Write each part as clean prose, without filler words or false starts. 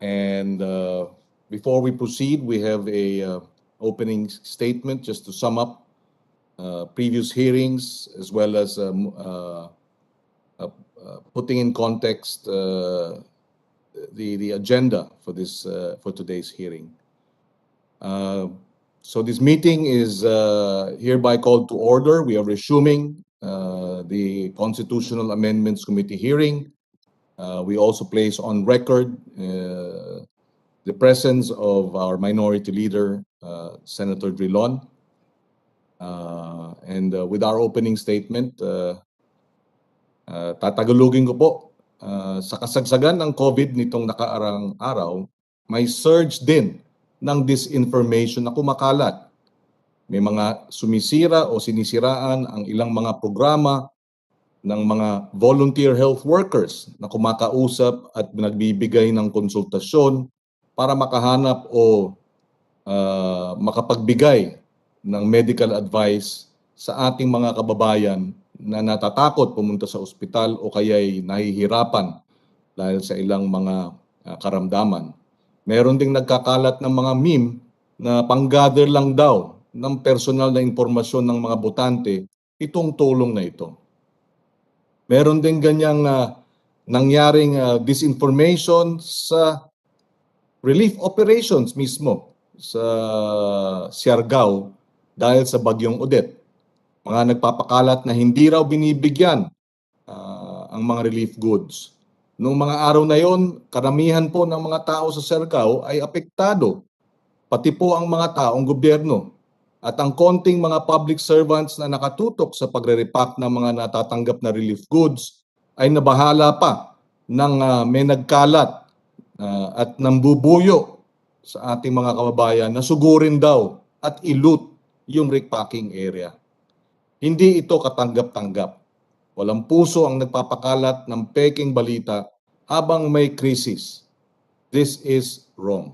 And before we proceed, we have a opening statement just to sum up previous hearings, as well as putting in context the agenda for this for today's hearing. So this meeting is hereby called to order. We are resuming the Constitutional Amendments Committee hearing. We also place on record the presence of our Minority Leader, Senator Drilon. And with our opening statement, tatagalugin ko po, sa kasagsagan ng COVID nitong nakaarang araw, may surge din ng disinformation na kumakalat. May mga sumisira o sinisiraan ang ilang mga programa ng mga volunteer health workers na kumakausap at nagbibigay ng konsultasyon para makahanap o makapagbigay ng medical advice sa ating mga kababayan na natatakot pumunta sa ospital o kaya'y nahihirapan dahil sa ilang mga karamdaman. Meron ding nagkakalat ng mga meme na pang-gather lang daw ng personal na impormasyon ng mga botante itong tulong na ito. Meron din ganyang nangyaring disinformation sa relief operations mismo sa Siargao dahil sa bagyong Odette. Mga nagpapakalat na hindi raw binibigyan ang mga relief goods. Noong mga araw na yon, karamihan po ng mga tao sa Siargao ay apektado, pati po ang mga taong gobyerno. At ang konting mga public servants na nakatutok sa pagre-repack ng mga natatanggap na relief goods ay nabahala pa ng may nagkalat at nambubuyo sa ating mga kababayan na sugurin daw at i-loot yung repacking area. Hindi ito katanggap-tanggap. Walang puso ang nagpapakalat ng peking balita habang may krisis. This is wrong.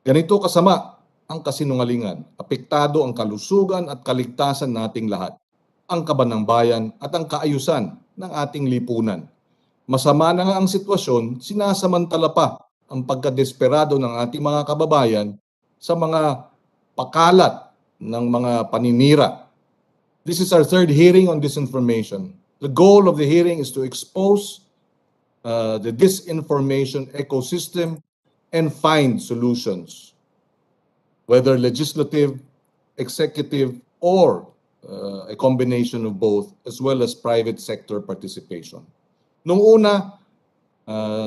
Ganito kasama ang kasinungalingan. Apektado ang kalusugan at kaligtasan nating lahat, ang kaban ng bayan at ang kaayusan ng ating lipunan. Masama na nga ang sitwasyon, sinasamantala pa ang pagkadesperado ng ating mga kababayan sa mga pakalat ng mga paninira. This is our third hearing on disinformation. The goal of the hearing is to expose the disinformation ecosystem and find solutions, whether legislative, executive, or a combination of both, as well as private sector participation. Nung una,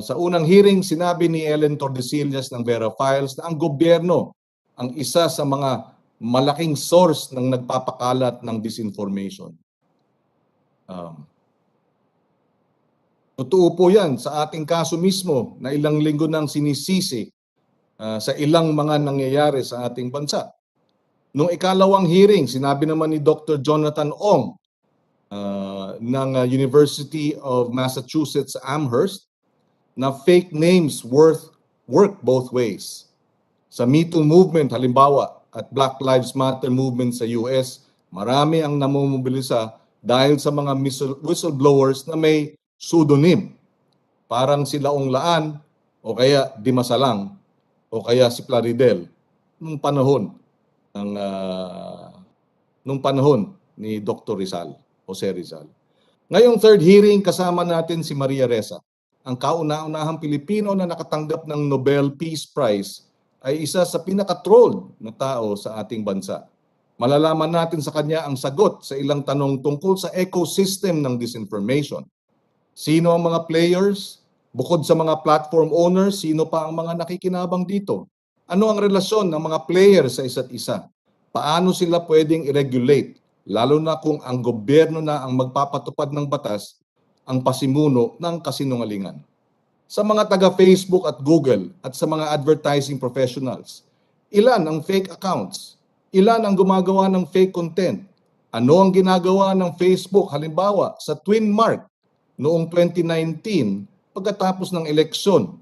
sa unang hearing, sinabi ni Ellen Tordesillas ng Vera Files na ang gobyerno ang isa sa mga malaking source ng nagpapakalat ng disinformation. Totoo po yan sa ating kaso mismo na ilang linggo nang sinisisi sa ilang mga nangyayari sa ating bansa. Nung ikalawang hearing, sinabi naman ni Dr. Jonathan Ong ng University of Massachusetts Amherst na fake names work both ways. Sa Me Too movement halimbawa at Black Lives Matter movement sa US, marami ang namomobilisa dahil sa mga whistleblowers na may pseudonym. Parang si Laong Laan o kaya Dimasalang o kaya si Plaridel nung panahon ni Dr. Rizal, Jose Rizal. Ngayong third hearing, kasama natin si Maria Ressa, ang kauna-unahang Pilipino na nakatanggap ng Nobel Peace Prize, ay isa sa pinaka-trolled na tao sa ating bansa. Malalaman natin sa kanya ang sagot sa ilang tanong tungkol sa ecosystem ng disinformation. Sino ang mga players? Bukod sa mga platform owners, sino pa ang mga nakikinabang dito? Ano ang relasyon ng mga players sa isa't isa? Paano sila pwedeng i-regulate? Lalo na kung ang gobyerno na ang magpapatupad ng batas, ang pasimuno ng kasinungalingan. Sa mga taga-Facebook at Google at sa mga advertising professionals, ilan ang fake accounts? Ilan ang gumagawa ng fake content? Ano ang ginagawa ng Facebook halimbawa sa Twin Mark noong 2019 pagkatapos ng eleksyon?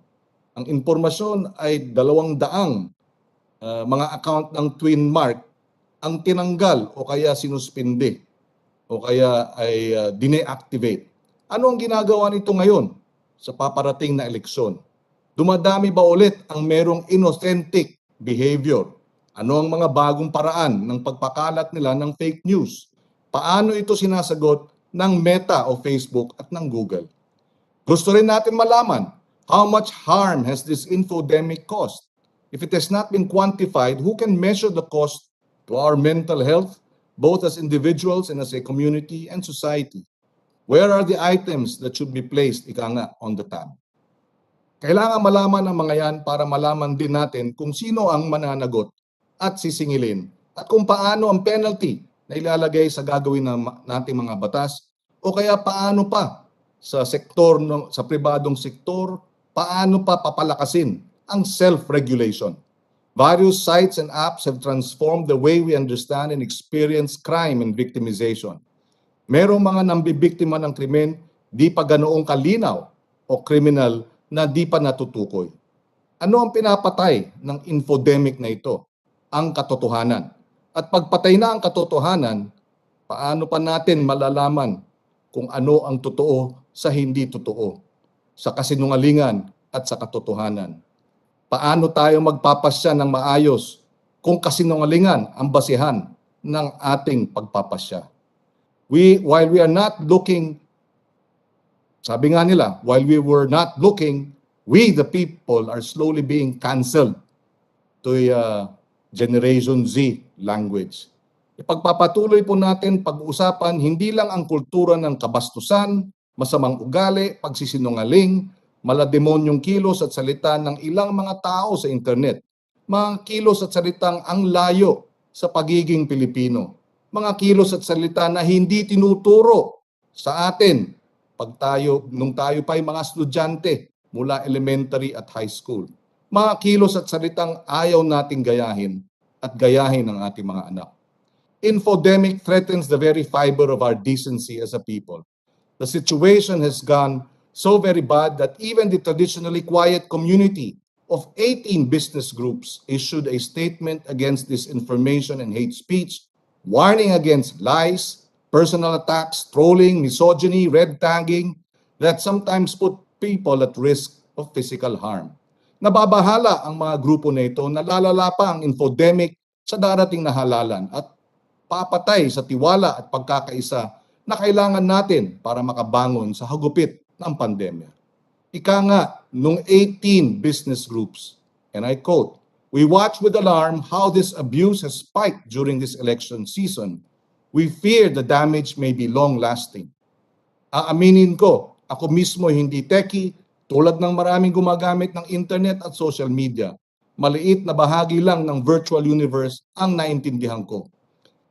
Ang impormasyon ay 200 mga account ng Twin Mark ang tinanggal o kaya sinuspinde o kaya ay dine-activate. Ano ang ginagawa nito ngayon sa paparating na eleksyon? Dumadami ba ulit ang merong inauthentic behavior? Ano ang mga bagong paraan ng pagpakalat nila ng fake news? Paano ito sinasagot ng Meta o Facebook at ng Google? Gusto rin natin malaman, how much harm has this infodemic caused? If it has not been quantified, who can measure the cost to our mental health, both as individuals and as a community and society? Where are the items that should be placed, ika nga, on the tab? Kailangan malaman ang mga yan para malaman din natin kung sino ang mananagot at sisingilin at kung paano ang penalty na ilalagay sa gagawin ng nating mga batas o kaya paano pa sa sektor, sa pribadong sektor, paano pa papalakasin ang self-regulation. Various sites and apps have transformed the way we understand and experience crime and victimization. Merong mga nambibiktima ng krimen, di pa ganoong kalinaw o kriminal na di pa natutukoy. Ano ang pinapatay ng infodemic na ito? Ang katotohanan. At pagpatay na ang katotohanan, paano pa natin malalaman kung ano ang totoo sa hindi totoo, sa kasinungalingan at sa katotohanan? Paano tayo magpapasya ng maayos kung kasinungalingan ang basihan ng ating pagpapasya? While we are not looking, sabi nga nila, while we were not looking, we the people are slowly being canceled to Generation Z language. Ipagpapatuloy po natin pag-uusapan hindi lang ang kultura ng kabastusan, masamang ugali, pagsisinungaling, malademonyong kilos at salita ng ilang mga tao sa internet, mga kilos at salitang ang layo sa pagiging Pilipino, mga kilos at salita na hindi tinuturo sa atin nung tayo pa ay mga estudyante mula elementary at high school. Mga kilos at salitang ayaw nating gayahin at gayahin ng ating mga anak. Infodemic threatens the very fiber of our decency as a people. The situation has gone so very bad that even the traditionally quiet community of 18 business groups issued a statement against disinformation and hate speech, warning against lies, personal attacks, trolling, misogyny, red tagging that sometimes put people at risk of physical harm. Nababahala ang mga grupo na ito na lalala pa ang infodemic sa darating na halalan at papatay sa tiwala at pagkakaisa na kailangan natin para makabangon sa hagupit ng pandemya. Ika nga, nung 18 business groups, and I quote, "We watch with alarm how this abuse has spiked during this election season. We fear the damage may be long-lasting." Aaminin ko, ako mismo hindi techie, tulad ng maraming gumagamit ng internet at social media. Maliit na bahagi lang ng virtual universe ang naintindihan ko.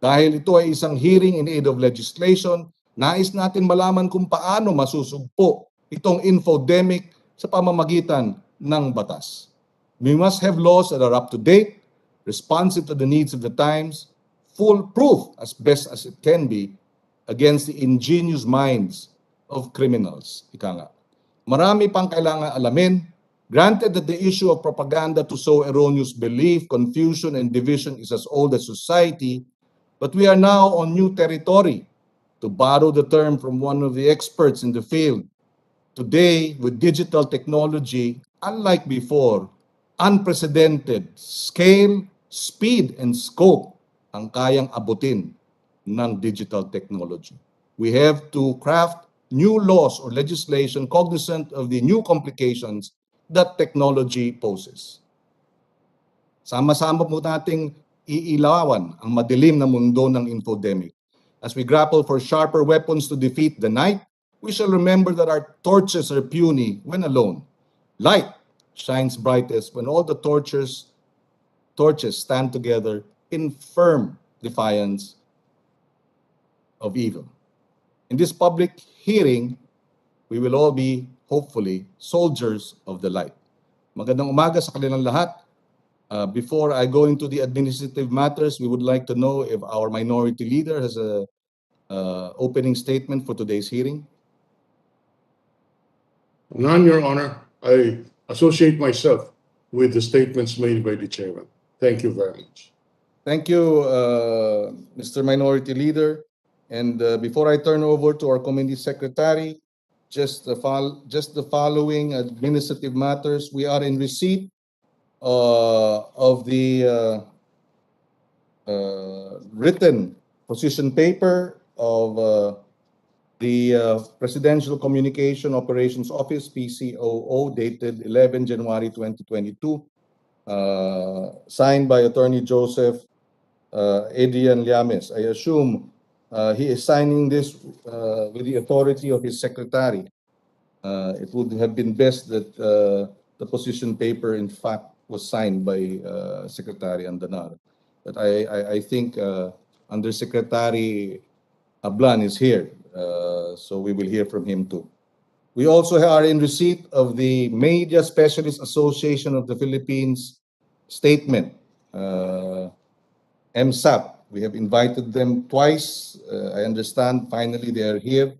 Dahil ito ay isang hearing in aid of legislation, nais natin malaman kung paano masusugpo itong infodemic sa pamamagitan ng batas. We must have laws that are up to date, responsive to the needs of the times, foolproof as best as it can be against the ingenious minds of criminals. Ika nga. Marami pang kailangan alamin. Granted that the issue of propaganda to sow erroneous belief, confusion, and division is as old as society, but we are now on new territory, to borrow the term from one of the experts in the field. Today, with digital technology, unlike before, unprecedented scale, speed, and scope ang kayang abutin ng digital technology. We have to craft new laws or legislation cognizant of the new complications that technology poses. Sama-sama po nating iilawan ang madilim na mundo ng infodemic. As we grapple for sharper weapons to defeat the night, we shall remember that our torches are puny when alone. Light shines brightest when all the torches stand together in firm defiance of evil. In this public hearing, we will all be, hopefully, soldiers of the light. Magandang umaga sa kanilang lahat. Before I go into the administrative matters, we would like to know if our minority leader has a opening statement for today's hearing. None, Your Honor. I associate myself with the statements made by the chairman. Thank you very much. Thank you, Mr. Minority Leader. And before I turn over to our committee secretary, just the following administrative matters. We are in receipt of the written position paper of the Presidential Communication Operations Office, PCOO, dated 11 January 2022, signed by Attorney Joseph Adrian Llames. I assume he is signing this with the authority of his secretary. It would have been best that the position paper, in fact, was signed by Secretary Andanar. But I think Undersecretary Ablan is here, so we will hear from him too. We also are in receipt of the Media Specialist Association of the Philippines statement, MSAP. We have invited them twice. I understand finally they are here.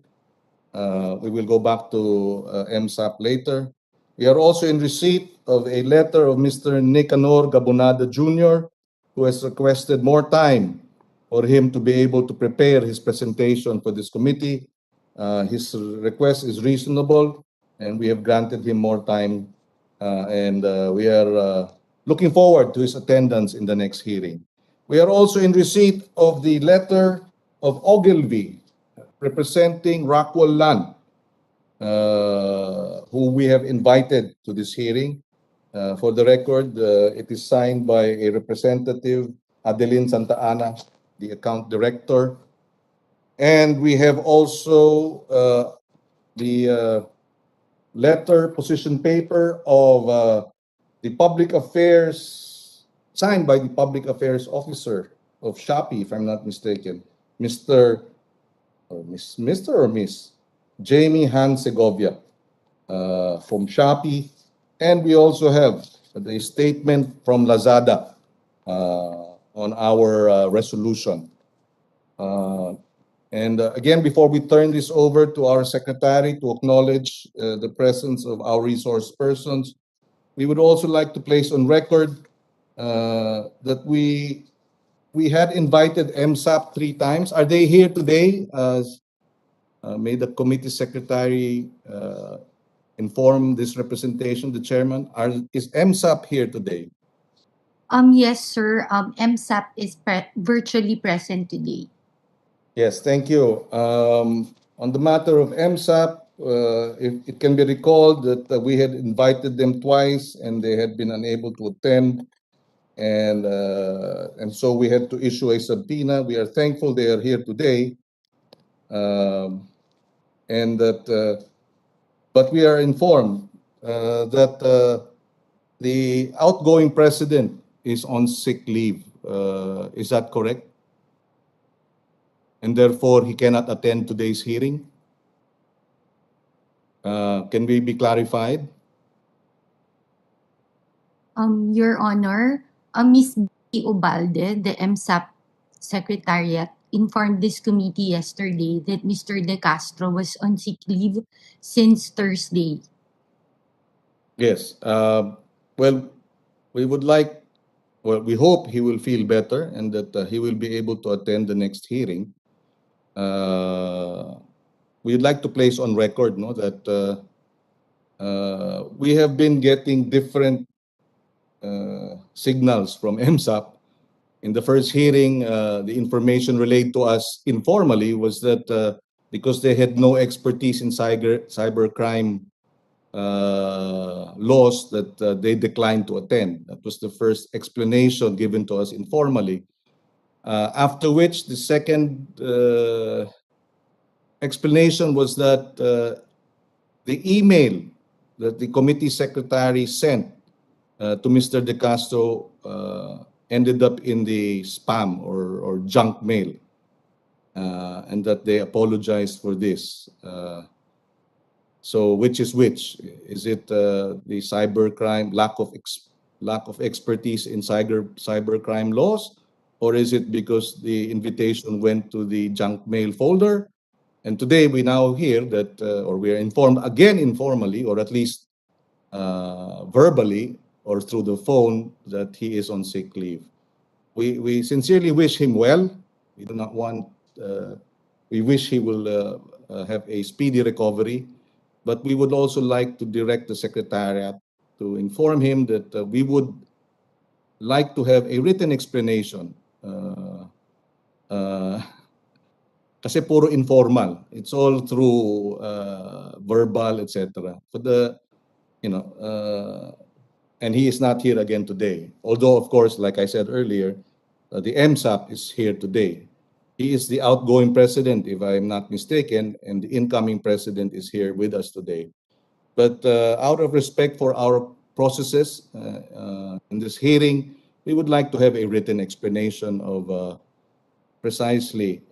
We will go back to MSAP later. We are also in receipt of a letter of Mr. Nicanor Gabonada Jr., who has requested more time for him to be able to prepare his presentation for this committee. His request is reasonable, and we have granted him more time, and we are looking forward to his attendance in the next hearing. We are also in receipt of the letter of Ogilvy, representing Rockwell Land, who we have invited to this hearing. For the record, it is signed by a representative, Adeline Santa Ana, the account director. And we have also the letter position paper of the public affairs, signed by the public affairs officer of Shopee, if I'm not mistaken, Mr. or Miss Jamie Han Segovia from Shopee. And we also have the statement from Lazada on our resolution. And again, before we turn this over to our secretary to acknowledge the presence of our resource persons, we would also like to place on record that we had invited MSAP 3 times. Are they here today? May the committee secretary inform this representation, the chairman. Is MSAP here today? Yes, sir. MSAP is virtually present today. Yes, thank you. On the matter of MSAP, it can be recalled that we had invited them twice and they had been unable to attend. And so we had to issue a subpoena. We are thankful they are here today. And that, but we are informed that the outgoing president is on sick leave. Is that correct? And therefore he cannot attend today's hearing. Can we be clarified? Your Honor, Ms. B. Ubalde, the MSAP Secretariat, informed this committee yesterday that Mr. De Castro was on sick leave since Thursday. Yes. Well, we would like, well, we hope he will feel better and that he will be able to attend the next hearing. We'd like to place on record, no, that we have been getting different signals from MSAP. In the first hearing, the information relayed to us informally was that because they had no expertise in cybercrime laws, that they declined to attend. That was the first explanation given to us informally. After which, the second explanation was that the email that the committee secretary sent to Mr. De Castro ended up in the spam or junk mail, and that they apologized for this. So which is which? Is it the cybercrime, lack of expertise in cybercrime laws, or is it because the invitation went to the junk mail folder? And today we now hear that, or we are informed again informally, or at least verbally, or through the phone, that he is on sick leave. We sincerely wish him well. We do not want. We wish he will have a speedy recovery. but we would also like to direct the Secretariat to inform him that we would like to have a written explanation. Kasi puro informal. It's all through verbal, etc. For the, and he is not here again today. Although, of course, like I said earlier, the MSAP is here today. He is the outgoing president, if I'm not mistaken, and the incoming president is here with us today. But out of respect for our processes in this hearing, we would like to have a written explanation of precisely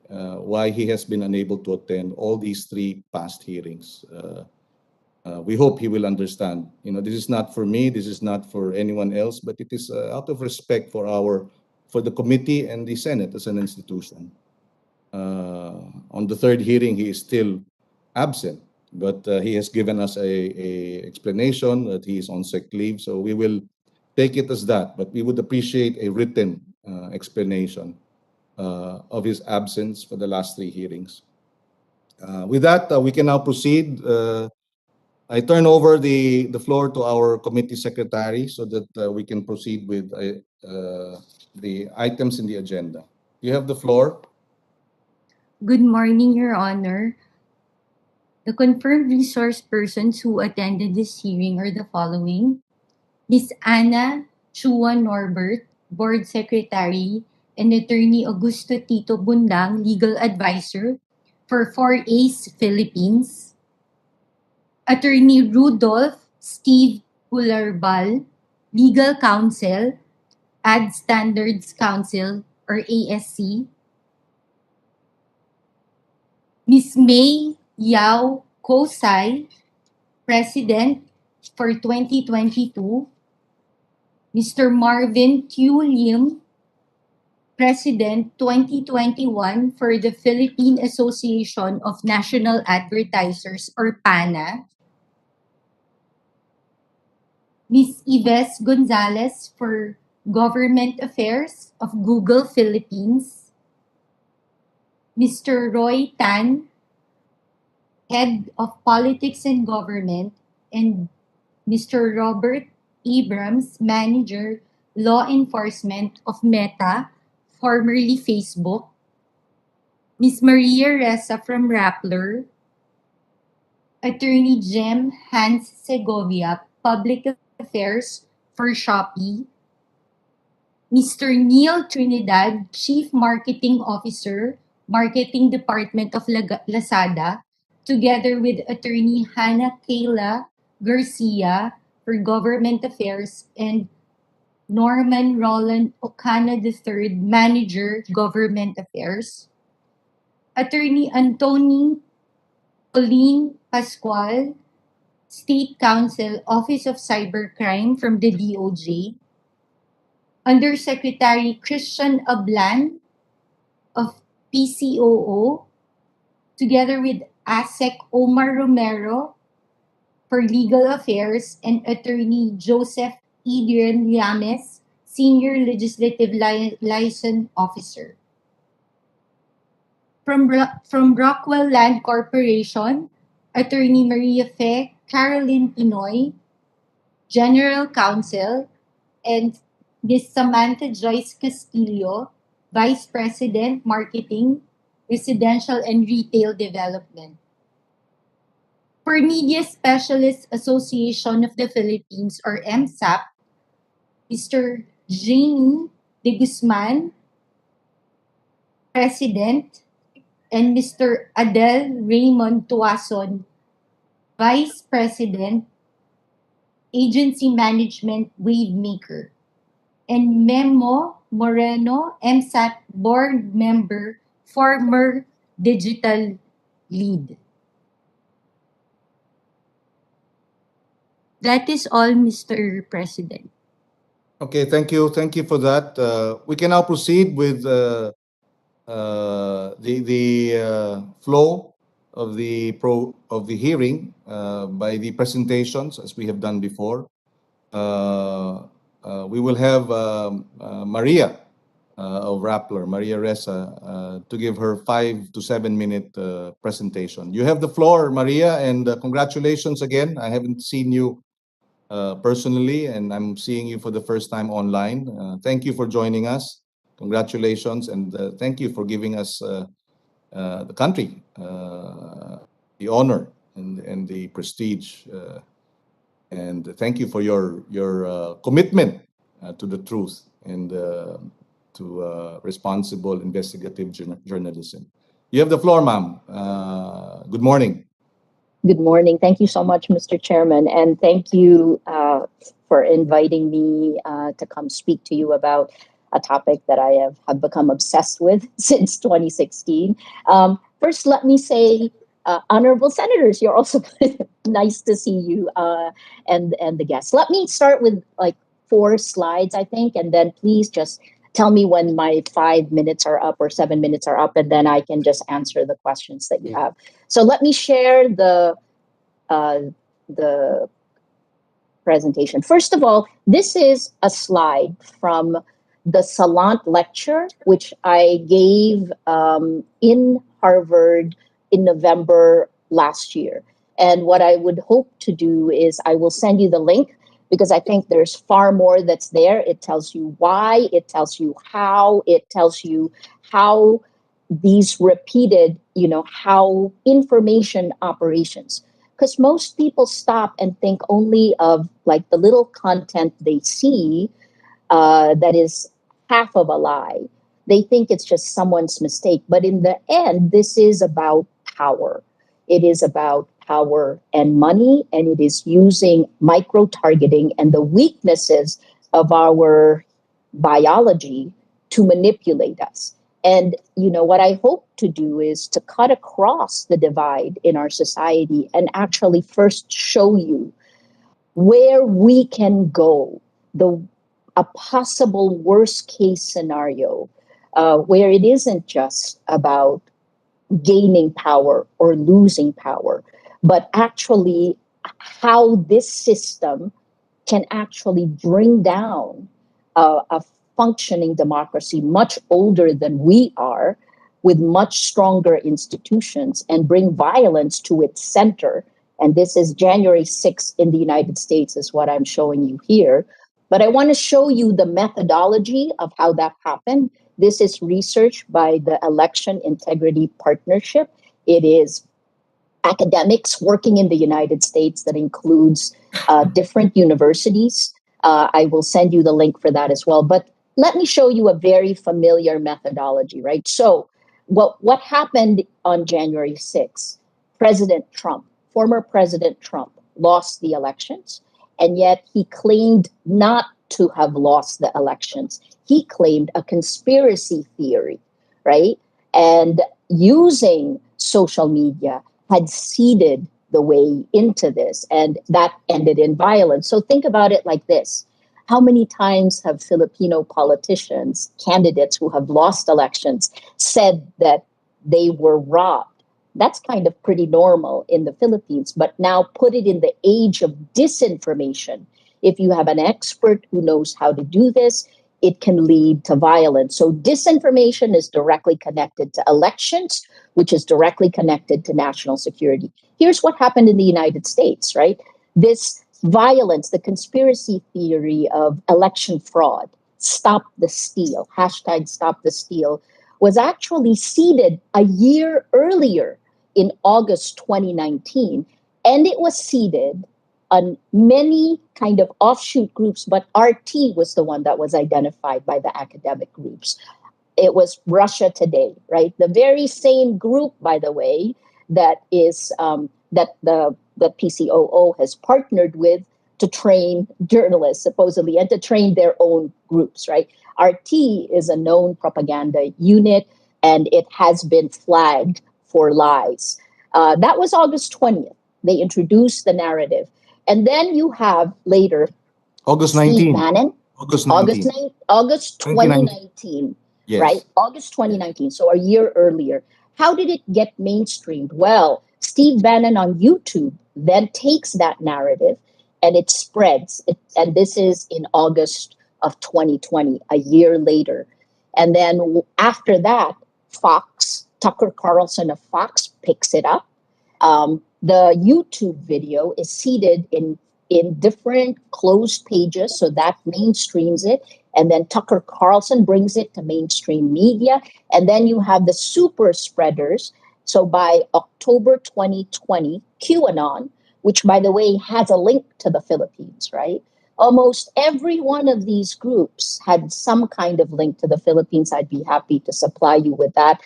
why he has been unable to attend all these 3 past hearings. We hope he will understand. This is not for me, this is not for anyone else, but it is out of respect for the committee and the Senate as an institution. On the 3rd hearing, he is still absent, but he has given us a explanation that he is on sick leave, so we will take it as that, but we would appreciate a written explanation of his absence for the last 3 hearings. With that, we can now proceed. I turn over the floor to our committee secretary so that we can proceed with the items in the agenda. You have the floor. Good morning, Your Honor. The confirmed resource persons who attended this hearing are the following: Ms. Anna Chua Norbert, Board Secretary, and Attorney Augusto Tito Bundang, Legal Advisor for 4A's Philippines; Attorney Rudolph Steve Hularbal, Legal Counsel, Ad Standards Council or ASC; Ms. May Yao Kosai, President for 2022; Mr. Marvin Q. Lim, President 2021 for the Philippine Association of National Advertisers or PANA; Ms. Yves Gonzalez for Government Affairs of Google Philippines; Mr. Roy Tan, Head of Politics and Government, and Mr. Robert Abrams, Manager, Law Enforcement of Meta, formerly Facebook; Ms. Maria Ressa from Rappler; Attorney Jem Hans Segovia, Public Affairs for Shopee; Mr. Neil Trinidad, Chief Marketing Officer, Marketing Department of Lazada, together with Attorney Hannah Kayla Garcia for Government Affairs, and Norman Roland Ocana III, Manager, Government Affairs; Attorney Antony Pauline Pascual, State Counsel, Office of Cybercrime from the DOJ; Undersecretary Christian Ablan of PCOO, together with ASEC Omar Romero for Legal Affairs, and Attorney Joseph Adrian Llames, Senior Legislative Liaison Officer. From Rockwell Land Corporation, Attorney Maria Fe Caroline Pinoy, General Counsel, and Ms. Samantha Joyce Castillo, Vice President, Marketing, Residential and Retail Development. For Media Specialists Association of the Philippines or MSAP, Mr. Jamie De Guzman, President, and Mr. Adel Raymond Tuason, Vice President, Agency Management Wavemaker, and Memo Moreno, MSAT Board Member, former Digital Lead. That is all, Mr. President. Okay, thank you. Thank you for that. We can now proceed with the flow of the hearing by the presentations, as we have done before. We will have Maria of Rappler, Maria Ressa, to give her 5 to 7 minute presentation. You have the floor, Maria, and congratulations again. I haven't seen you personally, and I'm seeing you for the first time online. Thank you for joining us. Congratulations, and thank you for giving us the country the honor and the prestige. And thank you for your commitment to the truth and to responsible investigative journalism. You have the floor, ma'am. Good morning. Good morning. Thank you so much, Mr. Chairman, and thank you for inviting me to come speak to you about a topic that I have become obsessed with since 2016. First, let me say, honorable senators, you're also nice to see you and the guests. Let me start with like 4 slides, I think, and then please just tell me when my 5 minutes are up or 7 minutes are up, and then I can just answer the questions that you have. So let me share the presentation. First of all, this is a slide from the Salant lecture, which I gave in Harvard in November last year. And what I would hope to do is I will send you the link, because I think there's far more that's there. It tells you why, it tells you how, it tells you how these repeated, how information operations. Because most people stop and think only of like the little content they see that is half of a lie. They think it's just someone's mistake. But in the end, this is about power. It is about power and money, and it is using micro-targeting and the weaknesses of our biology to manipulate us. And, what I hope to do is to cut across the divide in our society and actually first show you where we can go, a possible worst case scenario, where it isn't just about gaining power or losing power, but actually how this system can actually bring down a functioning democracy much older than we are, with much stronger institutions, and bring violence to its center. And this is January 6th in the United States is what I'm showing you here. But I want to show you the methodology of how that happened. This is research by the Election Integrity Partnership. It is academics working in the United States that includes different universities. I will send you the link for that as well. But let me show you a very familiar methodology, right? So what happened on January 6th? Former President Trump, lost the elections, and yet he claimed not to have lost the elections. He claimed a conspiracy theory, right? And using social media had seeded the way into this, and that ended in violence. So think about it like this. How many times have Filipino politicians, candidates who have lost elections, said that they were robbed? That's kind of pretty normal in the Philippines, but now put it in the age of disinformation. If you have an expert who knows how to do this, it can lead to violence. So disinformation is directly connected to elections, which is directly connected to national security. Here's what happened in the United States, right? This violence, the conspiracy theory of election fraud, stop the steal, hashtag stop the steal, was actually seeded a year earlier in August 2019. And it was seeded on many kind of offshoot groups, but RT was the one that was identified by the academic groups. It was Russia Today, right? The very same group, by the way, that is that the PCOO has partnered with to train journalists, supposedly, and to train their own groups, right? RT is a known propaganda unit, and it has been flagged for lies. That was August 20th. They introduced the narrative. And then you have later August Steve 19. Bannon, August 19. August 2019, Yes. right? August 2019, so a year earlier. How did it get mainstreamed? Well, Steve Bannon on YouTube then takes that narrative and it spreads. And this is in August of 2020, a year later. And then after that, Tucker Carlson of Fox picks it up. The YouTube video is seeded in different closed pages, so that mainstreams it. And then Tucker Carlson brings it to mainstream media. And then you have the super spreaders. So by October 2020, QAnon, which, by the way, has a link to the Philippines, right? Almost every one of these groups had some kind of link to the Philippines. I'd be happy to supply you with that.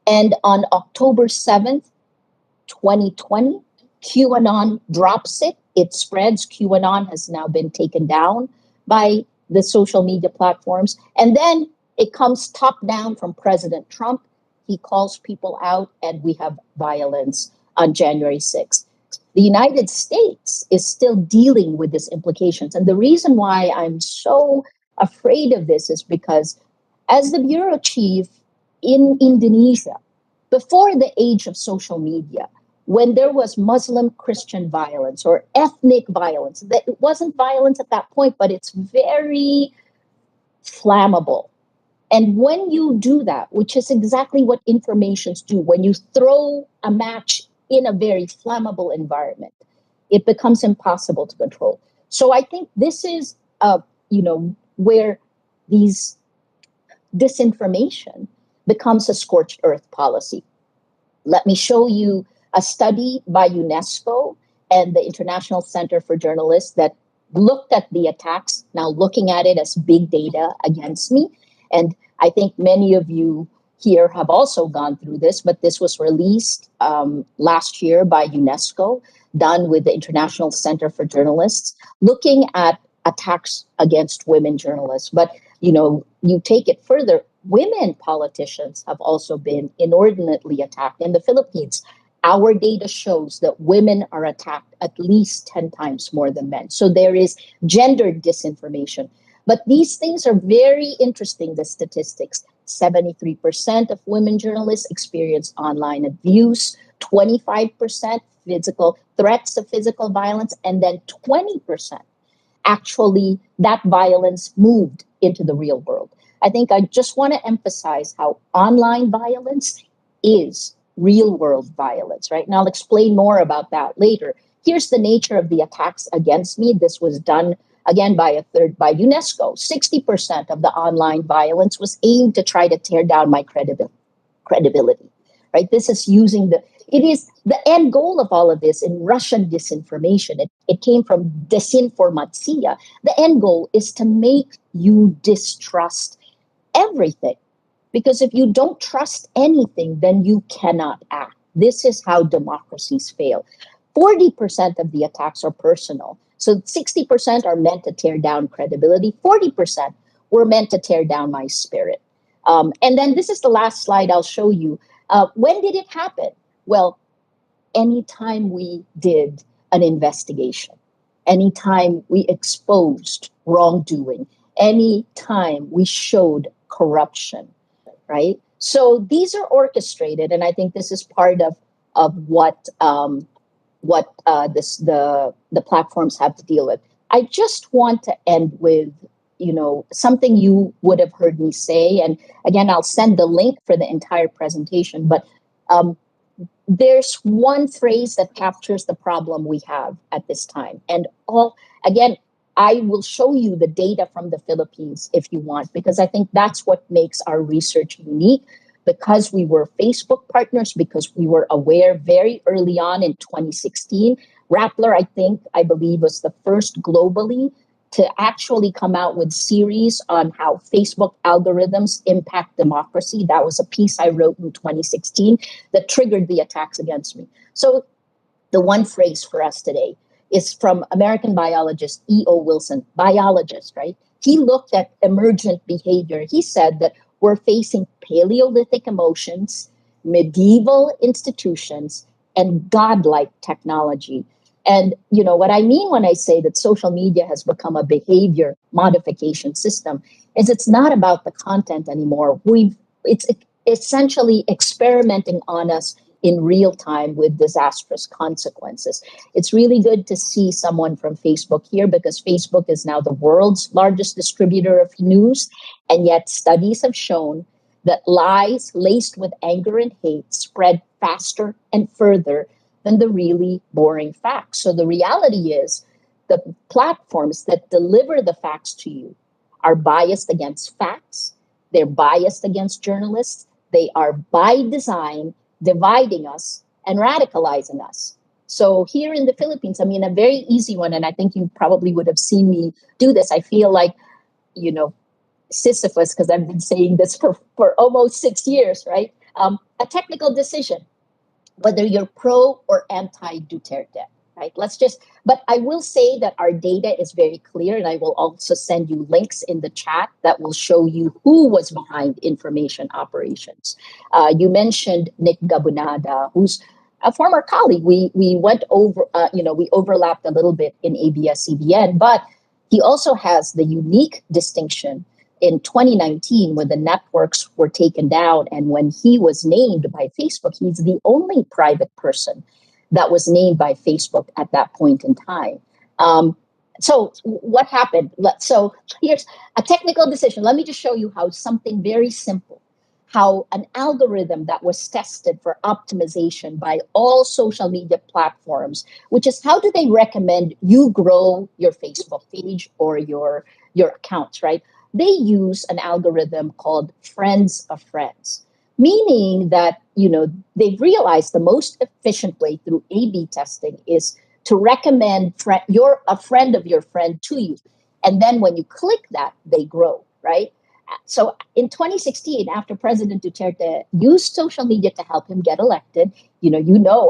And on October 7th, 2020, QAnon drops it. It spreads. QAnon has now been taken down by the social media platforms. And then it comes top down from President Trump. He calls people out, and we have violence on January 6th. The United States is still dealing with these implications. And the reason why I'm so afraid of this is because as the bureau chief in Indonesia, before the age of social media, when there was Muslim Christian violence or ethnic violence, it wasn't violence at that point, but it's very flammable. And when you do that, which is exactly what informations do, when you throw a match in a very flammable environment, it becomes impossible to control. So I think this is, where these disinformation becomes a scorched earth policy. Let me show you a study by UNESCO and the International Center for Journalists that looked at the attacks, now looking at it as big data against me. And I think many of you here have also gone through this, but this was released last year by UNESCO, done with the International Center for Journalists, looking at attacks against women journalists. But, you take it further, women politicians have also been inordinately attacked in the Philippines. Our data shows that women are attacked at least 10 times more than men. So there is gendered disinformation. But these things are very interesting, the statistics. 73% of women journalists experience online abuse, 25% physical threats of physical violence, and then 20% actually that violence moved into the real world. I think I just want to emphasize how online violence is real world violence, right? And I'll explain more about that later. Here's the nature of the attacks against me. This was done again by UNESCO. 60% of the online violence was aimed to try to tear down my credibility, right? This is it is the end goal of all of this in Russian disinformation. It came from Disinformation. The end goal is to make you distrust everything. Because if you don't trust anything, then you cannot act. This is how democracies fail. 40% of the attacks are personal. So 60% are meant to tear down credibility. 40% were meant to tear down my spirit. And then this is the last slide I'll show you. When did it happen? Well, anytime we did an investigation, anytime we exposed wrongdoing, anytime we showed corruption, right? So these are orchestrated, and I think this is part of what the platforms have to deal with. I just want to end with something you would have heard me say, and again, I'll send the link for the entire presentation. But there's one phrase that captures the problem we have at this time, and I will show you the data from the Philippines if you want, because I think that's what makes our research unique, because we were Facebook partners, because we were aware very early on in 2016. Rappler, I believe, was the first globally to actually come out with series on how Facebook algorithms impact democracy. That was a piece I wrote in 2016 that triggered the attacks against me. So the one phrase for us today is from American biologist E.O. Wilson, biologist, right? He looked at emergent behavior. He said that we're facing Paleolithic emotions, medieval institutions, and godlike technology. And what I mean when I say that social media has become a behavior modification system is it's not about the content anymore. It's essentially experimenting on us in real time with disastrous consequences. It's really good to see someone from Facebook here, because Facebook is now the world's largest distributor of news. And yet studies have shown that lies laced with anger and hate spread faster and further than the really boring facts. So the reality is the platforms that deliver the facts to you are biased against facts. They're biased against journalists. They are by design dividing us and radicalizing us. So here in the Philippines, I mean, a very easy one, and I think you probably would have seen me do this. I feel like, Sisyphus, because I've been saying this for almost 6 years, right? A technical decision, whether you're pro or anti Duterte, right? But I will say that our data is very clear, and I will also send you links in the chat that will show you who was behind information operations. You mentioned Nick Gabunada, who's a former colleague. We went over, we overlapped a little bit in ABS-CBN, but he also has the unique distinction in 2019, when the networks were taken down and when he was named by Facebook. He's the only private person that was named by Facebook at that point in time. So what happened? So here's a technical decision. Let me just show you how something very simple, how an algorithm that was tested for optimization by all social media platforms, which is how do they recommend you grow your Facebook page or your accounts, right? They use an algorithm called friends of friends, meaning that, they've realized the most efficient way through A/B testing is to recommend a friend of your friend to you. And then when you click that, they grow, right? So in 2016, after President Duterte used social media to help him get elected,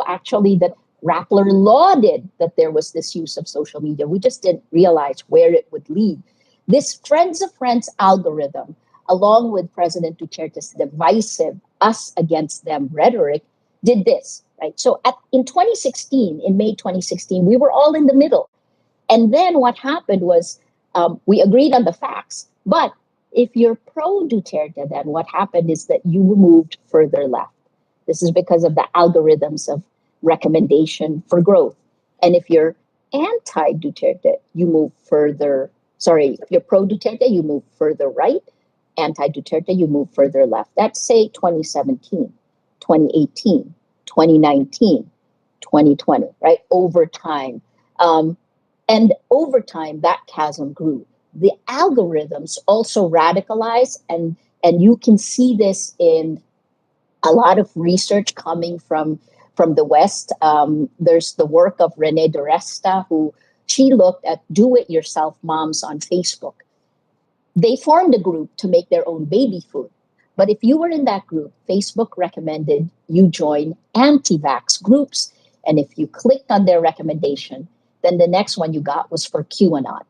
actually that Rappler lauded that there was this use of social media. We just didn't realize where it would lead. This Friends of Friends algorithm, along with President Duterte's divisive us against them rhetoric, did this, right? So in 2016, in May 2016, we were all in the middle. And then what happened was we agreed on the facts. But if you're pro Duterte, then what happened is that you moved further left. This is because of the algorithms of recommendation for growth. And if you're anti Duterte, you move further. Sorry, if you're pro Duterte, you move further right. Anti Duterte, you move further left. That's say 2017, 2018, 2019, 2020, right? Over time. And over time, that chasm grew. The algorithms also radicalize, and you can see this in a lot of research coming from the West. There's the work of Renee DeResta, who she looked at do-it-yourself moms on Facebook. They formed a group to make their own baby food. But if you were in that group, Facebook recommended you join anti-vax groups. And if you clicked on their recommendation, then the next one you got was for QAnon.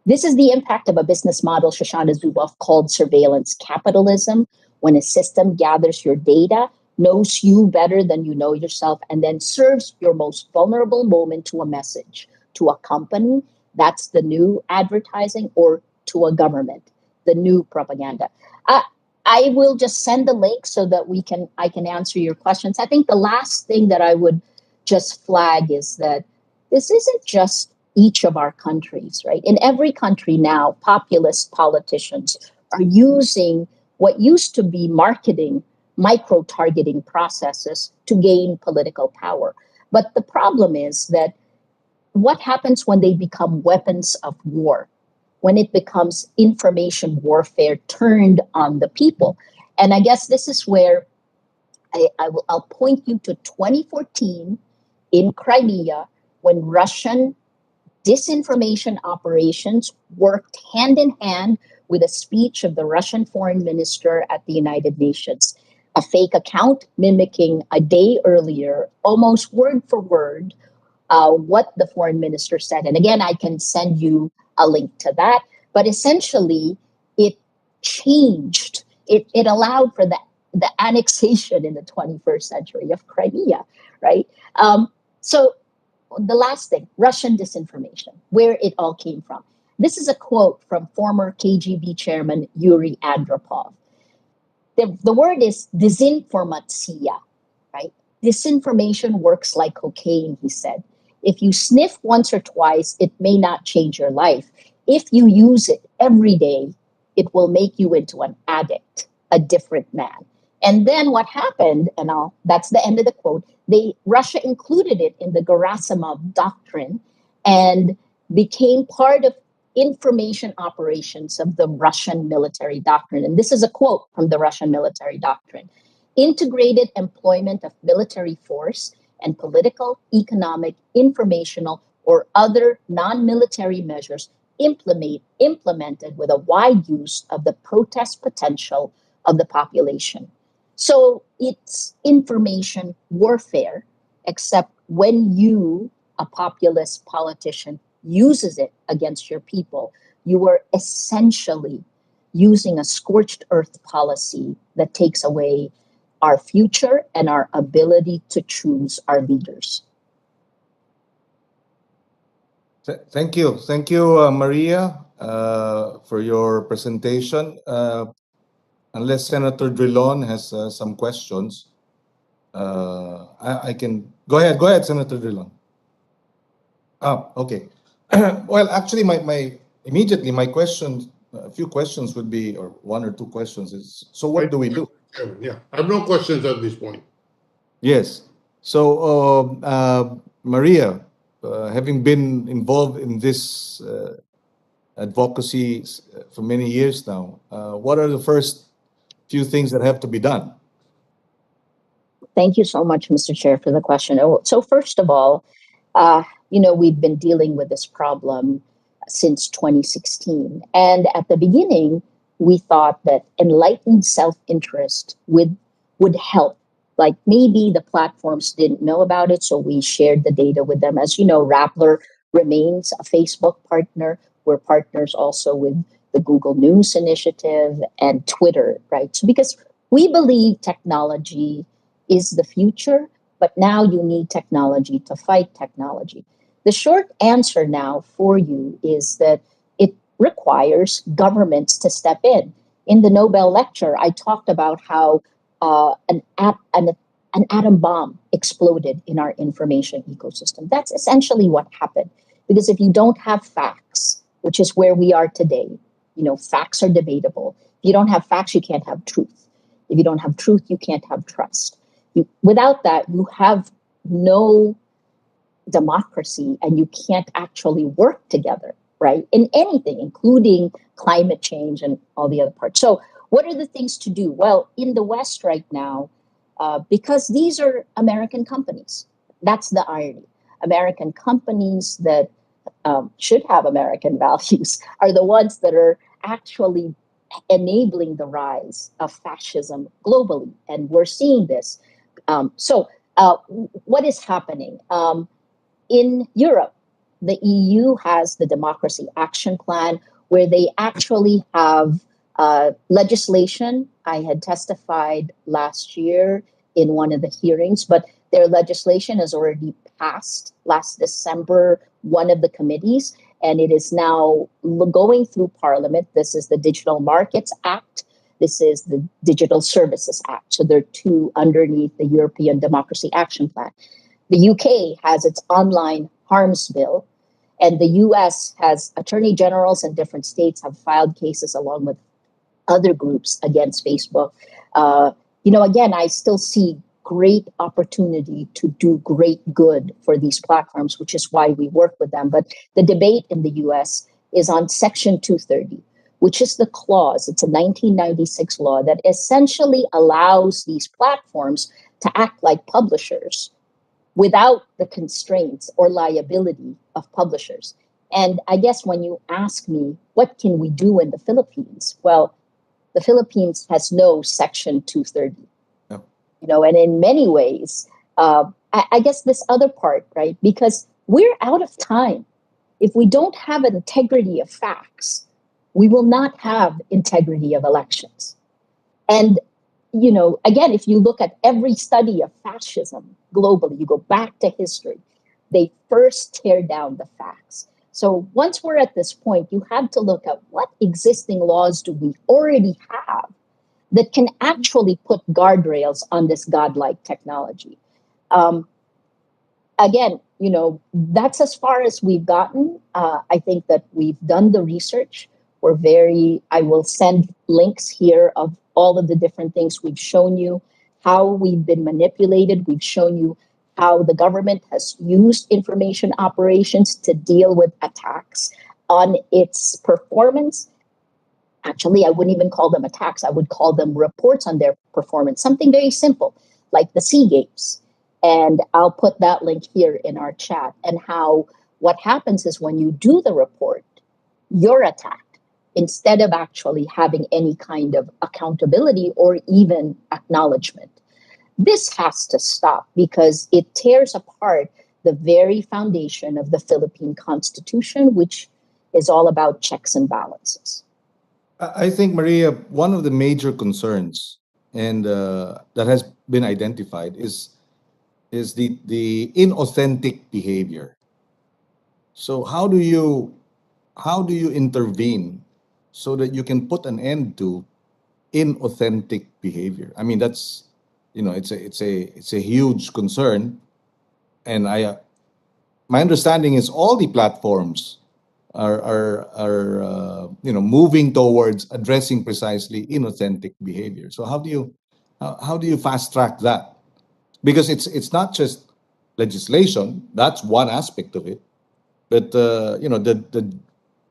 This is the impact of a business model Shoshana Zuboff called surveillance capitalism, when a system gathers your data, knows you better than you know yourself, and then serves your most vulnerable moment to a message, to a company, that's the new advertising, or to a government, the new propaganda. I will just send the link so that I can answer your questions. I think the last thing that I would just flag is that this isn't just each of our countries, right? In every country now, populist politicians are using what used to be marketing, micro-targeting processes to gain political power. But the problem is that what happens when they become weapons of war, when it becomes information warfare turned on the people? And I guess this is where I'll point you to 2014 in Crimea, when Russian disinformation operations worked hand in hand with a speech of the Russian foreign minister at the United Nations. A fake account mimicking a day earlier, almost word for word, what the foreign minister said. And again, I can send you a link to that. But essentially, it changed. It allowed for the annexation in the 21st century of Crimea, right? So the last thing, Russian disinformation, where it all came from. This is a quote from former KGB chairman Yuri Andropov. The word is disinformatsiya, right? Disinformation works like cocaine, he said. If you sniff once or twice, it may not change your life. If you use it every day, it will make you into an addict, a different man. And then what happened, and that's the end of the quote, Russia included it in the Gerasimov doctrine and became part of information operations of the Russian military doctrine. And this is a quote from the Russian military doctrine. Integrated employment of military force and political, economic, informational, or other non-military measures implemented with a wide use of the protest potential of the population. So it's information warfare, except when you, a populist politician, uses it against your people, you are essentially using a scorched earth policy that takes away our future and our ability to choose our leaders. Thank you, Maria, for your presentation. Unless Senator Drilon has some questions, I can go ahead. Go ahead, Senator Drilon. Okay. Well, actually, my questions, a few questions would be, or one or two questions is, so what do we do? Yeah, I have no questions at this point. Yes. So, Maria, having been involved in this advocacy for many years now, what are the first few things that have to be done? Thank you so much, Mr. Chair, for the question. So first of all, we've been dealing with this problem since 2016. And at the beginning, we thought that enlightened self-interest would help. Like maybe the platforms didn't know about it, so we shared the data with them. As you know, Rappler remains a Facebook partner. We're partners also with the Google News Initiative and Twitter, right? So because we believe technology is the future, but now you need technology to fight technology. The short answer now for you is that it requires governments to step in. In the Nobel lecture, I talked about how an atom bomb exploded in our information ecosystem. That's essentially what happened. Because if you don't have facts, which is where we are today, facts are debatable. If you don't have facts, you can't have truth. If you don't have truth, you can't have trust. Without that, you have no democracy and you can't actually work together, right? In anything, including climate change and all the other parts. So what are the things to do? Well, in the West right now, because these are American companies, that's the irony. American companies that should have American values are the ones that are actually enabling the rise of fascism globally. And we're seeing this. So what is happening? In Europe, the EU has the Democracy Action Plan, where they actually have legislation. I had testified last year in one of the hearings, but their legislation has already passed last December, one of the committees, and it is now going through Parliament. This is the Digital Markets Act. This is the Digital Services Act. So there are two underneath the European Democracy Action Plan. The UK has its online harms bill, and the US has attorney generals in different states have filed cases along with other groups against Facebook. Again, I still see great opportunity to do great good for these platforms, which is why we work with them. But the debate in the US is on Section 230, which is the clause, it's a 1996 law that essentially allows these platforms to act like publishers without the constraints or liability of publishers. And I guess when you ask me, what can we do in the Philippines? Well, the Philippines has no Section 230. And in many ways, I guess this other part, right? Because we're out of time. If we don't have an integrity of facts, we will not have integrity of elections. And, again, if you look at every study of fascism globally, you go back to history, they first tear down the facts. So once we're at this point, you have to look at what existing laws do we already have that can actually put guardrails on this godlike technology. Um, Again, that's as far as we've gotten. I think that we've done the research. I will send links here of all of the different things we've shown you, how we've been manipulated. We've shown you how the government has used information operations to deal with attacks on its performance. Actually, I wouldn't even call them attacks. I would call them reports on their performance. Something very simple, like the SEA Games. And I'll put that link here in our chat. And how what happens is when you do the report, you're attacked instead of actually having any kind of accountability or even acknowledgement. This has to stop because it tears apart the very foundation of the Philippine Constitution, which is all about checks and balances. I think, Maria, one of the major concerns and that has been identified is the inauthentic behavior. So how do you intervene so that you can put an end to inauthentic behavior? I mean, that's it's a huge concern, and my understanding is all the platforms are moving towards addressing precisely inauthentic behavior. So how do you fast track that? Because it's not just legislation, that's one aspect of it, but the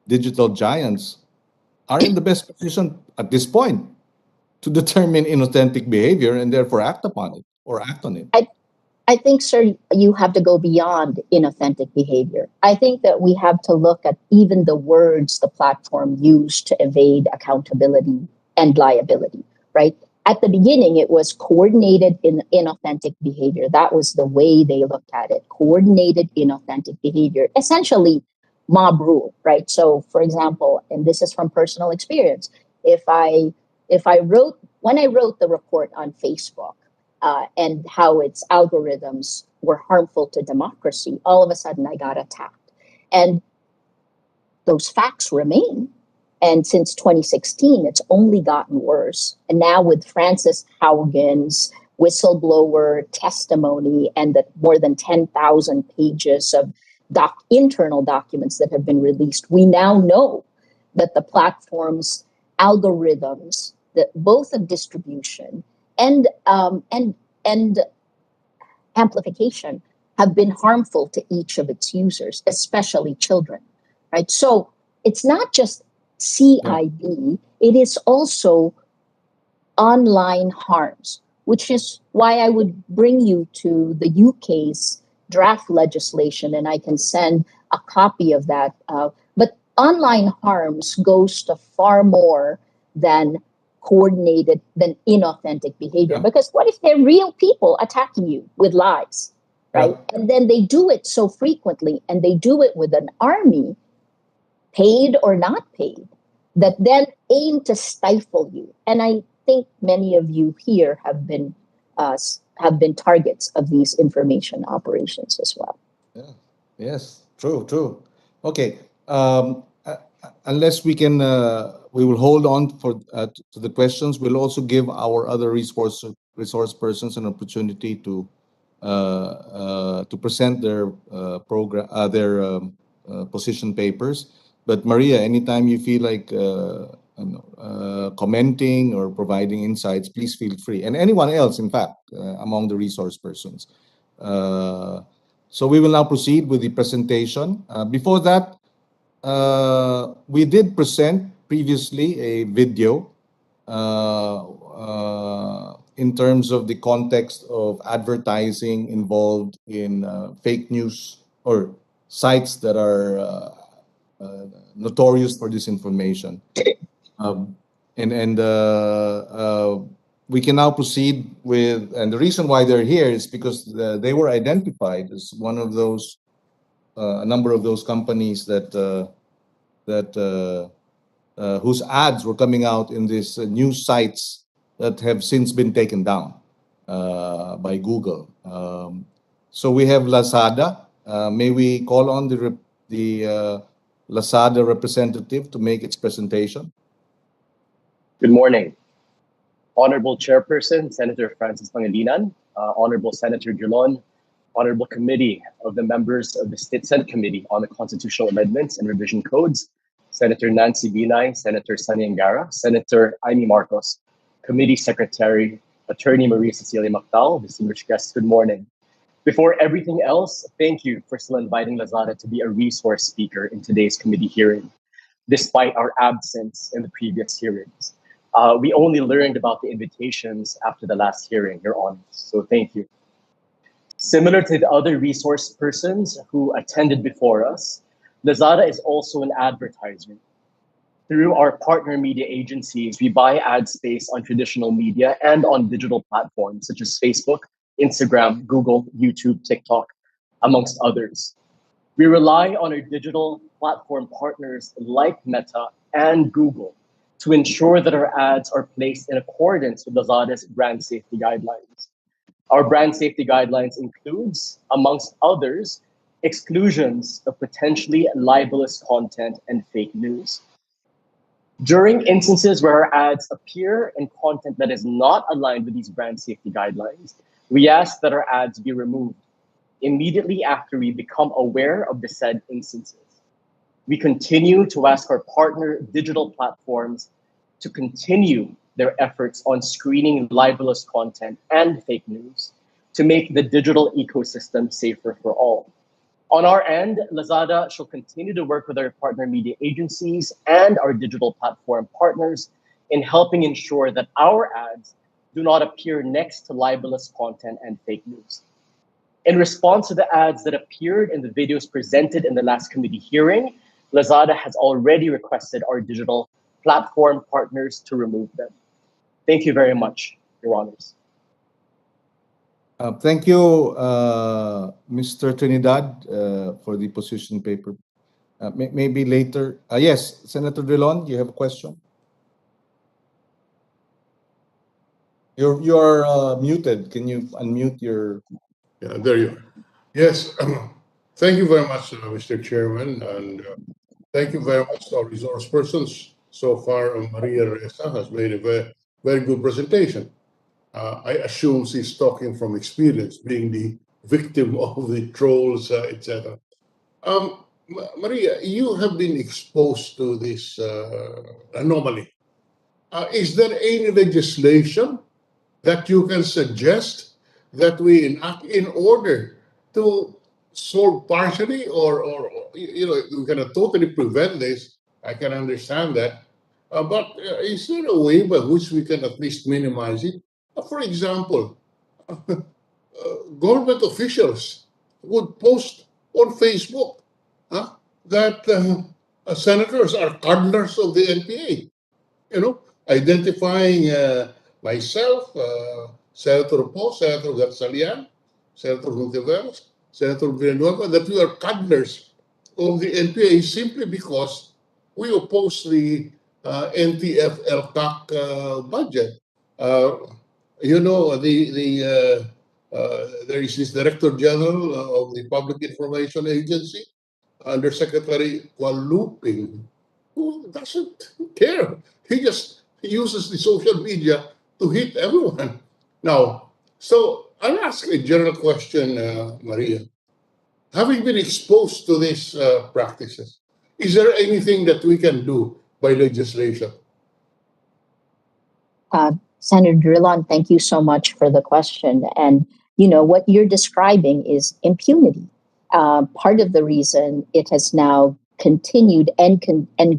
digital giants are in the best position at this point to determine inauthentic behavior and therefore act upon it or act on it. I think, sir, you have to go beyond inauthentic behavior. I think that we have to look at even the words the platform used to evade accountability and liability, right? At the beginning, it was coordinated inauthentic behavior. That was the way they looked at it. Coordinated inauthentic behavior, essentially mob rule, right? So, for example, and this is from personal experience, if I wrote when I wrote the report on Facebook, and how its algorithms were harmful to democracy, all of a sudden I got attacked. And those facts remain. And since 2016, it's only gotten worse. And now with Francis Haugen's whistleblower testimony and the more than 10,000 pages of internal documents that have been released, we now know that the platform's algorithms, that both of distribution and amplification, have been harmful to each of its users, especially children, right? So it's not just CIB, it is also online harms, which is why I would bring you to the UK's draft legislation, and I can send a copy of that. But online harms goes to far more than coordinated, than inauthentic behavior. Because what if they're real people attacking you with lies, right? And then they do it so frequently, and they do it with an army, paid or not paid, that then aim to stifle you. And I think many of you here have been targets of these information operations as well. Yeah. Yes. True. Okay. Unless we can, we will hold on to the questions. We'll also give our other resource persons an opportunity to present their position papers. But Maria, anytime you feel like commenting or providing insights, please feel free. And anyone else, in fact, among the resource persons. So we will now proceed with the presentation. Before that, we did present previously a video in terms of the context of advertising involved in fake news or sites that are notorious for disinformation. We can now proceed with, and the reason why they're here is because they were identified as one of those, a number of those companies whose ads were coming out in these news sites that have since been taken down by Google. So we have Lazada. May we call on the Lazada representative to make its presentation? Good morning. Honorable Chairperson, Senator Francis Pangilinan, Honorable Senator Drilon, Honorable Committee of the members of the State Senate Committee on the Constitutional Amendments and Revision Codes, Senator Nancy Binay, Senator Sonny Angara, Senator Amy Marcos, Committee Secretary, Attorney Maria Cecilia Mactal, distinguished guests, good morning. Before everything else, thank you for still inviting Lazada to be a resource speaker in today's committee hearing, despite our absence in the previous hearings. We only learned about the invitations after the last hearing, Your Honor, so thank you. Similar to the other resource persons who attended before us, Lazada is also an advertiser. Through our partner media agencies, we buy ad space on traditional media and on digital platforms such as Facebook, Instagram, Google, YouTube, TikTok, amongst others. We rely on our digital platform partners like Meta and Google to ensure that our ads are placed in accordance with Lazada's brand safety guidelines. Our brand safety guidelines includes, amongst others, exclusions of potentially libelous content and fake news. During instances where our ads appear in content that is not aligned with these brand safety guidelines, we ask that our ads be removed immediately after we become aware of the said instances. We continue to ask our partner digital platforms to continue their efforts on screening libelous content and fake news to make the digital ecosystem safer for all. On our end, Lazada shall continue to work with our partner media agencies and our digital platform partners in helping ensure that our ads do not appear next to libelous content and fake news. In response to the ads that appeared in the videos presented in the last committee hearing, Lazada has already requested our digital platform partners to remove them. Thank you very much, Your Honors. Thank you, Mr. Trinidad, for the position paper. Maybe later. Yes, Senator Drilon, you have a question? You're muted. Can you unmute your... Yeah, there you are. Yes, thank you very much, Mr. Chairman, and thank you very much to our resource persons. So far, Maria Reza has made a very, very good presentation. I assume she's talking from experience, being the victim of the trolls, etc. Maria, you have been exposed to this anomaly. Is there any legislation that you can suggest that we enact in order to solve partially, or you know, we cannot totally prevent this? I can understand that. But is there a way by which we can at least minimize it? For example, government officials would post on Facebook that senators are cardinals of the NPA, you know, identifying myself, Senator Po, Senator Gatsalian, Senator Gutierrez, Senator Villanueva, that we are cardinals of the NPA simply because we oppose the NTF-LCAC budget. You know, there is this Director General of the Public Information Agency, Under Secretary Kualuping, who doesn't care. He just uses the social media to hit everyone. Now, so I'll ask a general question, Maria. Having been exposed to these practices, is there anything that we can do by legislation? Senator Drilon, thank you so much for the question. And, you know, what you're describing is impunity. Part of the reason it has now continued and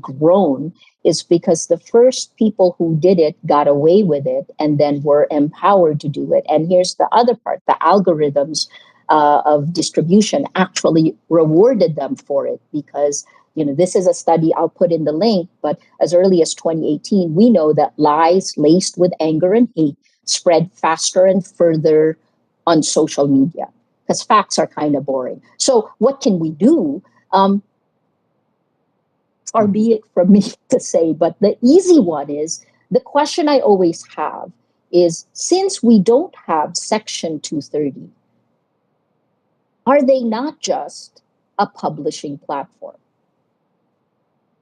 grown is because the first people who did it got away with it and then were empowered to do it. And here's the other part: the algorithms of distribution actually rewarded them for it, because, you know, this is a study, I'll put in the link, but as early as 2018, we know that lies laced with anger and hate spread faster and further on social media, because facts are kind of boring. So what can we do? Far be it from me to say, but the easy one is, the question I always have is, since we don't have Section 230, are they not just a publishing platform?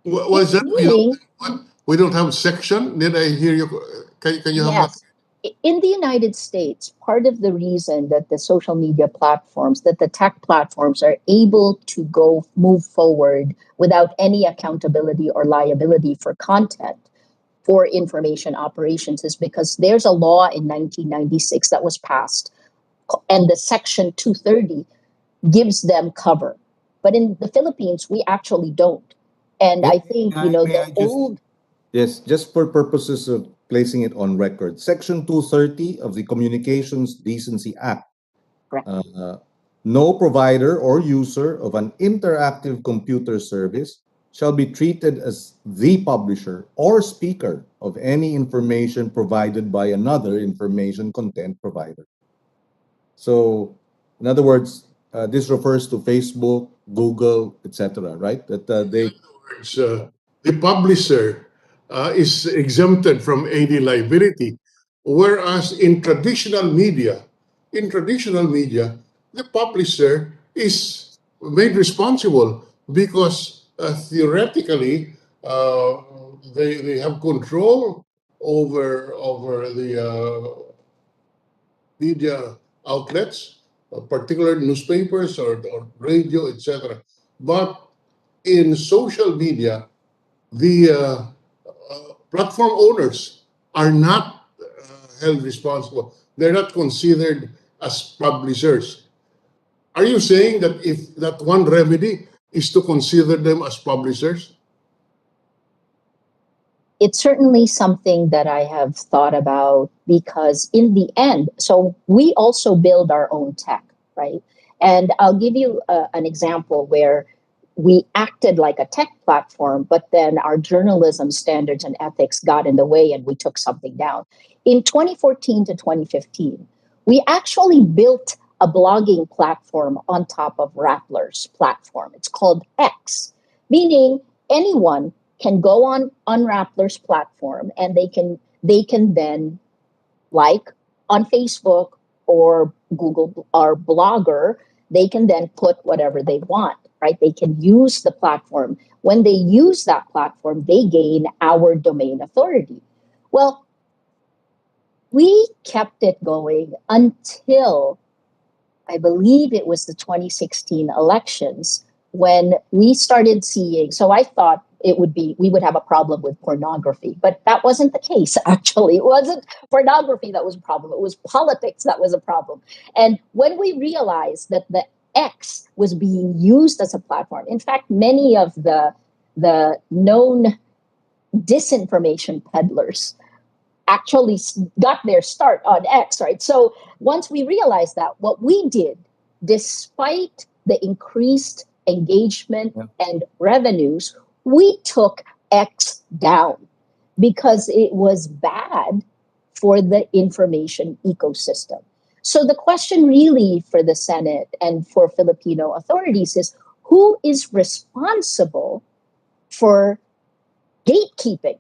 Was that we don't have section? Did I hear you? Can you have that? Yes. in the United States, part of the reason that the social media platforms, that the tech platforms are able to move forward without any accountability or liability for content for information operations is because there's a law in 1996 that was passed, and the Section 230 gives them cover. But in the Philippines, we actually don't. And I think, Yes, just for purposes of placing it on record, Section 230 of the Communications Decency Act. Correct. No provider or user of an interactive computer service shall be treated as the publisher or speaker of any information provided by another information content provider. So, in other words, this refers to Facebook, Google, etc., right? That they. In other words, the publisher is exempted from any liability, whereas in traditional media, the publisher is made responsible because theoretically they have control over the media outlets, particular newspapers or radio, etc. But in social media, the platform owners are not held responsible. They're not considered as publishers. Are you saying that if that one remedy is to consider them as publishers? It's certainly something that I have thought about because in the end, so we also build our own tech, right? And I'll give you an example where we acted like a tech platform, but then our journalism standards and ethics got in the way and we took something down. In 2014 to 2015, we actually built a blogging platform on top of Rappler's platform. It's called X, meaning anyone can go on Rappler's platform and they can then, like on Facebook or Google or Blogger, they can then put whatever they want, right? They can use the platform. When they use that platform, they gain our domain authority. Well, we kept it going until I believe it was the 2016 elections when we started seeing, so I thought we would have a problem with pornography, but that wasn't the case, actually. It wasn't pornography that was a problem. It was politics that was a problem. And when we realized that the X was being used as a platform, in fact, many of the known disinformation peddlers actually got their start on X, right? So once we realized that, what we did, despite the increased engagement and revenues, we took X down because it was bad for the information ecosystem. So the question really for the Senate and for Filipino authorities is who is responsible for gatekeeping?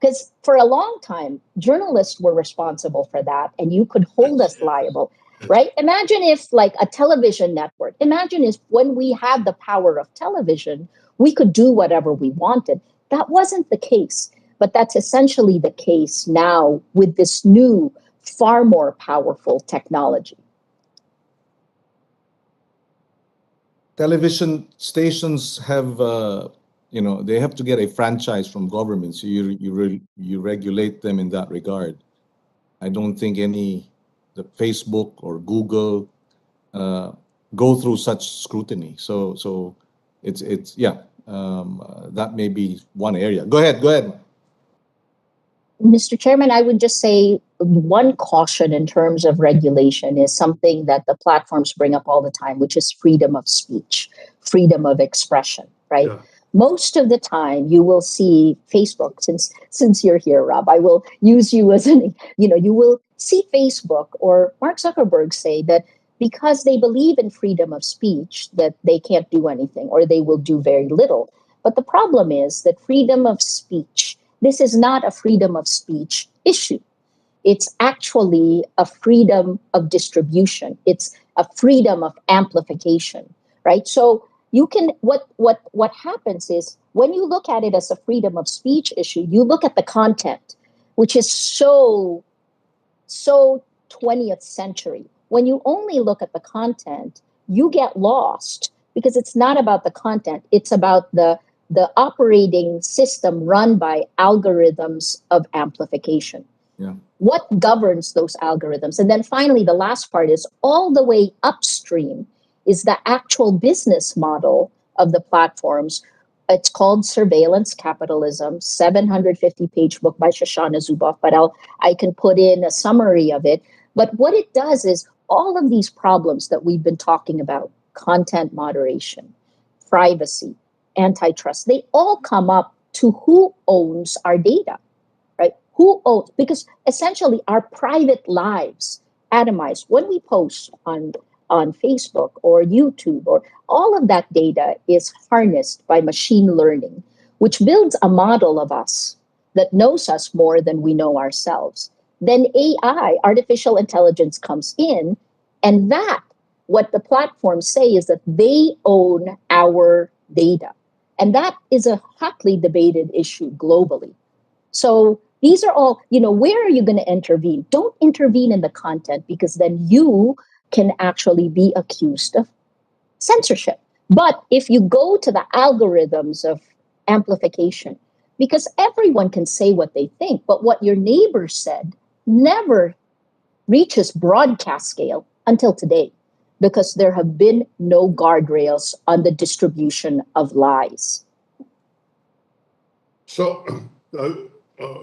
Because for a long time, journalists were responsible for that, and you could hold us liable, right? Imagine if, like a television network, imagine if when we had the power of television, we could do whatever we wanted. That wasn't the case, but that's essentially the case now with this new, far more powerful technology. Television stations have they have to get a franchise from government, so you regulate them in that regard. I don't think the Facebook or Google go through such scrutiny. So it's that may be one area. Go ahead. Mr. Chairman, I would just say one caution in terms of regulation is something that the platforms bring up all the time, which is freedom of speech, freedom of expression, right? Yeah. Most of the time you will see Facebook, since you're here, Rob, I will use you as you will see Facebook or Mark Zuckerberg say that because they believe in freedom of speech, that they can't do anything or they will do very little. But the problem is that freedom of speech, this is not a freedom of speech issue. It's actually a freedom of distribution. It's a freedom of amplification, right? So you can, what happens is when you look at it as a freedom of speech issue, you look at the content, which is so so 20th century. When you only look at the content, you get lost because it's not about the content, it's about the operating system run by algorithms of amplification. Yeah. What governs those algorithms? And then finally, the last part is all the way upstream is the actual business model of the platforms. It's called Surveillance Capitalism, 750-page book by Shoshana Zuboff, but I can put in a summary of it. But what it does is all of these problems that we've been talking about, content moderation, privacy, antitrust, they all come up to who owns our data, right? Who owns, because essentially our private lives atomized when we post on Facebook or YouTube, or all of that data is harnessed by machine learning, which builds a model of us that knows us more than we know ourselves. Then AI, artificial intelligence, comes in, and that, what the platforms say is that they own our data. And that is a hotly debated issue globally. So these are all, where are you going to intervene? Don't intervene in the content, because then you can actually be accused of censorship. But if you go to the algorithms of amplification, because everyone can say what they think, but what your neighbor said never reaches broadcast scale until today, because there have been no guardrails on the distribution of lies. So,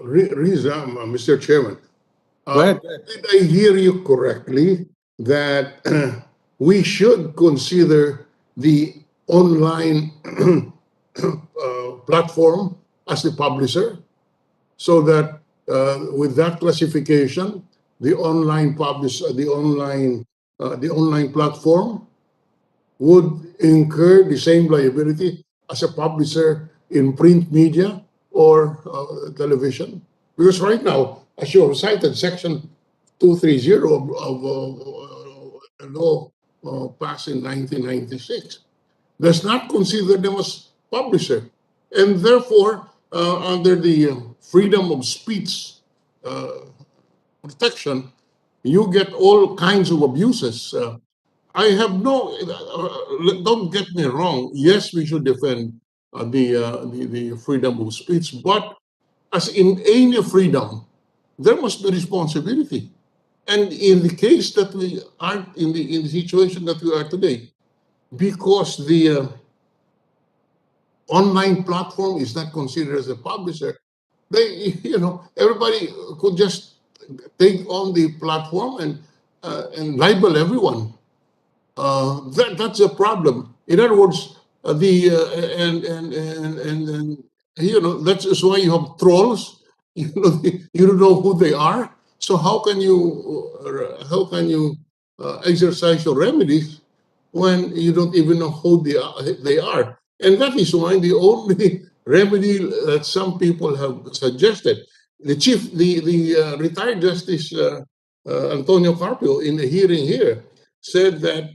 Riza, Mr. Chairman, Go ahead. did I hear you correctly that we should consider the online platform as the publisher, so that with that classification, the online platform would incur the same liability as a publisher in print media or television? Because right now, as you have cited, Section 230 of a law passed in 1996 does not consider them as publisher. And therefore, under the freedom of speech protection, you get all kinds of abuses. I have don't get me wrong. Yes, we should defend the freedom of speech, but as in any freedom, there must be responsibility. And in the case that we are in the situation that we are today, because the online platform is not considered as a publisher, everybody could just take on the platform and libel everyone. That's a problem. In other words, that's why you have trolls. You don't know who they are. So how can you exercise your remedies when you don't even know who they are? And that is why the only remedy that some people have suggested, the retired Justice Antonio Carpio, in the hearing here, said that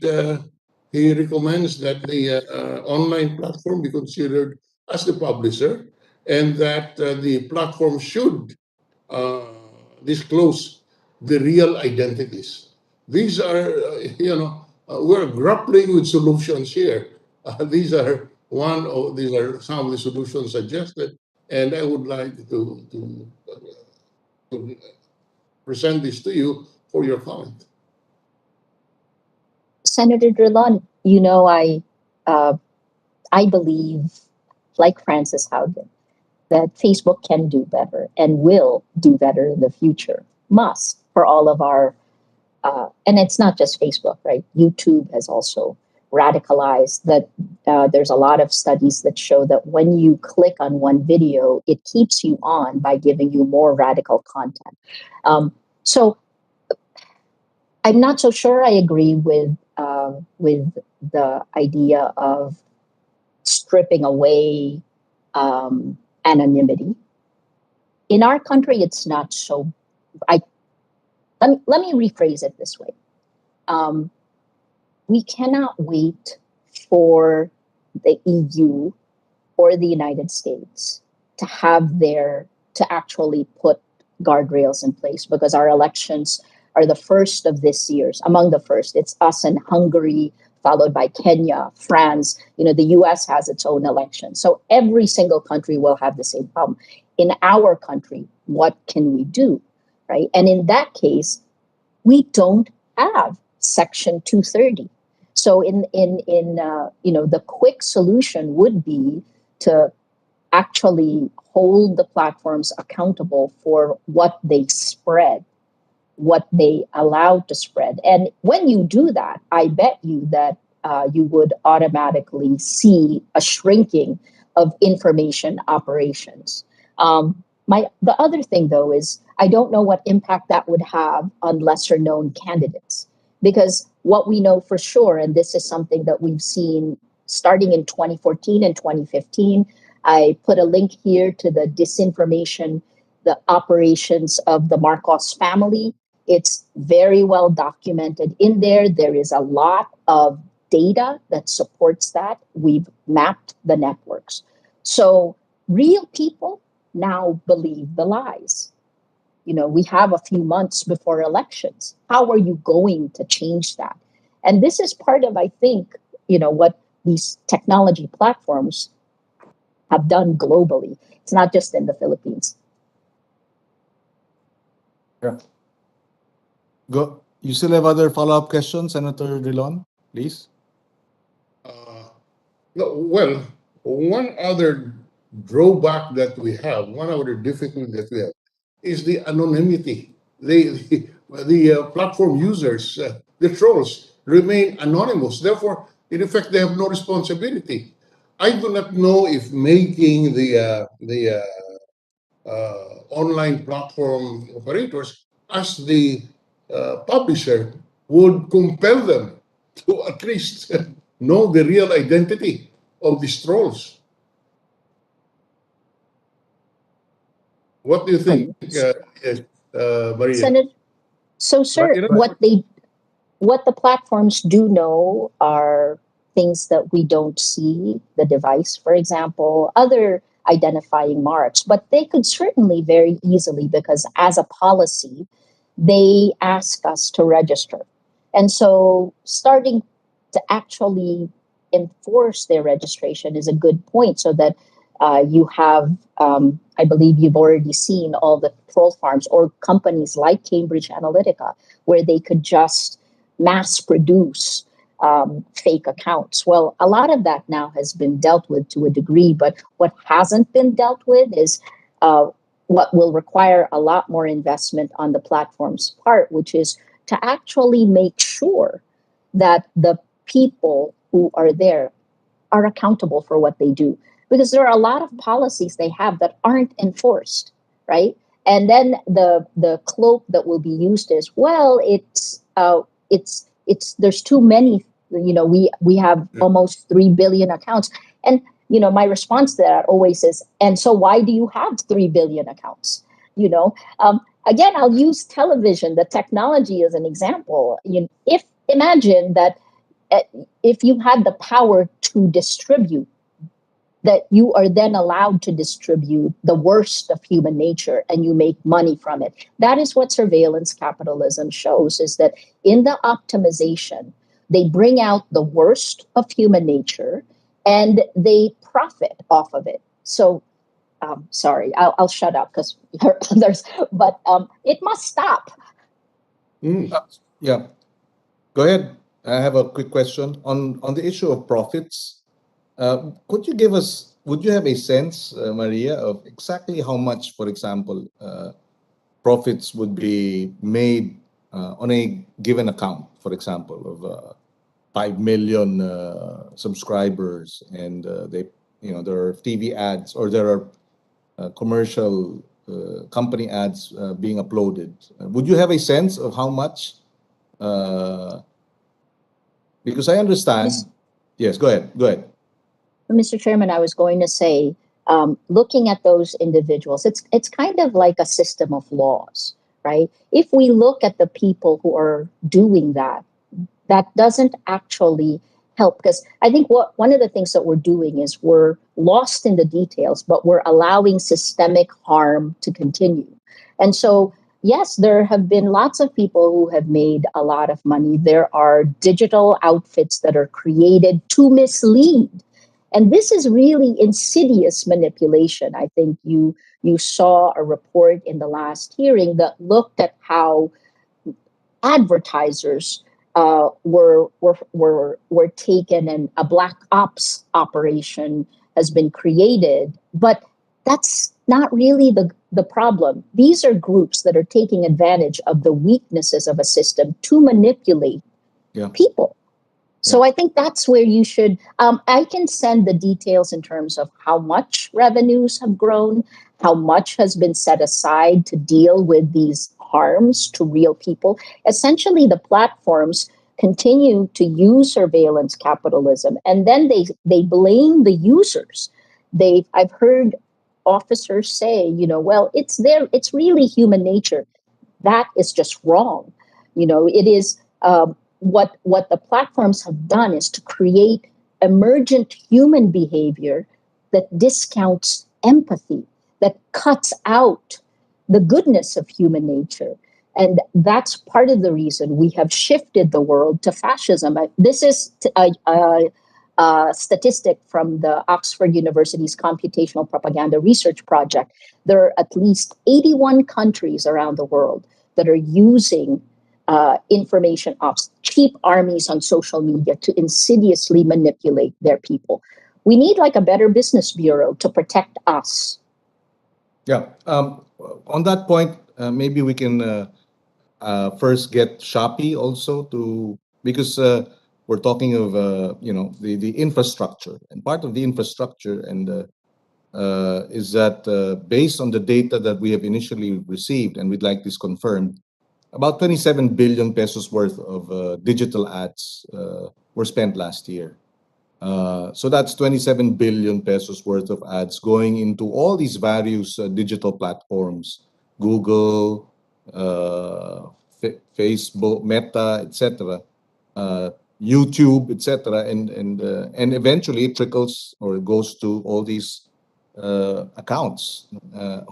he recommends that the online platform be considered as the publisher, and that the platform should disclose the real identities. These are, we're grappling with solutions here. These are some of the solutions suggested, and I would like to present this to you for your comment. Senator Drilon, I believe, like Francis Haugen, that Facebook can do better and will do better in the future. Must, for all of our, and it's not just Facebook, right? YouTube has also radicalized that. There's a lot of studies that show that when you click on one video, it keeps you on by giving you more radical content. So I'm not so sure I agree with the idea of stripping away anonymity. In our country, it's not so. Let me rephrase it this way. We cannot wait for the EU or the United States to actually put guardrails in place, because our elections are the first of this year's, among the first. It's us and Hungary, followed by Kenya, France. The US has its own election. So every single country will have the same problem. In our country, what can we do, right? And in that case, we don't have Section 230. So the quick solution would be to actually hold the platforms accountable for what they spread, what they allow to spread. And when you do that, I bet you that you would automatically see a shrinking of information operations. The other thing, though, is I don't know what impact that would have on lesser known candidates, because what we know for sure, and this is something that we've seen starting in 2014 and 2015, I put a link here to the disinformation, the operations of the Marcos family. It's very well documented in there. There is a lot of data that supports that. We've mapped the networks. So real people now believe the lies. We have a few months before elections. How are you going to change that? And this is part of, I think, what these technology platforms have done globally. It's not just in the Philippines. Yeah. Go. You still have other follow-up questions, Senator Drilon, please? No, well, one other drawback that we have, one other difficulty that we have, is the anonymity. The platform users, the trolls, remain anonymous. Therefore, in effect, they have no responsibility. I do not know if making the online platform operators as the publisher would compel them to at least know the real identity of these trolls. What do you think, yes, Maria? Senator, so, sir, what the platforms do know are things that we don't see, the device, for example, other identifying marks, but they could certainly very easily, because as a policy, they ask us to register. And so starting to actually enforce their registration is a good point, so that you have, I believe you've already seen all the troll farms or companies like Cambridge Analytica, where they could just mass produce fake accounts. Well, a lot of that now has been dealt with to a degree, but what hasn't been dealt with is what will require a lot more investment on the platform's part, which is to actually make sure that the people who are there are accountable for what they do. Because there are a lot of policies they have that aren't enforced, right? And then the cloak that will be used is, well, it's there's too many. We have almost 3 billion accounts, and my response to that always is, and so why do you have 3 billion accounts? Again, I'll use television, the technology, as an example. If imagine that if you had the power to distribute, that you are then allowed to distribute the worst of human nature and you make money from it. That is what surveillance capitalism shows, is that in the optimization, they bring out the worst of human nature and they profit off of it. So, sorry, I'll shut up because there are others, but it must stop. Yeah. Go ahead. I have a quick question on the issue of profits. Would you have a sense, Maria, of exactly how much, for example, profits would be made on a given account, for example, of 5 million subscribers, and there are TV ads, or there are commercial company ads being uploaded? Would you have a sense of how much? Because I understand. Yes, go ahead. Mr. Chairman, I was going to say, looking at those individuals, it's kind of like a system of laws, right? If we look at the people who are doing that, that doesn't actually help, because I think one of the things that we're doing is we're lost in the details, but we're allowing systemic harm to continue. And so, yes, there have been lots of people who have made a lot of money. There are digital outfits that are created to mislead. And this is really insidious manipulation. I think you saw a report in the last hearing that looked at how advertisers were taken, and a black ops operation has been created. But that's not really the problem. These are groups that are taking advantage of the weaknesses of a system to manipulate people. So I think that's where you should. I can send the details in terms of how much revenues have grown, how much has been set aside to deal with these harms to real people. Essentially, the platforms continue to use surveillance capitalism, and then they blame the users. I've heard officers say, well, it's really human nature. That is just wrong. It is. What the platforms have done is to create emergent human behavior that discounts empathy, that cuts out the goodness of human nature. And that's part of the reason we have shifted the world to fascism. This is a statistic from the Oxford University's Computational Propaganda Research Project. There are at least 81 countries around the world that are using information ops, cheap armies on social media to insidiously manipulate their people. We need like a better business bureau to protect us. Yeah. On that point, maybe we can first get Shopee also because we're talking of the infrastructure, and part of the infrastructure is that based on the data that we have initially received, and we'd like this confirmed, about 27 billion pesos worth of digital ads were spent last year. So that's 27 billion pesos worth of ads going into all these various digital platforms, Google, Facebook, Meta, etc., YouTube, etc., and eventually it trickles or goes to all these accounts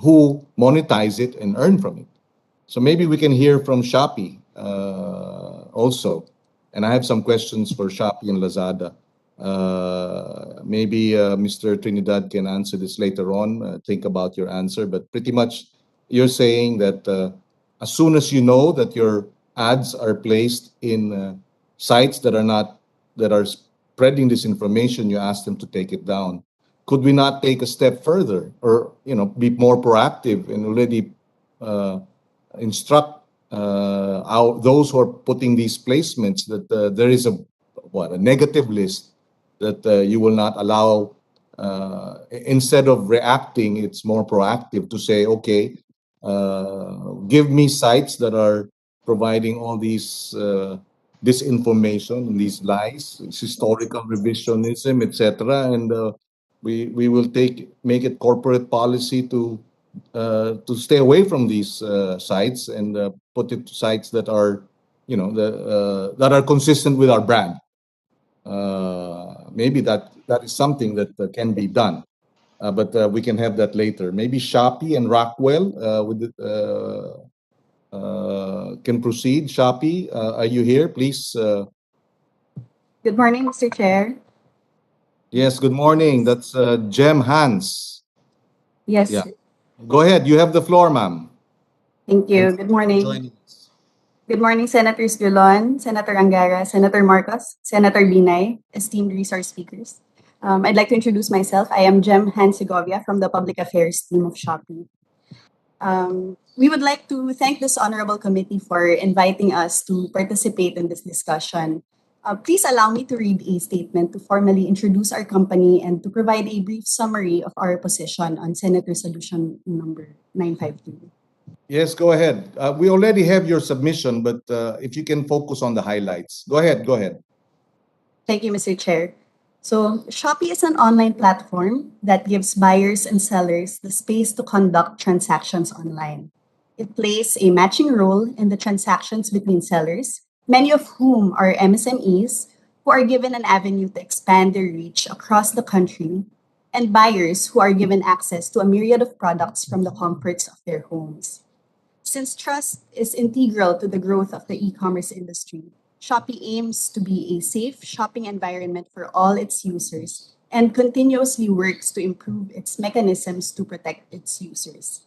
who monetize it and earn from it. So maybe we can hear from Shopee also. And I have some questions for Shopee and Lazada. Maybe Mr. Trinidad can answer this later on. Think about your answer. But pretty much you're saying that as soon as you know that your ads are placed in sites that are spreading this information, you ask them to take it down. Could we not take a step further, or be more proactive and already instruct those who are putting these placements that there is a negative list that you will not allow. Instead of reacting, it's more proactive to say, okay, give me sites that are providing all these disinformation, these lies, historical revisionism, etc., and we will make it corporate policy to stay away from these sites and put it to sites that are, that are consistent with our brand. Maybe that is something that can be done, but we can have that later. Maybe Shopee and Rockwell can proceed. Shopee, are you here? Please. Good morning, Mr. Chair. Yes, good morning. That's Jem Hans. Yes. Yeah. Go ahead. You have the floor, ma'am. Thank you. Good morning. Good morning, Senators Dulon, Senator Angara, Senator Marcos, Senator Binay, esteemed resource speakers. I'd like to introduce myself. I am Jem Hans Segovia from the Public Affairs team of Shopee. We would like to thank this honorable committee for inviting us to participate in this discussion. Please allow me to read a statement to formally introduce our company and to provide a brief summary of our position on Senate Resolution number 952. Yes, go ahead. We already have your submission, but if you can focus on the highlights. Go ahead. Thank you, Mr. Chair. So, Shopee is an online platform that gives buyers and sellers the space to conduct transactions online. It plays a matching role in the transactions between sellers, many of whom are MSMEs, who are given an avenue to expand their reach across the country, and buyers who are given access to a myriad of products from the comforts of their homes. Since trust is integral to the growth of the e-commerce industry, Shopee aims to be a safe shopping environment for all its users and continuously works to improve its mechanisms to protect its users.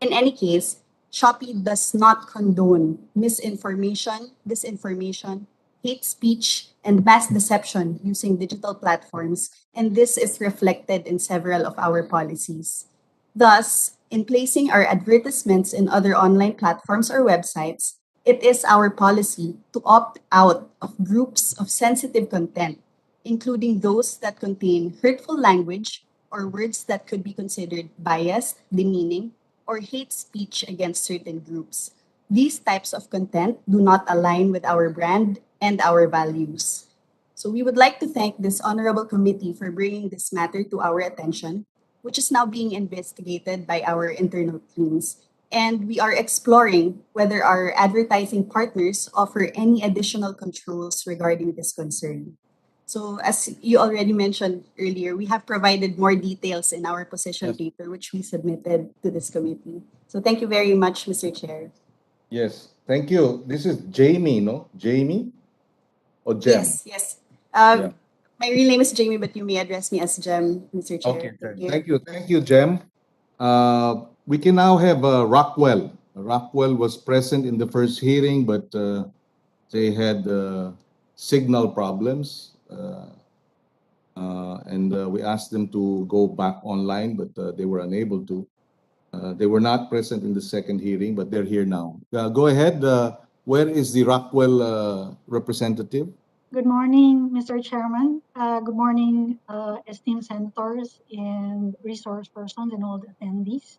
In any case, Shopee does not condone misinformation, disinformation, hate speech, and mass deception using digital platforms, and this is reflected in several of our policies. Thus, in placing our advertisements in other online platforms or websites, it is our policy to opt out of groups of sensitive content, including those that contain hurtful language or words that could be considered biased, demeaning, or hate speech against certain groups. These types of content do not align with our brand and our values. So we would like to thank this honorable committee for bringing this matter to our attention, which is now being investigated by our internal teams. And we are exploring whether our advertising partners offer any additional controls regarding this concern. So as you already mentioned earlier, we have provided more details in our position Yes. paper, which we submitted to this committee. So thank you very much, Mr. Chair. Yes, thank you. This is Jamie, no? Jamie or Jem? Yes. Yeah. My real name is Jamie, but you may address me as Jem, Mr. Chair. Okay, thank you, Jem. We can now have Rockwell. Rockwell was present in the first hearing, but they had signal problems, and we asked them to go back online, but they were unable to. They were not present in the second hearing, but they're here now. Go ahead. Where is the Rockwell representative? Good morning, Mr. Chairman. Good morning, esteemed senators and resource persons and all the attendees.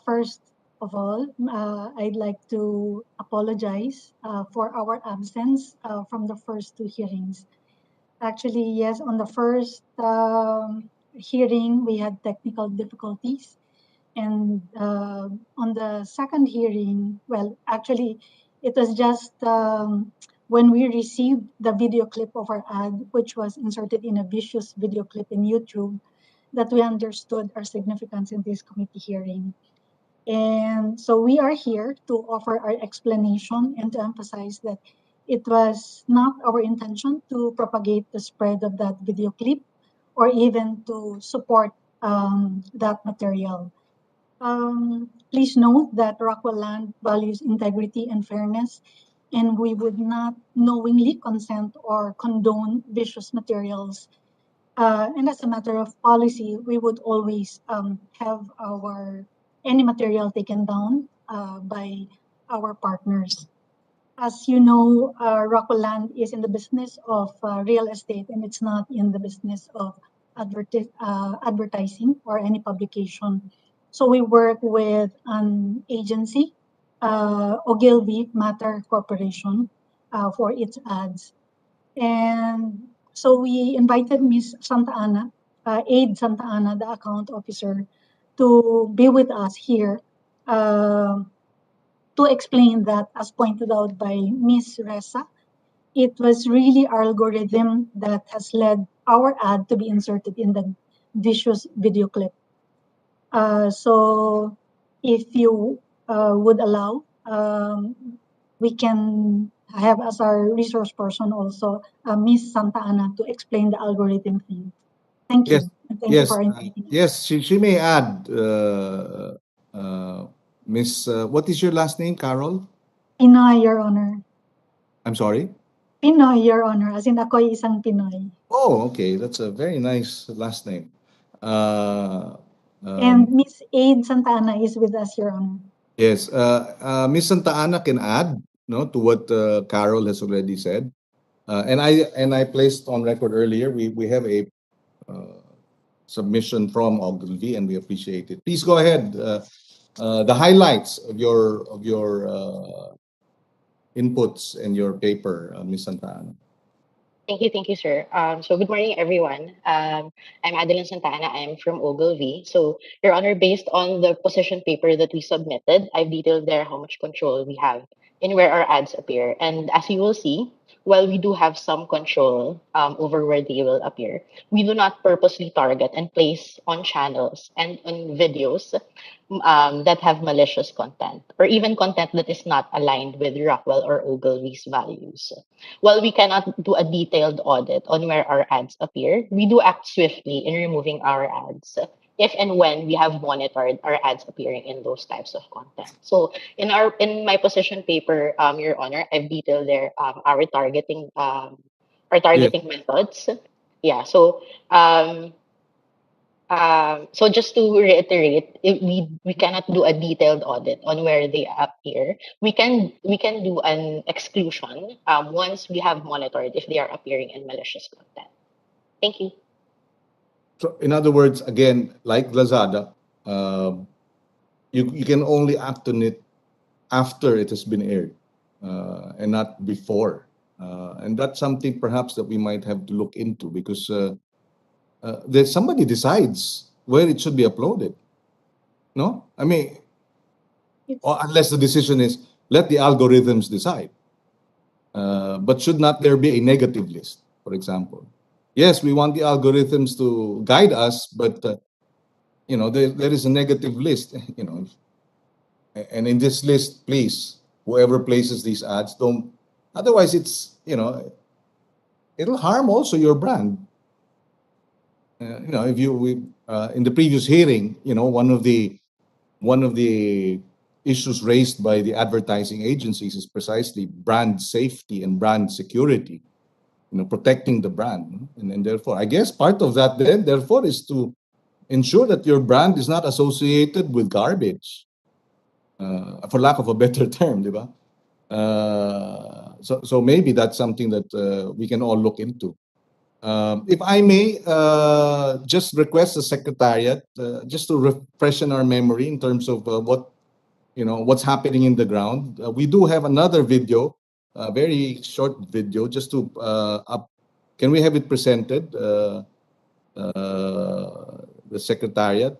First of all, I'd like to apologize for our absence from the first two hearings. Actually, yes, on the first hearing, we had technical difficulties. And on the second hearing, well, actually, it was just when we received the video clip of our ad, which was inserted in a vicious video clip in YouTube, that we understood our significance in this committee hearing. And so we are here to offer our explanation and to emphasize that it was not our intention to propagate the spread of that video clip or even to support that material. Please note that Rockwell Land values integrity and fairness, and we would not knowingly consent or condone vicious materials. And as a matter of policy, we would always have any material taken down by our partners. As you know, Rockwell Land is in the business of real estate, and it's not in the business of advertising or any publication. So we work with an agency, Ogilvy Matter Corporation, for its ads. And so we invited Ms. Santa Ana, Aide Santa Ana, the account officer, to be with us here to explain that, as pointed out by Ms. Reza, it was really our algorithm that has led our ad to be inserted in the vicious video clip. So if you would allow, we can have as our resource person also Ms. Santa Ana to explain the algorithm thing. Thank you. Yes, And thank you yes, for inviting us. yes. She may add, Miss. What is your last name, Carol? Pinoy, Your Honor. I'm sorry. Pinoy, Your Honor. As in ako'y isang Pinoy. Oh, okay. That's a very nice last name. And Miss Aide Santa Ana is with us, Your Honor. Yes, Miss Santa Ana can add, no, to what Carol has already said, and I placed on record earlier. We have a submission from Ogilvy, and we appreciate it. Please go ahead. The highlights of your inputs and your paper, Miss Santa Ana. Thank you, sir. So good morning, everyone. I'm Adeline Santana. I'm from Ogilvy. So, Your Honor, based on the position paper that we submitted, I've detailed there how much control we have in where our ads appear. And as you will see, while we do have some control over where they will appear, we do not purposely target and place on channels and on videos that have malicious content or even content that is not aligned with Rockwell or Ogilvy's values. While we cannot do a detailed audit on where our ads appear, we do act swiftly in removing our ads if and when we have monitored our ads appearing in those types of content. So in my position paper, Your Honor, I've detailed there our Yes. targeting methods. Yeah. So just to reiterate, if we cannot do a detailed audit on where they appear. We can do an exclusion once we have monitored if they are appearing in malicious content. Thank you. So in other words, again, like Lazada, you can only act on it after it has been aired, and not before. And that's something perhaps that we might have to look into because there's somebody decides where it should be uploaded. No, I mean, or unless the decision is let the algorithms decide. But should not there be a negative list, for example? Yes, we want the algorithms to guide us, but there is a negative list. And in this list, please, whoever places these ads, don't. Otherwise, it'll harm also your brand. If in the previous hearing, one of the issues raised by the advertising agencies is precisely brand safety and brand security, protecting the brand. And therefore, I guess part of that then, therefore, is to ensure that your brand is not associated with garbage, for lack of a better term, di ba? So maybe that's something that we can all look into. If I may, just request the secretariat just to refreshen our memory in terms of what's happening in the ground. We do have another video, a very short video, just to can we have it presented, the secretariat?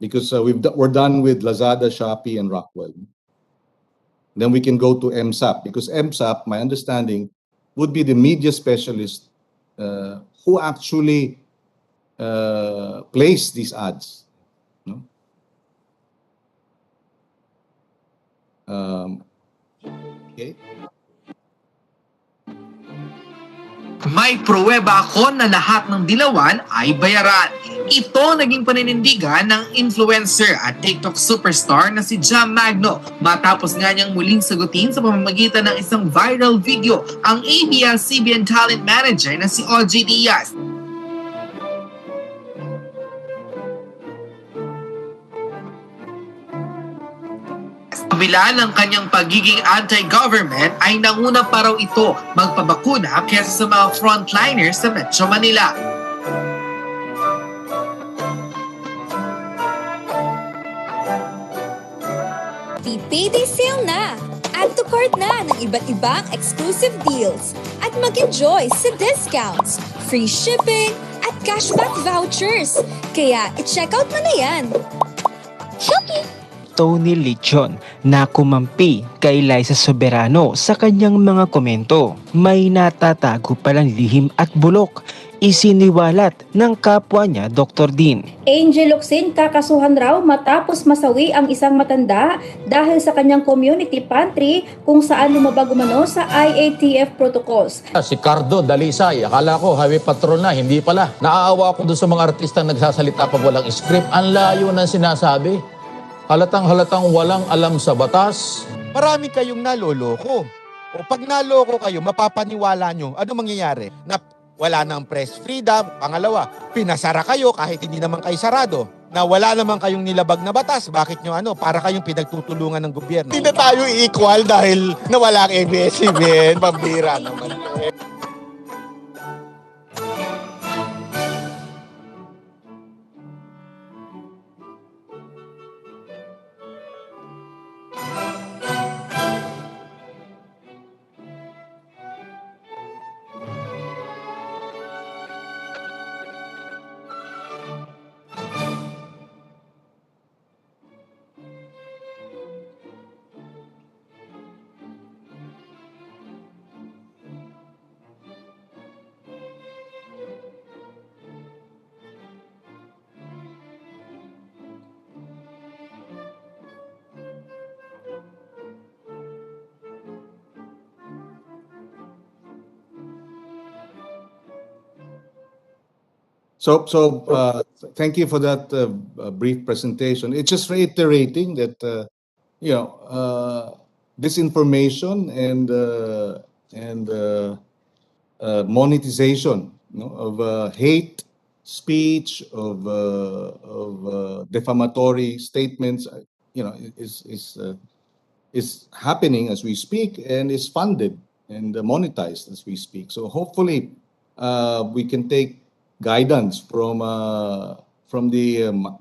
Because we're done with Lazada, Shopee, and Rockwell. Then we can go to MSAP, because MSAP, my understanding, would be the media specialist who actually place these ads. No? Okay. May pruweba ako na lahat ng dilawan ay bayaran. Ito naging paninindigan ng influencer at TikTok superstar na si Jam Magno matapos nga niyang muling sagutin sa pamamagitan ng isang viral video ang ABS-CBN talent manager na si OJ Diaz. Kabila ng kanyang pagiging anti-government ay nanguna pa raw ito magpabakuna kesa sa mga frontliners sa Metro Manila. Payday sale na! Add to cart na ng iba't ibang exclusive deals at mag-enjoy sa discounts, free shipping at cashback vouchers. Kaya i-check out mo na yan! Shopee! Tony Lechon na kumampi kay Liza Soberano sa kanyang mga komento. May natatago palang lihim at bulok. Isiniwalat ng kapwa niya Dr. Dean. Angel Locsin kakasuhan raw matapos masawi ang isang matanda dahil sa kanyang community pantry kung saan lumabag umano sa IATF protocols. Si Cardo Dalisay, akala ko highway patrol na, hindi pala. Naaawa ako doon sa mga artistang nagsasalita pag walang script. Ang layo ng sinasabi. Halatang walang alam sa batas. Marami kayong naloloko. O pag naloko kayo, mapapaniwala nyo, ano mangyayari? Na wala nang press freedom. Pangalawa, pinasara kayo kahit hindi naman kayo sarado. Na wala naman kayong nilabag na batas. Bakit nyo para kayong pinagtutulungan ng gobyerno? Hindi na tayo equal dahil nawala ang ABS-CBN. Pambira naman. Thank you for that brief presentation. It's just reiterating that disinformation and monetization, of hate speech, of defamatory statements, is happening as we speak and is funded and monetized as we speak. So hopefully we can take guidance from the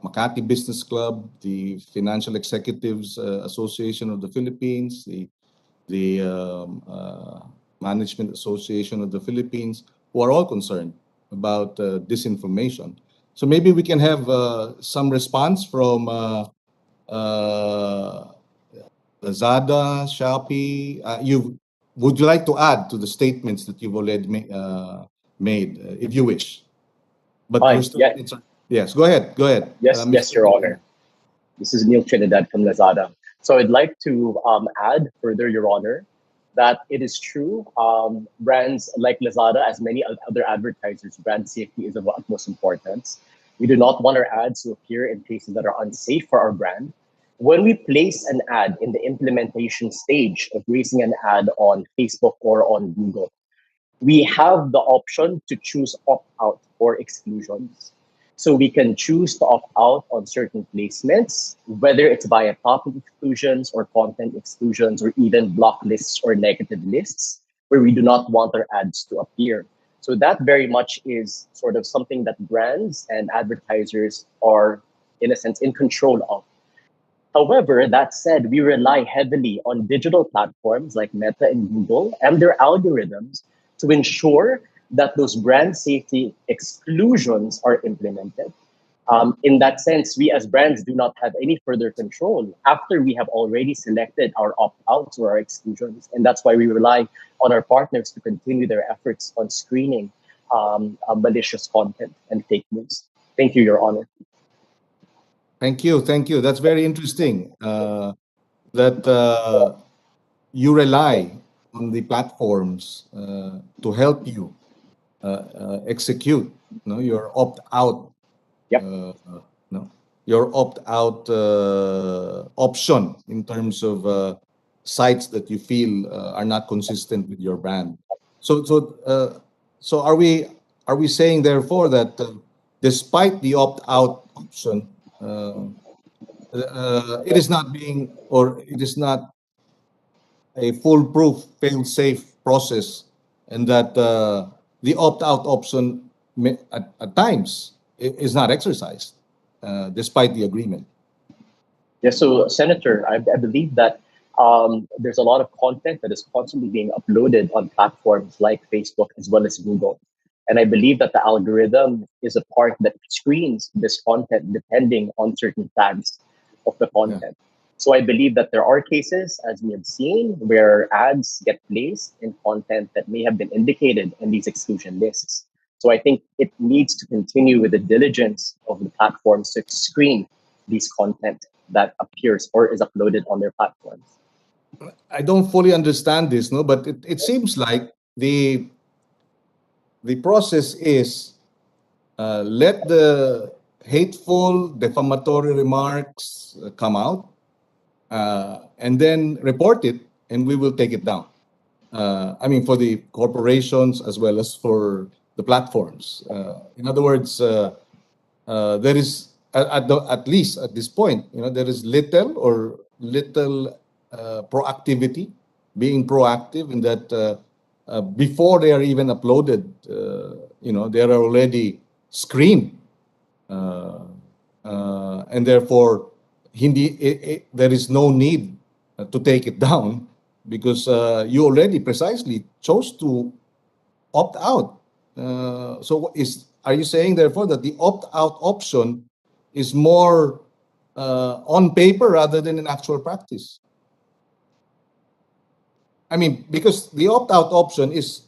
Makati Business Club, the Financial Executives Association of the Philippines, the Management Association of the Philippines, who are all concerned about disinformation. So maybe we can have some response from Lazada, Shopee. Would you like to add to the statements that you've already made, if you wish? But Fine, we're still, yeah. yes, go ahead. Yes, yes, Your Honor. This is Neil Trinidad from Lazada. So I'd like to add further, Your Honor, that it is true. Brands like Lazada, as many other advertisers, brand safety is of utmost importance. We do not want our ads to appear in places that are unsafe for our brand. When we place an ad in the implementation stage of placing an ad on Facebook or on Google, we have the option to choose opt-out or exclusions. So we can choose to opt out on certain placements, whether it's via topic exclusions or content exclusions, or even block lists or negative lists, where we do not want our ads to appear. So that very much is sort of something that brands and advertisers are, in a sense, in control of. However, that said, we rely heavily on digital platforms like Meta and Google and their algorithms to ensure that those brand safety exclusions are implemented. In that sense, we as brands do not have any further control after we have already selected our opt-outs or our exclusions. And that's why we rely on our partners to continue their efforts on screening malicious content and fake news. Thank you, Your Honor. Thank you. That's very interesting. That you rely on the platforms to help you execute, your opt-out, Yep. Your opt-out option in terms of sites that you feel are not consistent with your brand. So are we saying therefore that despite the opt-out option, it is not a foolproof, fail-safe process, and that the opt-out option at times is not exercised despite the agreement? Yeah, so Senator, I believe that there's a lot of content that is constantly being uploaded on platforms like Facebook as well as Google. And I believe that the algorithm is a part that screens this content depending on certain tags of the content. So I believe that there are cases, as we have seen, where ads get placed in content that may have been indicated in these exclusion lists. So I think it needs to continue with the diligence of the platforms to screen these content that appears or is uploaded on their platforms. I don't fully understand this, but it seems like the process is let the hateful, defamatory remarks come out, and then report it, and we will take it down. I mean, for the corporations as well as for the platforms. In other words, there is at least at this point, there is little proactivity, being proactive in that before they are even uploaded, they are already screened, and therefore there is no need to take it down because you already precisely chose to opt out. So are you saying therefore that the opt-out option is more on paper rather than in actual practice? I mean, because the opt-out option is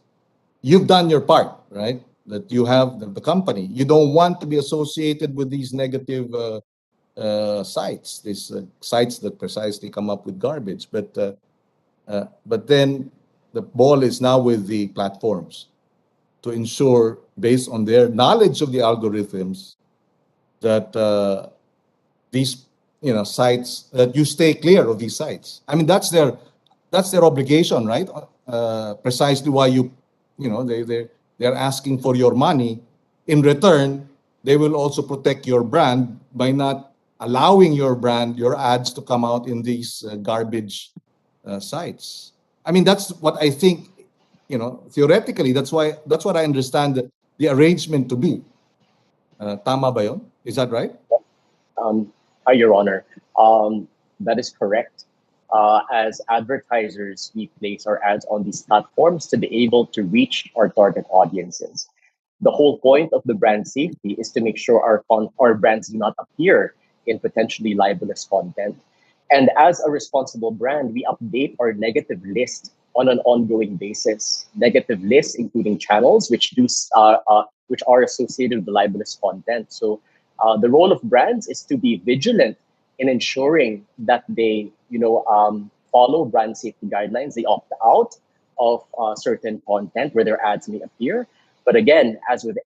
you've done your part, right? That you have the company. You don't want to be associated with these negative sites, these sites that precisely come up with garbage. But then the ball is now with the platforms. to ensure, based on their knowledge of the algorithms, that these sites, that you stay clear of these sites. I mean, that's their obligation, right? Precisely why they're asking for your money. In return, they will also protect your brand by not allowing your ads to come out in these garbage sites. I mean, that's what I think. Theoretically, that's what I understand the arrangement to be. Tama ba yun? Is that right? Hi, Your Honor. That is correct. As advertisers, we place our ads on these platforms to be able to reach our target audiences. The whole point of the brand safety is to make sure our brands do not appear in potentially libelous content. And as a responsible brand, we update our negative list on an ongoing basis. Negative lists, including channels which are associated with libelous content. So the role of brands is to be vigilant in ensuring that they, follow brand safety guidelines. They opt out of certain content where their ads may appear. But again, as with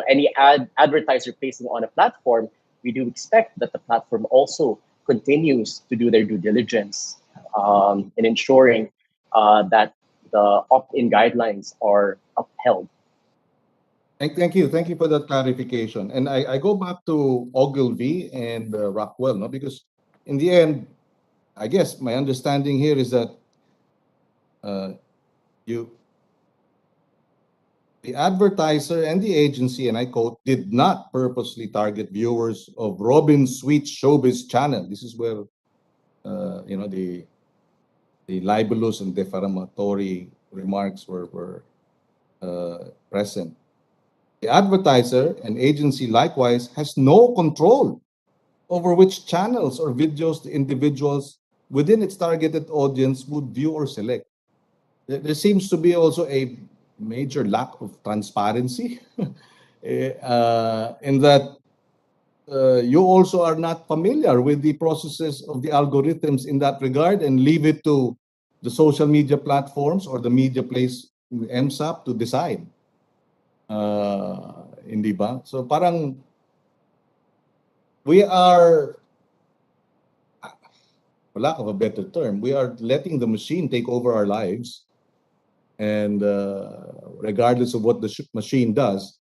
any advertiser placing on a platform, we do expect that the platform also continues to do their due diligence in ensuring that the opt-in guidelines are upheld. Thank you for that clarification. And I go back to Ogilvy and Rockwell, no, because in the end, I guess my understanding here is that the advertiser and the agency, and I quote, did not purposely target viewers of Robin's Sweet Showbiz channel. This is where the libelous and defamatory remarks were present. The advertiser and agency likewise has no control over which channels or videos the individuals within its targeted audience would view or select. There seems to be also a major lack of transparency in that you also are not familiar with the processes of the algorithms in that regard, and leave it to the social media platforms or the media place, MSAP, to decide. Hindi ba? So parang we are, for lack of a better term, we are letting the machine take over our lives, and regardless of what the machine does,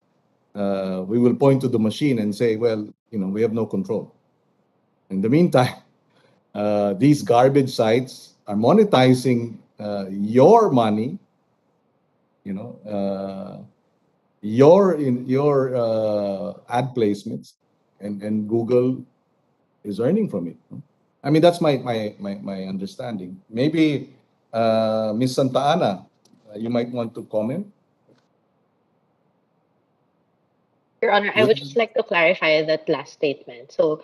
we will point to the machine and say, well, we have no control. In the meantime, these garbage sites are monetizing your money, your ad placements, and Google is earning from it. I mean, that's my understanding. Maybe Ms. Santa Ana, you might want to comment. Your Honor, I would just like to clarify that last statement. So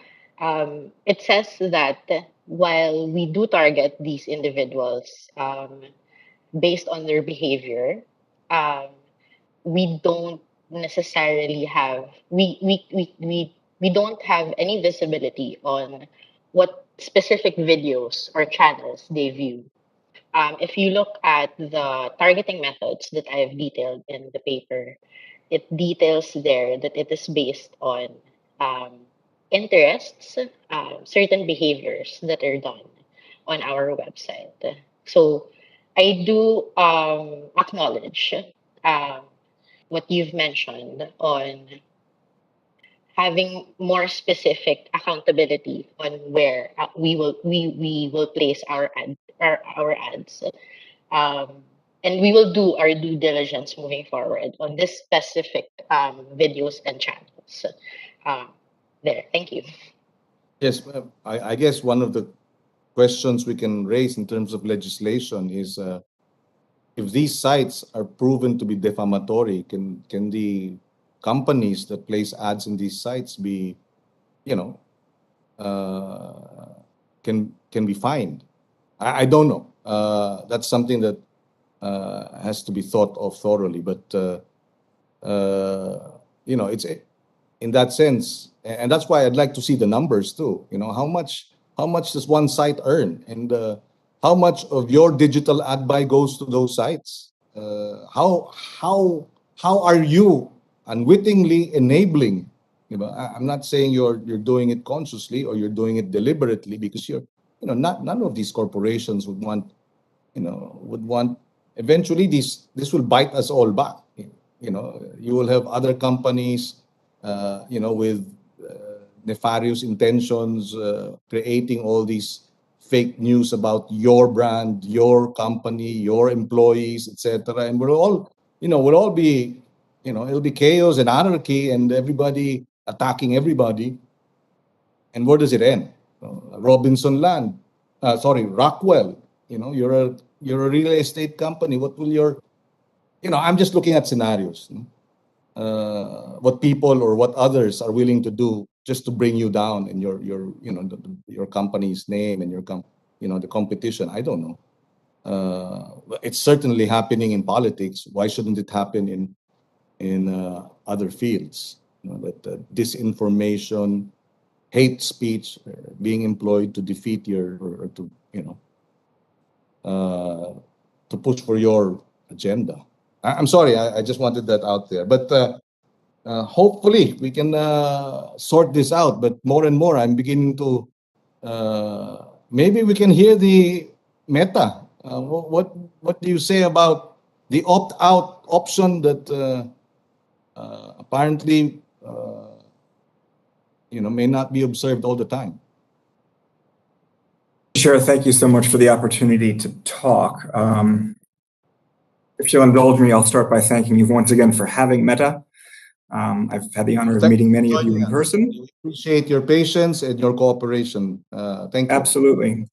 it says that while we do target these individuals based on their behavior, we don't necessarily have we don't have any visibility on what specific videos or channels they view. If you look at the targeting methods that I have detailed in the paper, it details there that it is based on interests, certain behaviors that are done on our website. So I do acknowledge what you've mentioned on having more specific accountability on where we will place our ads, and we will do our due diligence moving forward on this specific videos and channels. There, thank you. Yes, I guess one of the questions we can raise in terms of legislation is if these sites are proven to be defamatory, can the companies that place ads in these sites be, can be fined? I don't know. That's something that has to be thought of thoroughly. But it's in that sense, and that's why I'd like to see the numbers too. How much does one site earn, and how much of your digital ad buy goes to those sites? How how are you unwittingly enabling? I'm not saying you're doing it consciously or you're doing it deliberately, because none of these corporations would want eventually this will bite us all back. You will have other companies with nefarious intentions, creating all these fake news about your brand, your company, your employees, etc. And we'll all be, it'll be chaos and anarchy and everybody attacking everybody. And where does it end? Robinson Land, Rockwell. You're a real estate company. What will I'm just looking at scenarios. What people or what others are willing to do just to bring you down in your company's name and the competition. I don't know. It's certainly happening in politics. Why shouldn't it happen in other fields? That disinformation, hate speech being employed to defeat or to push for your agenda. I'm sorry, I just wanted that out there. But hopefully we can sort this out. But more and more, I'm beginning to maybe we can hear the Meta. What do you say about the opt-out option that apparently may not be observed all the time? Chair, thank you so much for the opportunity to talk. If you'll indulge me, I'll start by thanking you once again for having Meta. I've had the honor of meeting many of you in person. We appreciate your patience and your cooperation. Thank you. Absolutely.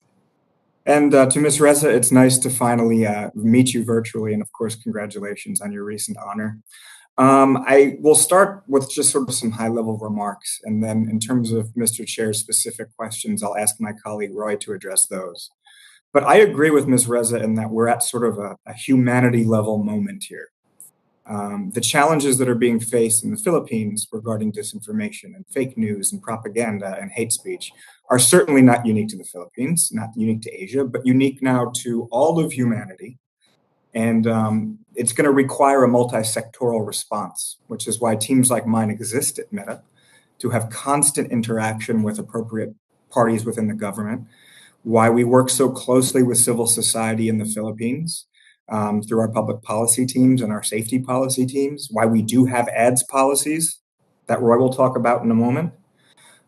And to Ms. Reza, it's nice to finally meet you virtually, and of course, congratulations on your recent honor. I will start with just sort of some high-level remarks, and then in terms of Mr. Chair's specific questions, I'll ask my colleague Roy to address those. But I agree with Ms. Reza in that we're at sort of a humanity-level moment here. The challenges that are being faced in the Philippines regarding disinformation and fake news and propaganda and hate speech are certainly not unique to the Philippines, not unique to Asia, but unique now to all of humanity. And it's going to require a multi-sectoral response, which is why teams like mine exist at Meta, to have constant interaction with appropriate parties within the government, why we work so closely with civil society in the Philippines through our public policy teams and our safety policy teams, why we do have ads policies that Roy will talk about in a moment.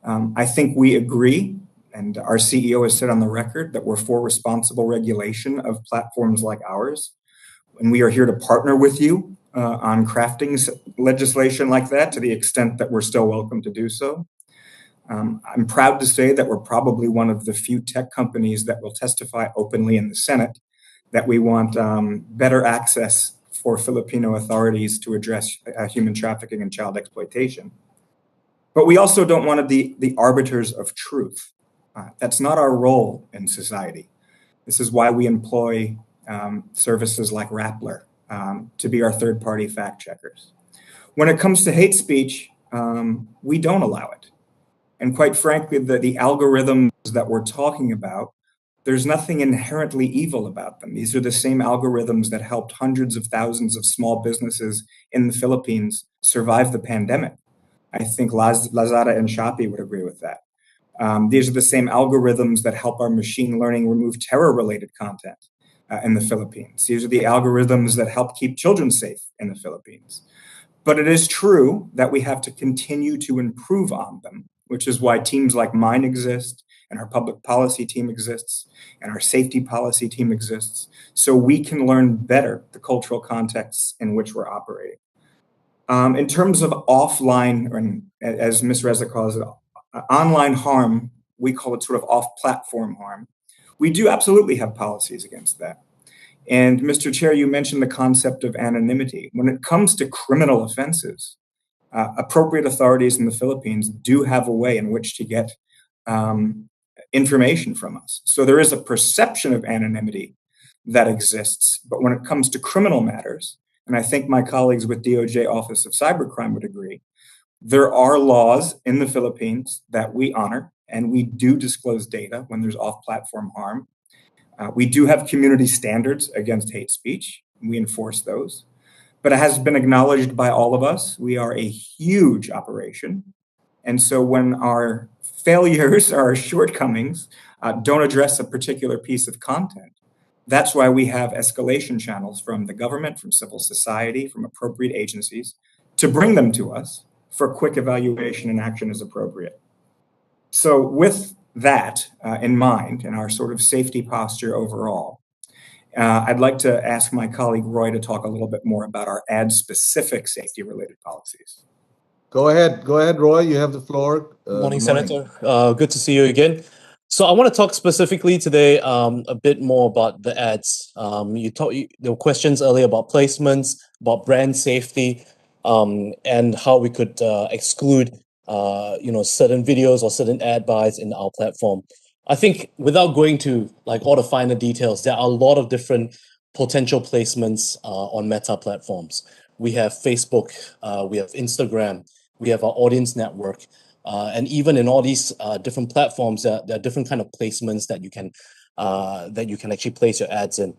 I think we agree, and our CEO has said on the record that we're for responsible regulation of platforms like ours. And we are here to partner with you on crafting legislation like that to the extent that we're still welcome to do so. I'm proud to say that we're probably one of the few tech companies that will testify openly in the Senate that we want better access for Filipino authorities to address human trafficking and child exploitation. But we also don't want to be the arbiters of truth. That's not our role in society. This is why we employ services like Rappler to be our third-party fact checkers. When it comes to hate speech, we don't allow it. And quite frankly, the algorithms that we're talking about, there's nothing inherently evil about them. These are the same algorithms that helped hundreds of thousands of small businesses in the Philippines survive the pandemic. I think Lazada and Shopee would agree with that. These are the same algorithms that help our machine learning remove terror-related content in the Philippines. These are the algorithms that help keep children safe in the Philippines. But it is true that we have to continue to improve on them, which is why teams like mine exist, and our public policy team exists, and our safety policy team exists, so we can learn better the cultural contexts in which we're operating. In terms of offline, and as Ms. Reza calls it, online harm, we call it sort of off-platform harm. We do absolutely have policies against that. And Mr. Chair, you mentioned the concept of anonymity. When it comes to criminal offenses, appropriate authorities in the Philippines do have a way in which to get information from us. So there is a perception of anonymity that exists. But when it comes to criminal matters, and I think my colleagues with DOJ Office of Cybercrime would agree, there are laws in the Philippines that we honor, and we do disclose data when there's off-platform harm. We do have community standards against hate speech. We enforce those. but it has been acknowledged by all of us. We are a huge operation. And so when our failures, our shortcomings, don't address a particular piece of content, that's why we have escalation channels from the government, from civil society, from appropriate agencies to bring them to us for quick evaluation and action as appropriate. So with that in mind and our sort of safety posture overall, I'd like to ask my colleague Roy to talk a little bit more about our ad-specific safety-related policies. Go ahead, Roy. You have the floor. Good morning, Senator. Good to see you again. So I want to talk specifically today a bit more about the ads. There were questions earlier about placements, about brand safety, and how we could exclude certain videos or certain ad buys in our platform. I think without going to like all the finer details, there are a lot of different potential placements on Meta platforms. We have Facebook, we have Instagram, we have our audience network, and even in all these different platforms, there are different kind of placements that you can actually place your ads in.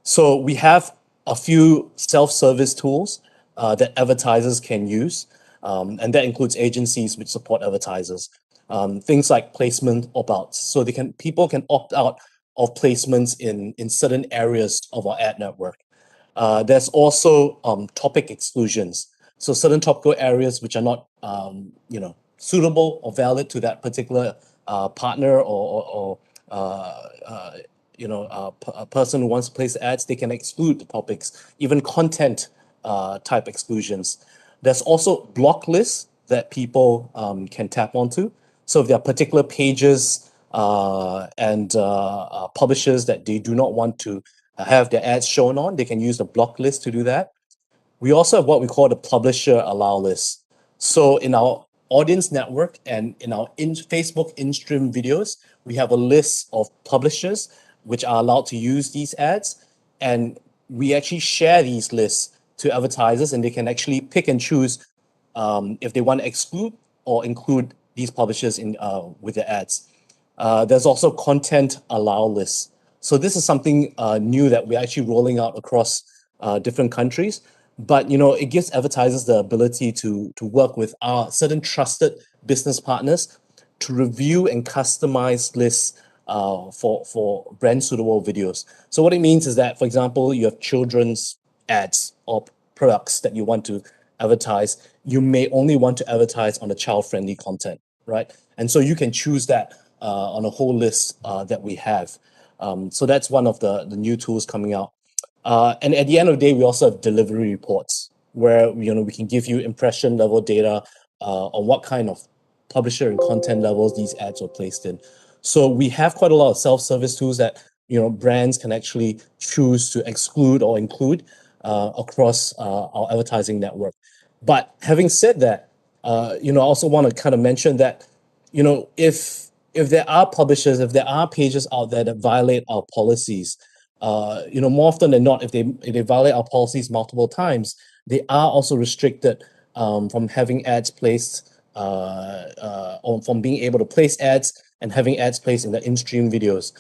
So we have a few self-service tools that advertisers can use, and that includes agencies which support advertisers. Things like placement opt-outs, so people can opt out of placements in certain areas of our ad network. There's also topic exclusions, so certain topical areas which are not suitable or valid to that particular partner or a person who wants to place ads, they can exclude the topics, even content type exclusions. There's also block lists that people can tap onto. So if there are particular pages and publishers that they do not want to have their ads shown on, they can use the block list to do that. We also have what we call the publisher allow list. So in our audience network and in our Facebook in-stream videos, we have a list of publishers which are allowed to use these ads. And we actually share these lists to advertisers, and they can actually pick and choose if they want to exclude or include these publishers in with their ads. There's also content allow lists. So this is something new that we're actually rolling out across different countries. But it gives advertisers the ability to work with our certain trusted business partners to review and customize lists for brand suitable videos. So what it means is that, for example, you have children's ads or products that you want to advertise. You may only want to advertise on the child-friendly content, right? And so you can choose that on a whole list that we have. So that's one of the new tools coming out. And at the end of the day, we also have delivery reports where we can give you impression level data on what kind of publisher and content levels these ads were placed in. So we have quite a lot of self-service tools that brands can actually choose to exclude or include across our advertising network. But having said that, I also want to kind of mention that if there are publishers, if there are pages out there that violate our policies, more often than not, if they violate our policies multiple times, they are also restricted from having ads placed or from being able to place ads and having ads placed in the in-stream videos.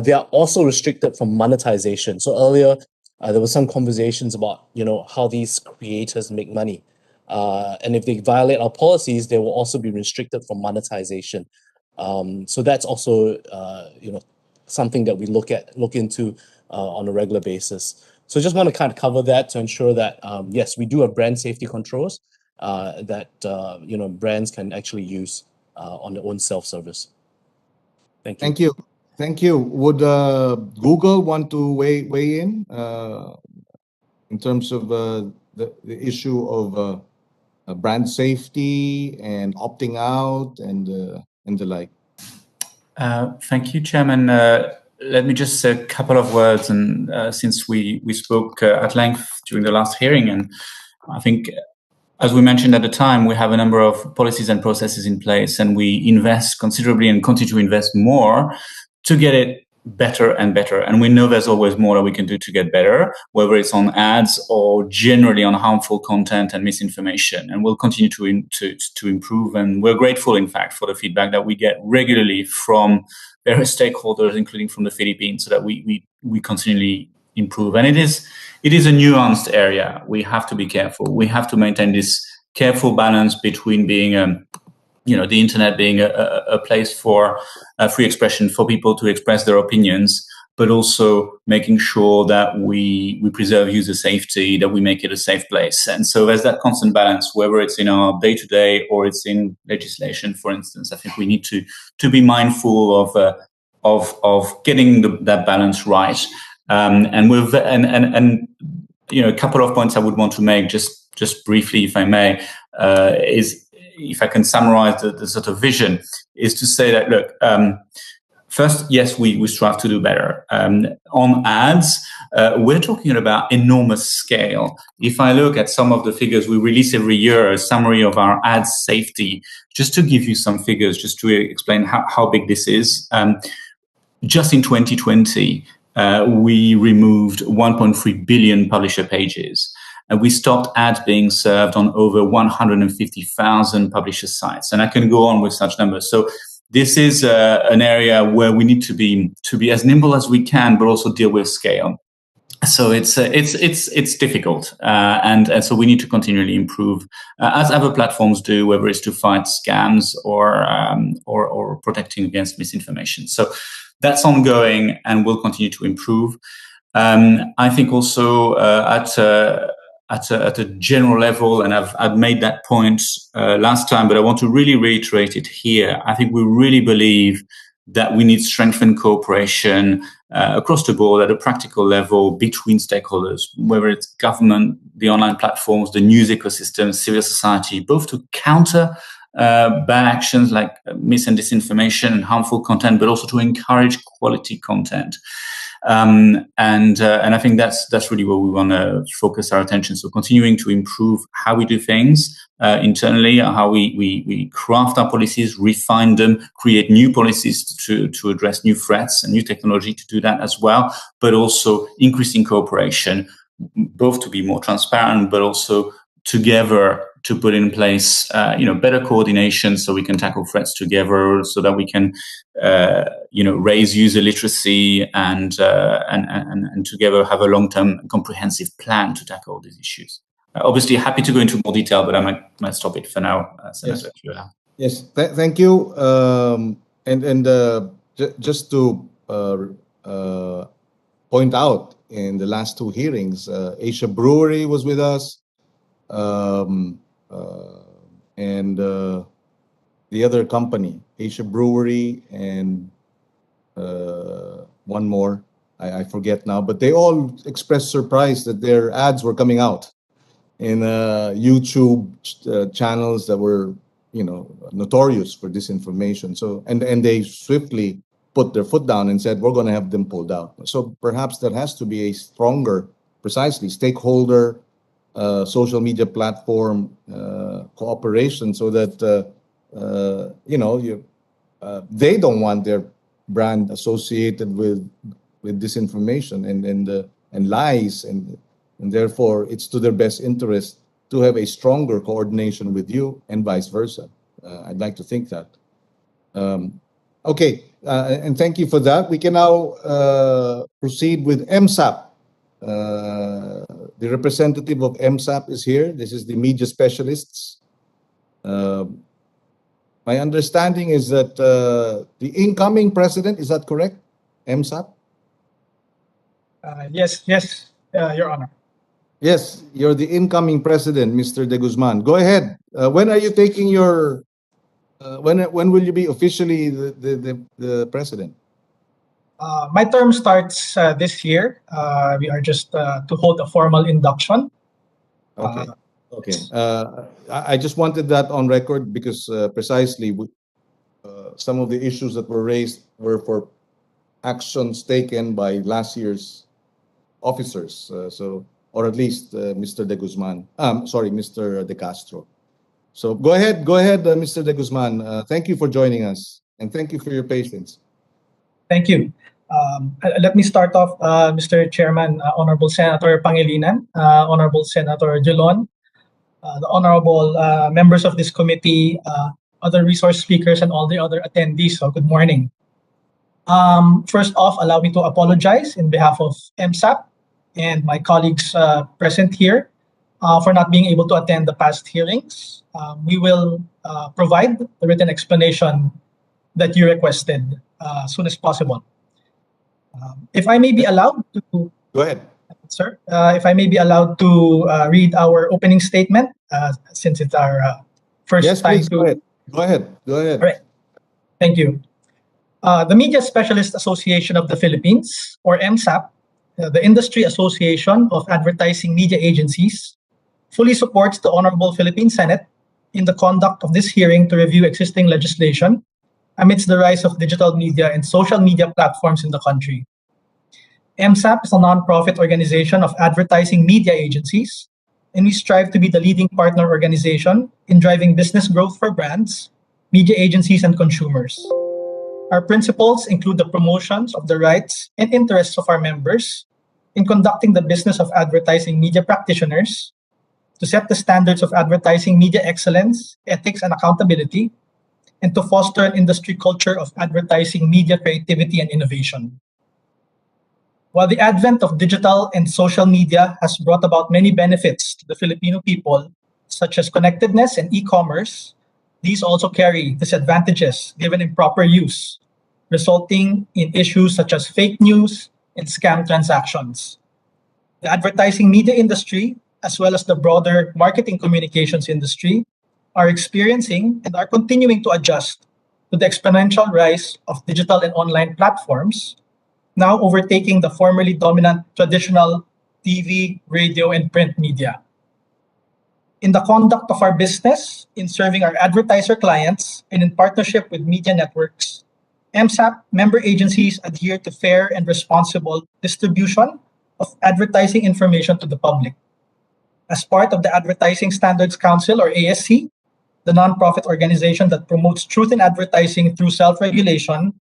They are also restricted from monetization. So earlier, there were some conversations about how these creators make money. And if they violate our policies, they will also be restricted from monetization. So that's also something that we look into on a regular basis. So just want to kind of cover that to ensure that yes, we do have brand safety controls that brands can actually use on their own self-service. Thank you. Thank you. Would Google want to weigh in terms of the issue of brand safety and opting out and the like? Thank you, Chairman. Let me just say a couple of words, and since we spoke at length during the last hearing, and I think, as we mentioned at the time, we have a number of policies and processes in place, and we invest considerably and continue to invest more to get it better and better. And we know there's always more that we can do to get better, whether it's on ads or generally on harmful content and misinformation. And we'll continue to improve. And we're grateful, in fact, for the feedback that we get regularly from various stakeholders, including from the Philippines, so that we continually improve. And it is a nuanced area. We have to be careful. We have to maintain this careful balance between being the internet being a place for free expression for people to express their opinions, but also making sure that we preserve user safety, that we make it a safe place. And so there's that constant balance, whether it's in our day-to-day or it's in legislation, for instance. I think we need to be mindful of getting that balance right. And a couple of points I would want to make just briefly, if I may, is if I can summarize the sort of vision, is to say that, look, first, yes, we strive to do better. On ads, we're talking about enormous scale. If I look at some of the figures we release every year, a summary of our ads safety, just to give you some figures, just to explain how big this is. Just in 2020, we removed 1.3 billion publisher pages. And we stopped ads being served on over 150,000 publisher sites. And I can go on with such numbers. So this is an area where we need to be as nimble as we can, but also deal with scale. So it's difficult, and so we need to continually improve, as other platforms do, whether it's to fight scams or protecting against misinformation. So that's ongoing, and we'll continue to improve. I think also at a general level, and I've made that point last time, but I want to really reiterate it here. I think we really believe that we need strengthened cooperation across the board at a practical level between stakeholders, whether it's government, the online platforms, the news ecosystem, civil society, both to counter bad actions like mis and disinformation and harmful content, but also to encourage quality content. And I think that's really where we want to focus our attention. So continuing to improve how we do things internally, how we craft our policies, refine them, create new policies to address new threats and new technology to do that as well, but also increasing cooperation, both to be more transparent, but also together to put in place, better coordination so we can tackle threats together, so that we can, raise user literacy and together have a long-term comprehensive plan to tackle these issues. Obviously, happy to go into more detail, but I might stop it for now, Senator. Yes, thank you. Just to point out, in the last two hearings, Asia Brewery was with us. And the other company, Asia Brewery, and one more, I forget now, but they all expressed surprise that their ads were coming out in YouTube channels that were, notorious for disinformation. So, and they swiftly put their foot down and said, we're going to have them pulled out. So perhaps there has to be a stronger, precisely, stakeholder social media platform cooperation, so that they don't want their brand associated with disinformation and lies, and therefore it's to their best interest to have a stronger coordination with you, and vice versa. I'd like to think that. Okay, and thank you for that. We can now proceed with MSAP. The representative of MSAP is here. This is the media specialists. My understanding is that the incoming president, is that correct? MSAP? Yes, Your Honor. Yes, you're the incoming president, Mr. De Guzman. Go ahead. When are you taking your? When will you be officially the president? My term starts this year. We are just to hold a formal induction. Okay. Okay. I just wanted that on record because precisely some of the issues that were raised were for actions taken by last year's officers. Or at least Mr. De Guzman. Sorry, Mr. De Castro. So go ahead, Mr. De Guzman. Thank you for joining us, and thank you for your patience. Thank you. Let me start off, Mr. Chairman, Honorable Senator Pangilinan, Honorable Senator Dulon, the honorable members of this committee, other resource speakers, and all the other attendees. So good morning. First off, allow me to apologize in behalf of MSAP and my colleagues present here for not being able to attend the past hearings. We will provide the written explanation that you requested as soon as possible. If I may be allowed to... Go ahead. Sir, if I may be allowed to read our opening statement, since it's our first time please, to... go ahead. Go ahead. Go ahead. All right. Thank you. The Media Specialist Association of the Philippines, or MSAP, the Industry Association of Advertising Media Agencies, fully supports the Honorable Philippine Senate in the conduct of this hearing to review existing legislation amidst the rise of digital media and social media platforms in the country. MSAP is a non-profit organization of advertising media agencies, and we strive to be the leading partner organization in driving business growth for brands, media agencies, and consumers. Our principles include the promotions of the rights and interests of our members in conducting the business of advertising media practitioners, to set the standards of advertising media excellence, ethics, and accountability, and to foster an industry culture of advertising media creativity and innovation. While the advent of digital and social media has brought about many benefits to the Filipino people, such as connectedness and e-commerce, these also carry disadvantages given improper use, resulting in issues such as fake news and scam transactions. The advertising media industry, as well as the broader marketing communications industry, are experiencing and are continuing to adjust to the exponential rise of digital and online platforms, now overtaking the formerly dominant traditional TV, radio, and print media. In the conduct of our business, in serving our advertiser clients, and in partnership with media networks, MSAP member agencies adhere to fair and responsible distribution of advertising information to the public. As part of the Advertising Standards Council, or ASC, the nonprofit organization that promotes truth in advertising through self-regulation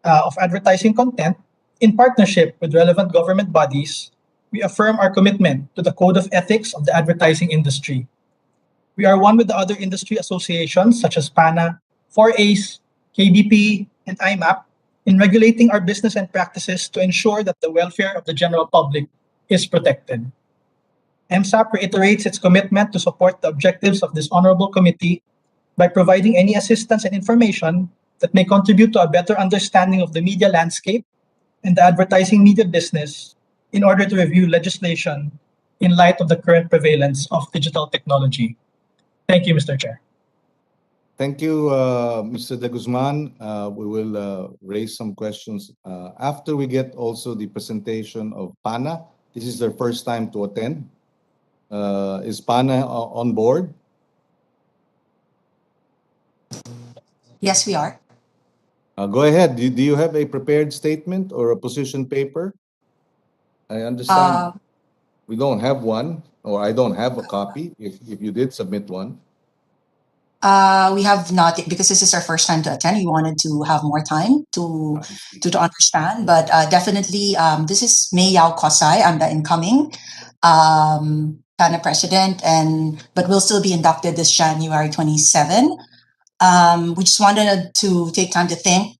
of advertising content, in partnership with relevant government bodies, we affirm our commitment to the code of ethics of the advertising industry. We are one with the other industry associations such as PANA, 4A's, KBP, and IMAP in regulating our business and practices to ensure that the welfare of the general public is protected. MSAP reiterates its commitment to support the objectives of this honorable committee by providing any assistance and information that may contribute to a better understanding of the media landscape and the advertising media business in order to review legislation in light of the current prevalence of digital technology. Thank you, Mr. Chair. Thank you, Mr. De Guzman. We will raise some questions after we get also the presentation of PANA. This is their first time to attend. Is PANA on board? Yes, we are. Go ahead. Do you have a prepared statement or a position paper? I understand we don't have one, or I don't have a copy, if you did submit one. We have not, because this is our first time to attend. We wanted to have more time to understand, but definitely this is May Yao Kosai. I'm the incoming PANA president, but we'll still be inducted this January 27. We just wanted to take time to thank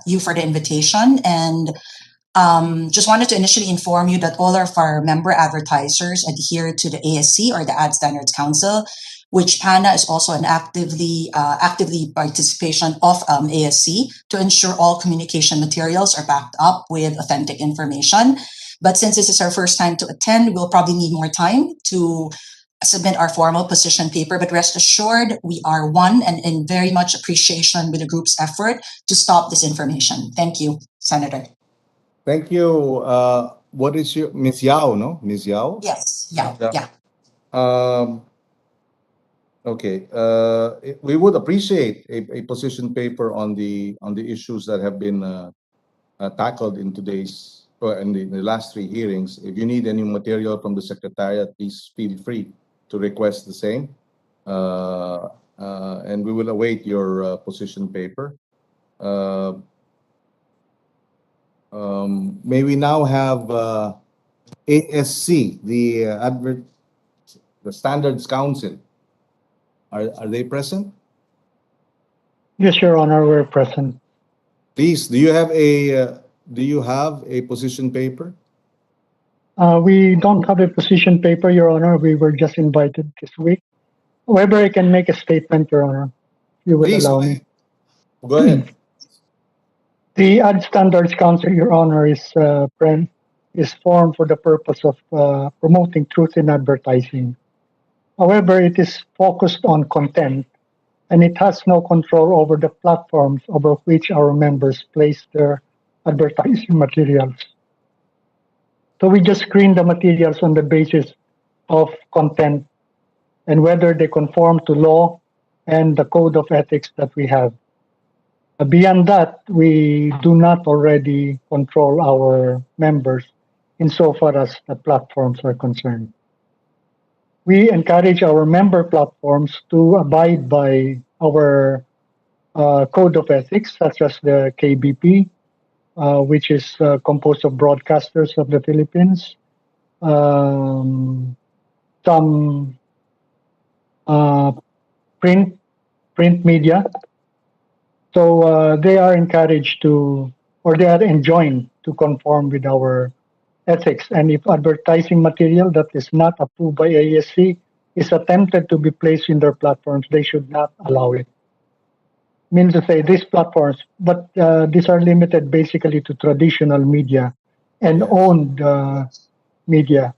you for the invitation, and just wanted to initially inform you that all of our member advertisers adhere to the ASC, or the Ad Standards Council, which PANA is also an actively participation of ASC, to ensure all communication materials are backed up with authentic information. But since this is our first time to attend, we'll probably need more time to submit our formal position paper, but rest assured we are one and in very much appreciation with the group's effort to stop disinformation. Thank you, Senator. Thank you. What is your Ms. Yao? No, Ms. Yao. Yes, Yao. Yeah. Okay. We would appreciate a position paper on the issues that have been tackled in today's or in the last three hearings. If you need any material from the Secretariat, please feel free to request the same, and we will await your position paper. May we now have ASC, the Standards Council. Are they present? Yes, Your Honor, we're present. Please, do you have a position paper? We don't have a position paper, Your Honor. We were just invited this week. However, I can make a statement, Your Honor, if you would Please, allow me. go ahead. The Ad Standards Council, Your Honor, is formed for the purpose of promoting truth in advertising. However, it is focused on content, and it has no control over the platforms over which our members place their advertising materials. So we just screen the materials on the basis of content and whether they conform to law and the code of ethics that we have. Beyond that, we do not already control our members insofar as the platforms are concerned. We encourage our member platforms to abide by our code of ethics, such as the KBP, which is composed of broadcasters of the Philippines, some print media. So they are encouraged to, or they are enjoined to conform with our ethics. And if advertising material that is not approved by ASC is attempted to be placed in their platforms, they should not allow it. Means to say these platforms, but these are limited basically to traditional media and owned media.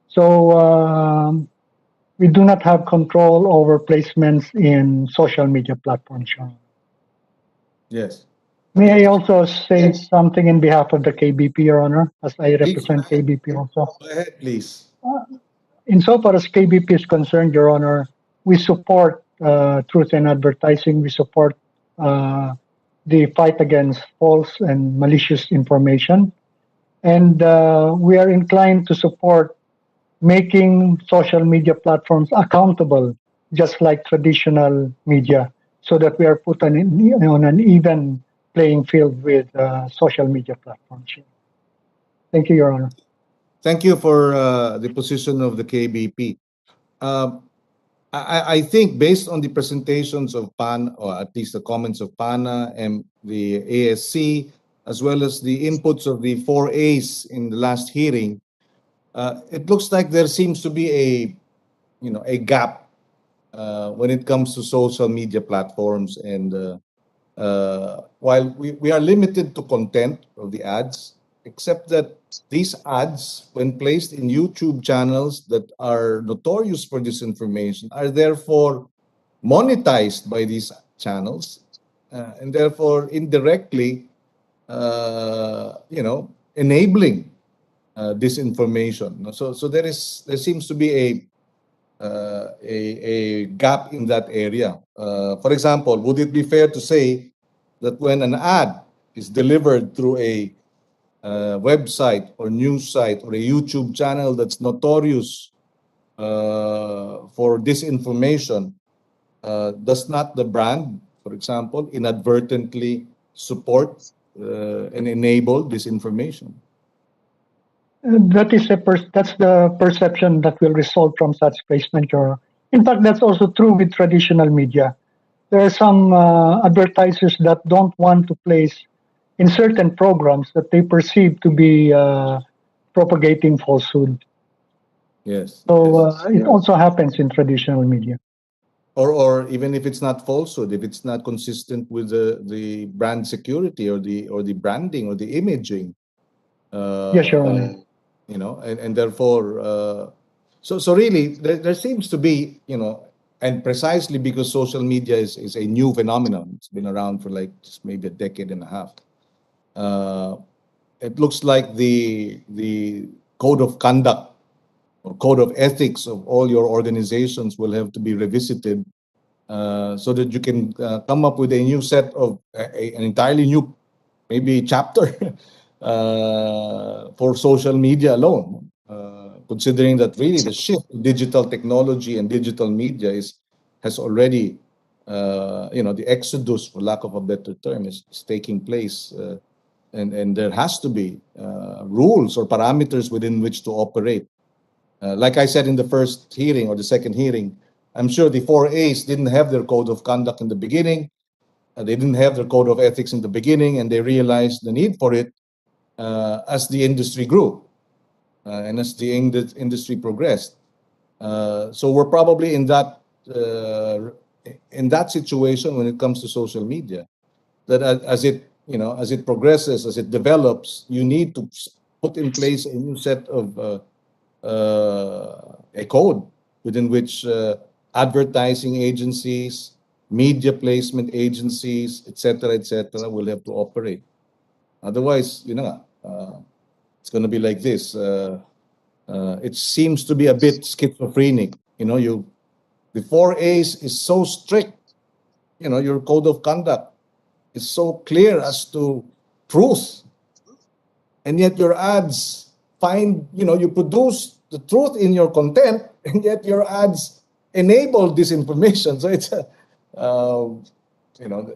So we do not have control over placements in social media platforms. Yes. May I also say something in behalf of the KBP, Your Honor, as I represent KBP also? Go ahead, please. Insofar as KBP is concerned, Your Honor, we support truth in advertising. We support the fight against false and malicious information. And we are inclined to support making social media platforms accountable, just like traditional media, so that we are put on an even playing field with social media platforms. Thank you, Your Honor. Thank you for the position of the KBP. I think based on the presentations of PAN, or at least the comments of PANA and the ASC, as well as the inputs of the 4As in the last hearing, it looks like there seems to be a gap when it comes to social media platforms. And while we are limited to content of the ads, except that these ads, when placed in YouTube channels that are notorious for disinformation, are therefore monetized by these channels, and therefore indirectly, enabling disinformation. So there seems to be a gap in that area. For example, would it be fair to say that when an ad is delivered through a website or news site or a YouTube channel that's notorious for disinformation, does not the brand, for example, inadvertently support and enable disinformation? That's the perception that will result from such placement. In fact, that's also true with traditional media. There are some advertisers that don't want to place in certain programs that they perceive to be propagating falsehood. Yes. So it also happens in traditional media. Or even if it's not falsehood, if it's not consistent with the brand security or the branding or the imaging. Yes, Your Honor. And therefore, so really there seems to be, and precisely because social media is a new phenomenon, it's been around for like just maybe a decade and a half. It looks like the code of conduct or code of ethics of all your organizations will have to be revisited so that you can come up with a new set of an entirely new, maybe chapter for social media alone, considering that really the shift in digital technology and digital media has already, the exodus, for lack of a better term, is taking place. And there has to be rules or parameters within which to operate. Like I said in the first hearing or the second hearing, I'm sure the 4As didn't have their code of conduct in the beginning. They didn't have their code of ethics in the beginning, and they realized the need for it as the industry grew. and as the industry progressed. So we're probably in that situation when it comes to social media, that as it progresses, as it develops, you need to put in place a new set of a code within which advertising agencies, media placement agencies, etc., will have to operate. Otherwise, it's going to be like this. It seems to be a bit schizophrenic. The 4As is so strict. Your code of conduct is so clear as to truth, and yet your ads you produce the truth in your content, and yet your ads enable disinformation. So it's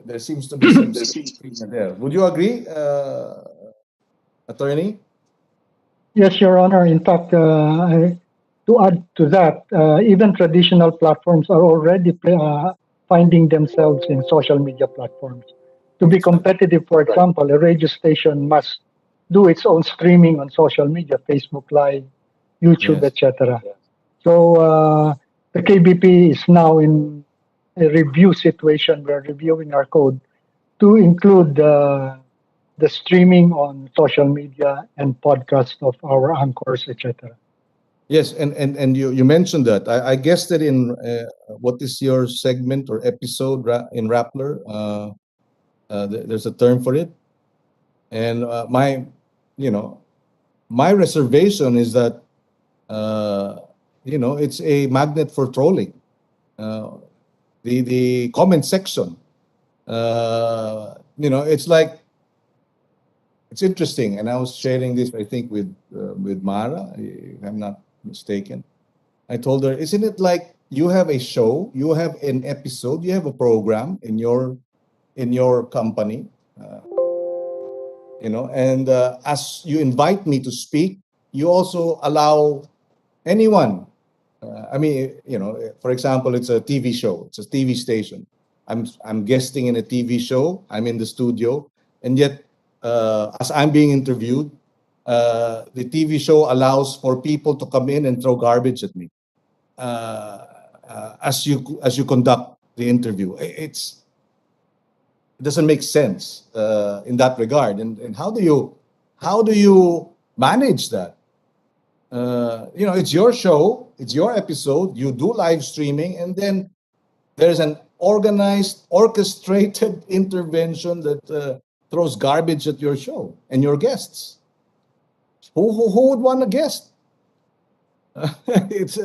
there seems to be some schizophrenia there. Would you agree, attorney? Yes, Your Honor. In fact, to add to that, even traditional platforms are already finding themselves in social media platforms. To be competitive, for example, a radio station must do its own streaming on social media, Facebook Live, YouTube, Yes. etc. So the KBP is now in a review situation. We're reviewing our code to include the streaming on social media and podcast of our anchors, etc. Yes, and you mentioned that. I guess that in what is your segment or episode in Rappler? There's a term for it, and my reservation is that it's a magnet for trolling. The comment section, it's like, it's interesting, and I was sharing this, I think, with Mara, if I'm not mistaken. I told her, isn't it like you have a show, you have an episode, you have a program in your company, and as you invite me to speak, you also allow anyone. For example, it's a TV show, it's a TV station. I'm guesting in a TV show. I'm in the studio, and yet, as I'm being interviewed, the TV show allows for people to come in and throw garbage at me as you conduct the interview. It doesn't make sense in that regard. And how do you manage that? It's your show, it's your episode. You do live streaming, and then there's an organized, orchestrated intervention that throws garbage at your show and your guests. Who would want a guest? It's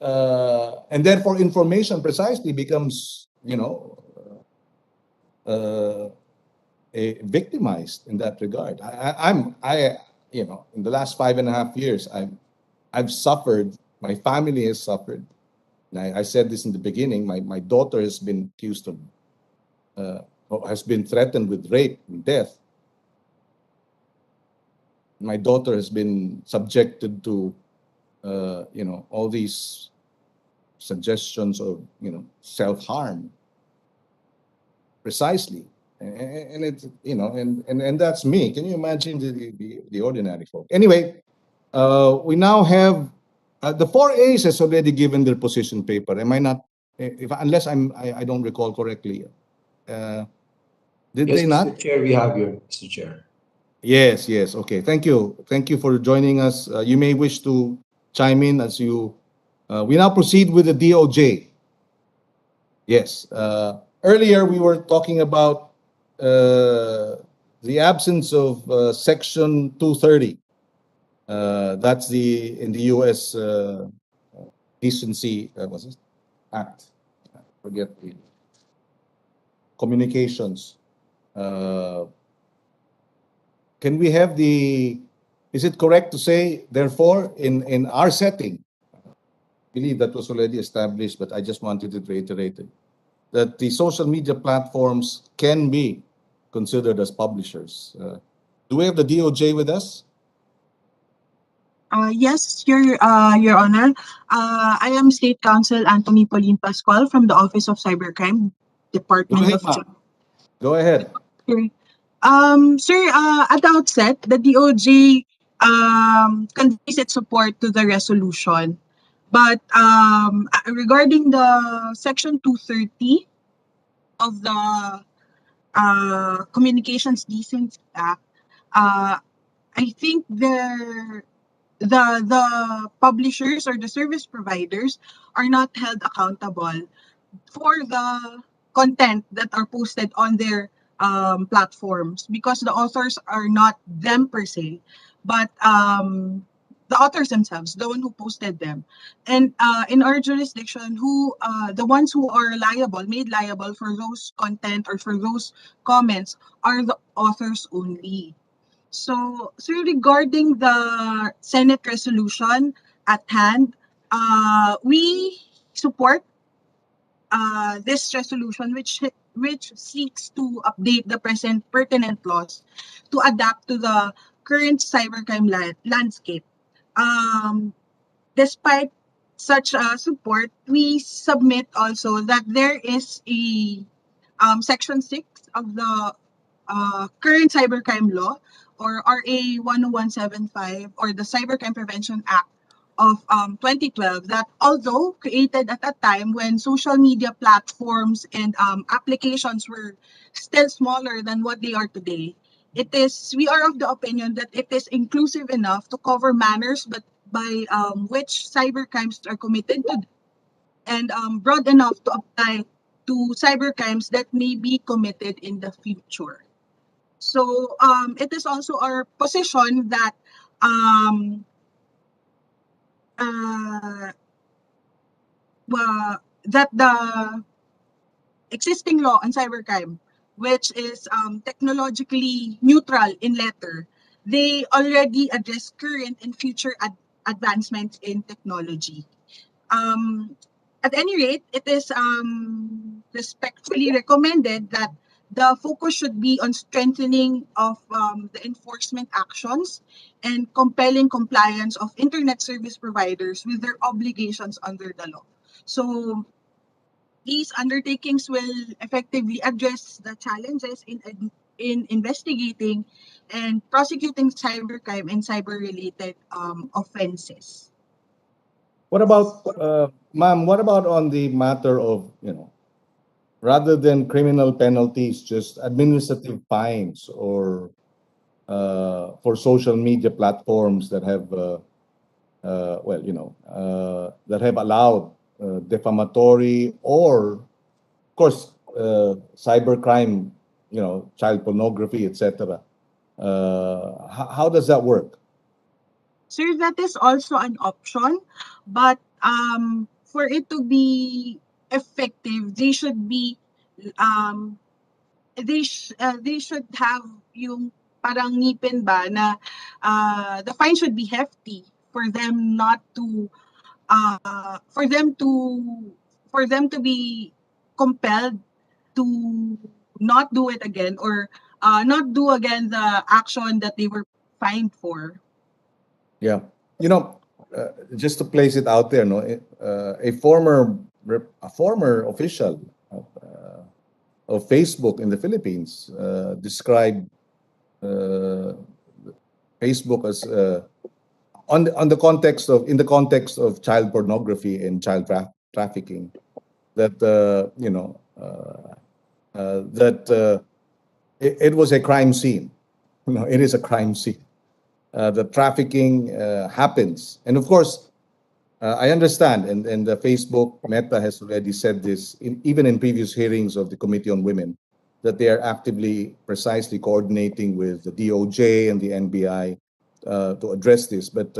and therefore information precisely becomes victimized in that regard. In the last 5.5 years, I've suffered. My family has suffered. And I said this in the beginning. My daughter has been accused of, has been threatened with rape and death. My daughter has been subjected to, all these suggestions of, self-harm. Precisely, and it's and that's me. Can you imagine the ordinary folk? Anyway, we now have the 4As has already given their position paper. Am I not? Unless I don't recall correctly. Did Yes, they not? Mr. Chair, we have you, Mr. Chair. Yes. Okay. Thank you for joining us. You may wish to chime in as you. We now proceed with the DOJ. Yes. Earlier we were talking about the absence of Section 230. That's in the U.S. Decency Act. I forget the communications. Can we have is it correct to say, therefore, in our setting, I believe that was already established, but I just wanted to reiterate it, that the social media platforms can be considered as publishers. Do we have the DOJ with us? Yes, Your Honor. I am State Counsel Anthony Pauline Pascual from the Office of Cybercrime, Department of Justice. Go ahead. Sir, at the outset, the DOJ conveys its support to the resolution. But regarding the Section 230 of the Communications Decency Act, I think the publishers or the service providers are not held accountable for the content that are posted on their platforms, because the authors are not them per se, but the authors themselves, the one who posted them. And in our jurisdiction, who the ones who are made liable for those content or for those comments are the authors only. So regarding the Senate resolution at hand, we support this resolution, which seeks to update the present pertinent laws to adapt to the current cybercrime landscape. Despite such support, we submit also that there is a Section 6 of the current cybercrime law, or RA 10175, or the Cybercrime Prevention Act of 2012, that although created at a time when social media platforms and applications were still smaller than what they are today, we are of the opinion that it is inclusive enough to cover manners but by which cybercrimes are committed to, and broad enough to apply to cybercrimes that may be committed in the future. So it is also our position that that the existing law on cybercrime, which is technologically neutral in letter, they already address current and future advancements in technology. At any rate, it is respectfully recommended that the focus should be on strengthening of the enforcement actions and compelling compliance of internet service providers with their obligations under the law. So these undertakings will effectively address the challenges in investigating and prosecuting cybercrime and cyber-related offenses. What about, ma'am, what about on the matter of, rather than criminal penalties, just administrative fines, or for social media platforms that have, that have allowed defamatory or, of course, cybercrime, child pornography, etc. How does that work? Sir, that is also an option, but for it to be effective, they should be they should have yung parang ngipin ba na the fine should be hefty for them not to for them to be compelled to not do it again, or not do again the action that they were fined for. Yeah, just to place it out there, a former official of Facebook in the Philippines described Facebook as in the context of child pornography and child trafficking, that it was a crime scene. It is a crime scene. The trafficking happens, and of course, I understand, and the Facebook Meta has already said this, even in previous hearings of the Committee on Women, that they are actively, precisely coordinating with the DOJ and the NBI to address this. But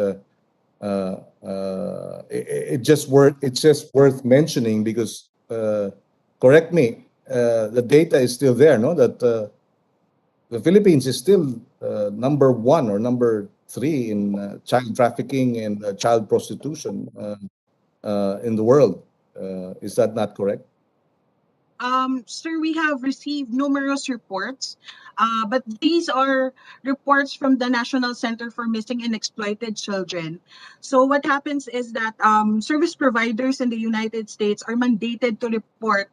it's just worth mentioning because, correct me, the data is still there, no? That the Philippines is still number 1 or number 3 in child trafficking and child prostitution in the world. Is that not correct? Sir, we have received numerous reports, but these are reports from the National Center for Missing and Exploited Children. So what happens is that service providers in the United States are mandated to report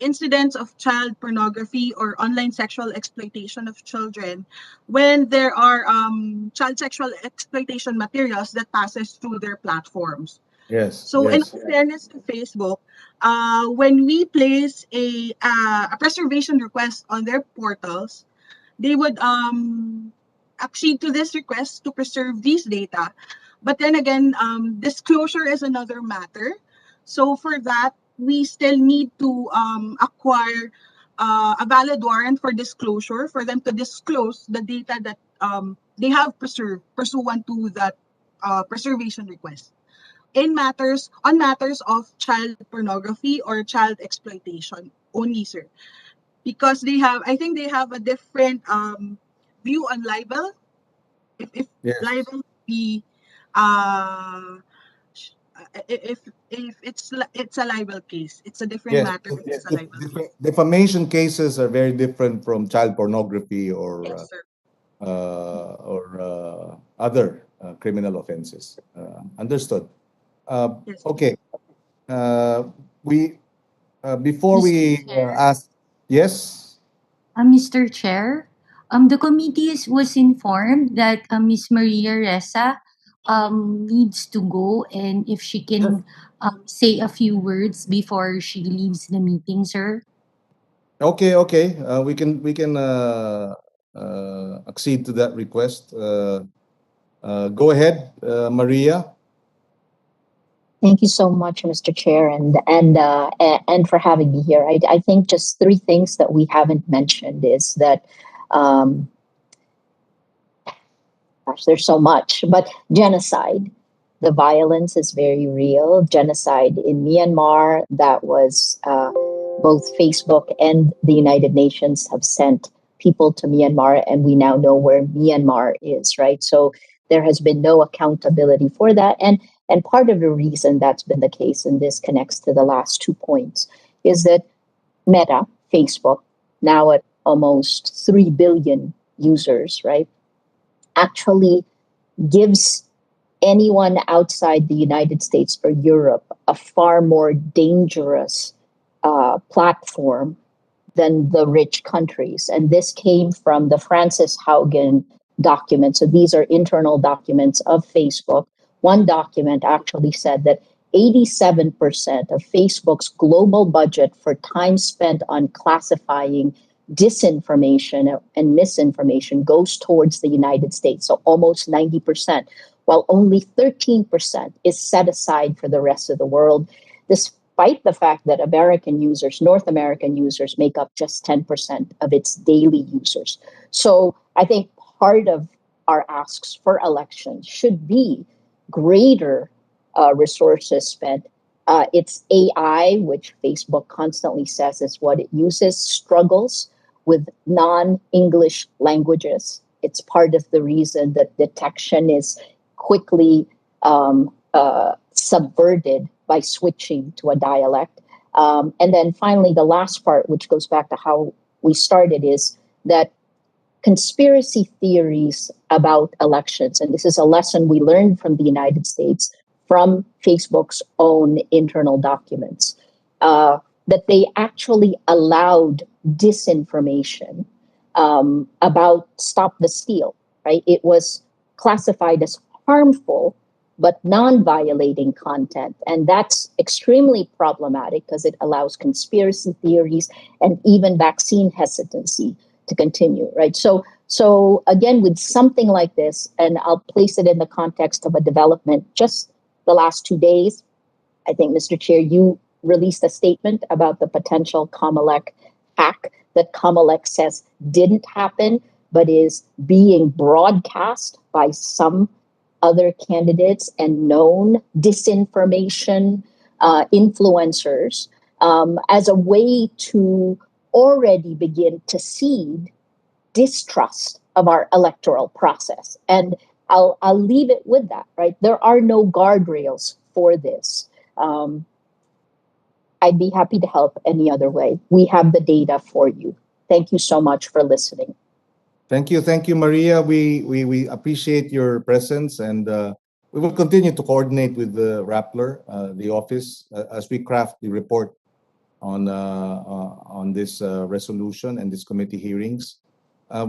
incidents of child pornography or online sexual exploitation of children when there are child sexual exploitation materials that passes through their platforms. Yes, So in yes. fairness to Facebook, when we place a preservation request on their portals, they would accede to this request to preserve these data. But then again, disclosure is another matter. So for that, we still need to acquire a valid warrant for disclosure for them to disclose the data that they have preserved pursuant to that preservation request on matters of child pornography or child exploitation only, sir, because I think they have a different view on libel. If Yes. libel be uh if it's a libel case, it's a different Yes. matter if it's a libel case. Defamation cases are very different from child pornography Yes, sir. or other criminal offenses. Understood. Yes. Okay. We before Mr. we Chair. ask, yes. Mr. Chair, the committee was informed that Ms. Maria Ressa needs to go, and if she can say a few words before she leaves the meeting, sir. Okay, okay. We can accede to that request. Go ahead, Maria. Thank you so much, Mr. Chair, and for having me here. I think just three things that we haven't mentioned is that, gosh, there's so much, but genocide. The violence is very real. Genocide in Myanmar, that was both Facebook and the United Nations have sent people to Myanmar, and we now know where Myanmar is, right? So there has been no accountability for that. And part of the reason that's been the case, and this connects to the last 2 points, is that Meta, Facebook, now at almost 3 billion users, right, actually gives anyone outside the United States or Europe a far more dangerous platform than the rich countries. And this came from the Francis Haugen documents. So these are internal documents of Facebook. One document actually said that 87% of Facebook's global budget for time spent on classifying disinformation and misinformation goes towards the United States, so almost 90%, while only 13% is set aside for the rest of the world, despite the fact that North American users, make up just 10% of its daily users. So I think part of our asks for elections should be greater resources spent. It's AI, which Facebook constantly says is what it uses, struggles with non-English languages. It's part of the reason that detection is quickly subverted by switching to a dialect. And then finally, the last part, which goes back to how we started, is that conspiracy theories about elections, and this is a lesson we learned from the United States, from Facebook's own internal documents, that they actually allowed disinformation about Stop the Steal, right? It was classified as harmful but non-violating content. And that's extremely problematic because it allows conspiracy theories and even vaccine hesitancy to continue, right? So again, with something like this, and I'll place it in the context of a development just the last 2 days, I think, Mr. Chair, you released a statement about the potential Comelec hack that Comelec says didn't happen, but is being broadcast by some other candidates and known disinformation influencers as a way to already begin to seed distrust of our electoral process. And I'll leave it with that, right? There are no guardrails for this. I'd be happy to help any other way. We have the data for you. Thank you so much for listening. Thank you, Maria. We appreciate your presence, and we will continue to coordinate with the Rappler, the office, as we craft the report on this resolution and this committee hearings.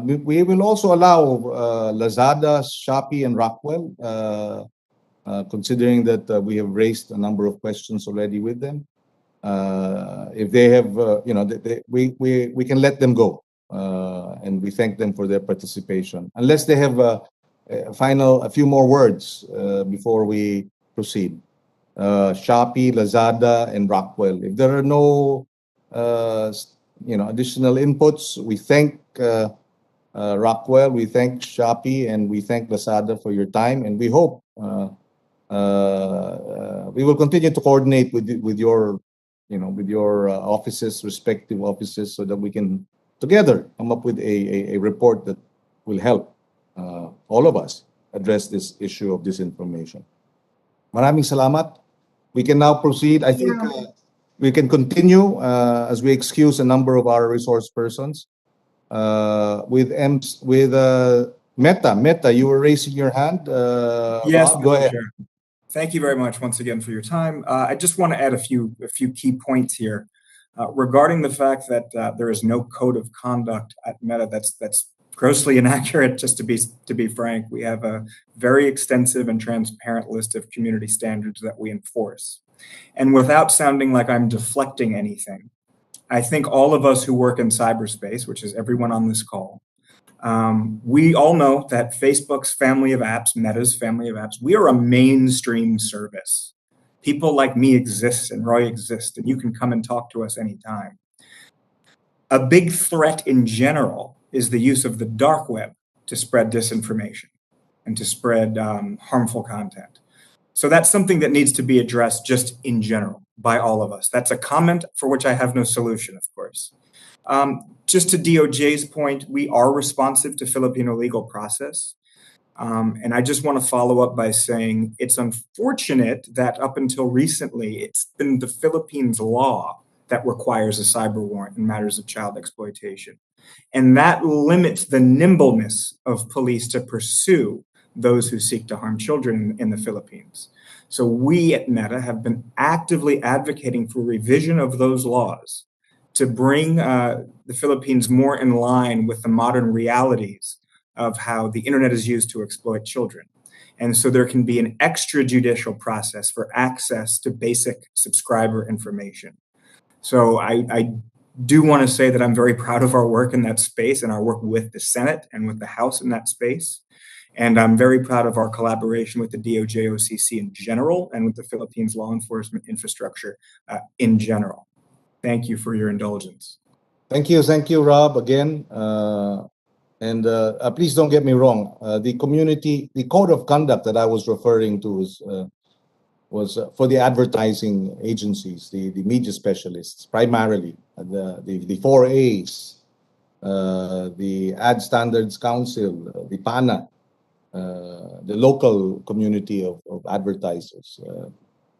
We will also allow Lazada, Shopee, and Rockwell, considering that we have raised a number of questions already with them. If they have, we can let them go, and we thank them for their participation. Unless they have a few more words before we proceed. Shopee, Lazada, and Rockwell. If there are no, additional inputs, we thank Rockwell, we thank Shopee, and we thank Lazada for your time, and we hope we will continue to coordinate with your offices, respective offices, so that we can together come up with a report that will help all of us address this issue of disinformation. Maraming salamat. We can now proceed. I think we can continue as we excuse a number of our resource persons. With Meta. Meta, you were raising your hand. Yes, Rob, go ahead. Chair. Thank you very much once again for your time. I just want to add a few key points here regarding the fact that there is no code of conduct at Meta. That's grossly inaccurate. Just to be frank, we have a very extensive and transparent list of community standards that we enforce. And without sounding like I'm deflecting anything, I think all of us who work in cyberspace, which is everyone on this call, we all know that Facebook's family of apps, Meta's family of apps, we are a mainstream service. People like me exist and Roy exists, and you can come and talk to us anytime. A big threat in general is the use of the dark web to spread disinformation and to spread harmful content. So that's something that needs to be addressed just in general by all of us. That's a comment for which I have no solution, of course. Just to DOJ's point, we are responsive to Filipino legal process. And I just want to follow up by saying it's unfortunate that up until recently, it's been the Philippines law that requires a cyber warrant in matters of child exploitation. And that limits the nimbleness of police to pursue those who seek to harm children in the Philippines. So we at Meta have been actively advocating for revision of those laws to bring the Philippines more in line with the modern realities of how the internet is used to exploit children. And so there can be an extrajudicial process for access to basic subscriber information. So I do want to say that I'm very proud of our work in that space and our work with the Senate and with the House in that space. And I'm very proud of our collaboration with the DOJ OCC in general and with the Philippines law enforcement infrastructure in general. Thank you for your indulgence. Thank you, Rob, again. And please don't get me wrong. The code of conduct that I was referring to was for the advertising agencies, the media specialists, primarily the 4As, the Ad Standards Council, the PANA, the local community of advertisers.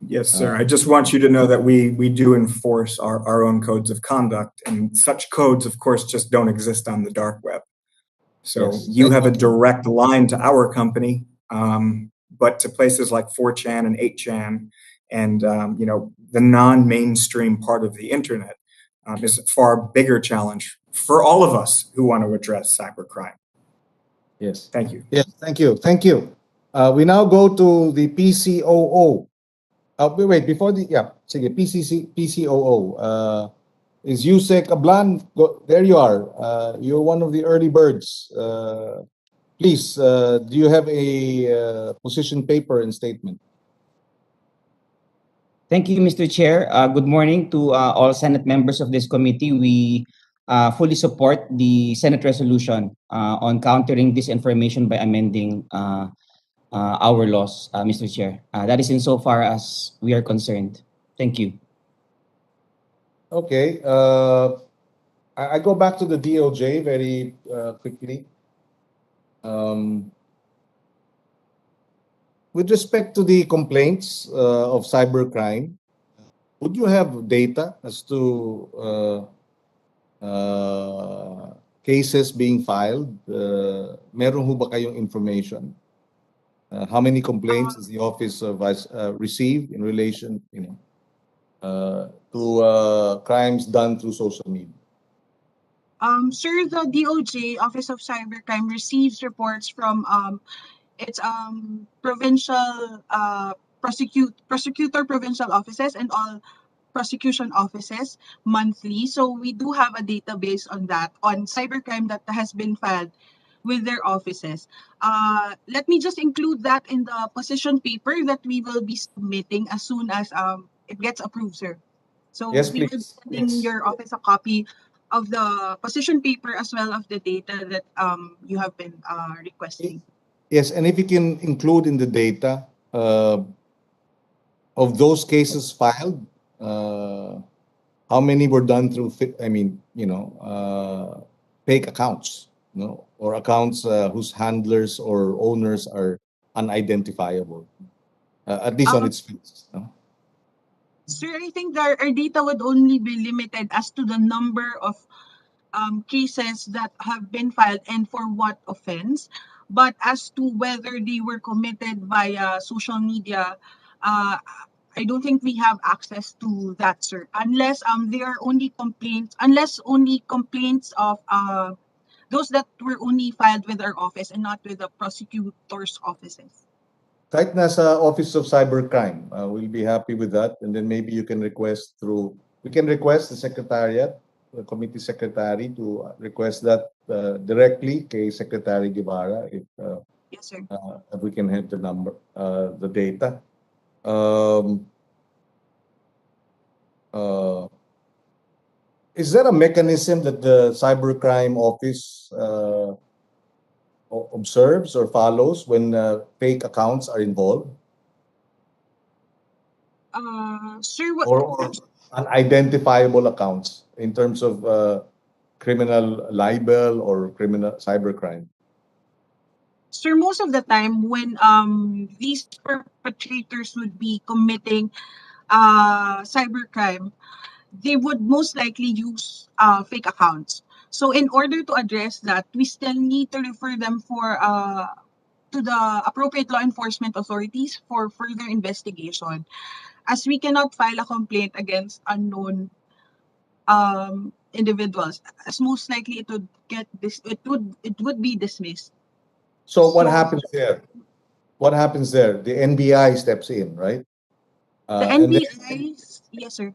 Yes, sir. I just want you to know that we do enforce our own codes of conduct, and such codes, of course, just don't exist on the dark web. So Yes. you have a direct line to our company, but to places like 4chan and 8chan and the non-mainstream part of the internet is a far bigger challenge for all of us who want to address cybercrime. Yes. Thank you. Yes, thank you. We now go to the PCOO. Wait, before sige, PCOO. Is Yusek Ablan? There you are. You're one of the early birds. Please, do you have a position paper and statement? Thank you, Mr. Chair. Good morning to all Senate members of this committee. We fully support the Senate resolution on countering disinformation by amending our laws, Mr. Chair. That is insofar as we are concerned. Thank you. Okay. I go back to the DOJ very quickly. With respect to the complaints of cybercrime, would you have data as to cases being filed? Meron ho ba kayong information? How many complaints has the office received in relation, to crimes done through social media? Sir, the DOJ, Office of Cybercrime, receives reports from its provincial prosecutor provincial offices and all prosecution offices monthly. So we do have a database on that, on cybercrime that has been filed with their offices. Let me just include that in the position paper that we will be submitting as soon as it gets approved, sir. So Yes, we will be please. sending Yes. your office a copy of the position paper as well of the data that you have been requesting. Yes, and if you can include in the data of those cases filed, how many were done through, fake accounts, or accounts whose handlers or owners are unidentifiable, at least on its face. No? Sir, I think our data would only be limited as to the number of cases that have been filed and for what offense. But as to whether they were committed via social media, I don't think we have access to that, sir. Unless there are only complaints, of those that were only filed with our office and not with the prosecutor's offices. Kahit nasa Office of Cybercrime, we'll be happy with that. And then maybe you can request we can request the Secretariat, the Committee Secretary, to request that directly kay Secretary Guevara Yes, sir. if we can have the number, the data. Is there a mechanism that the Cybercrime Office observes or follows when fake accounts are involved? Sir, Or unidentifiable accounts in terms of criminal libel or criminal cybercrime? Sir, most of the time when these perpetrators would be committing cybercrime, they would most likely use fake accounts. So in order to address that, we still need to refer them to the appropriate law enforcement authorities for further investigation, as we cannot file a complaint against unknown individuals, as most likely it would be dismissed. So what happens there? What happens there? The NBI steps in, right? The And then, NBI, yes, sir,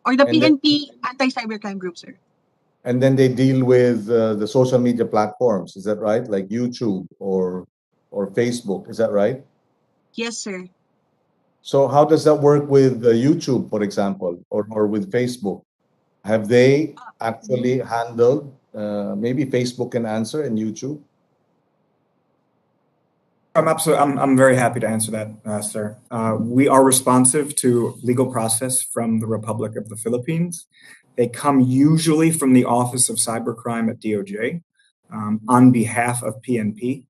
or the and then PNP anti-cybercrime group, sir. and then they deal with the social media platforms. Is that right? Like YouTube or Facebook. Is that right? Yes, sir. So how does that work with YouTube, for example, or with Facebook? Have they actually handled? Maybe Facebook can answer, and YouTube. I'm very happy to answer that, sir. We are responsive to legal process from the Republic of the Philippines. They come usually from the Office of Cybercrime at DOJ on behalf of PNP.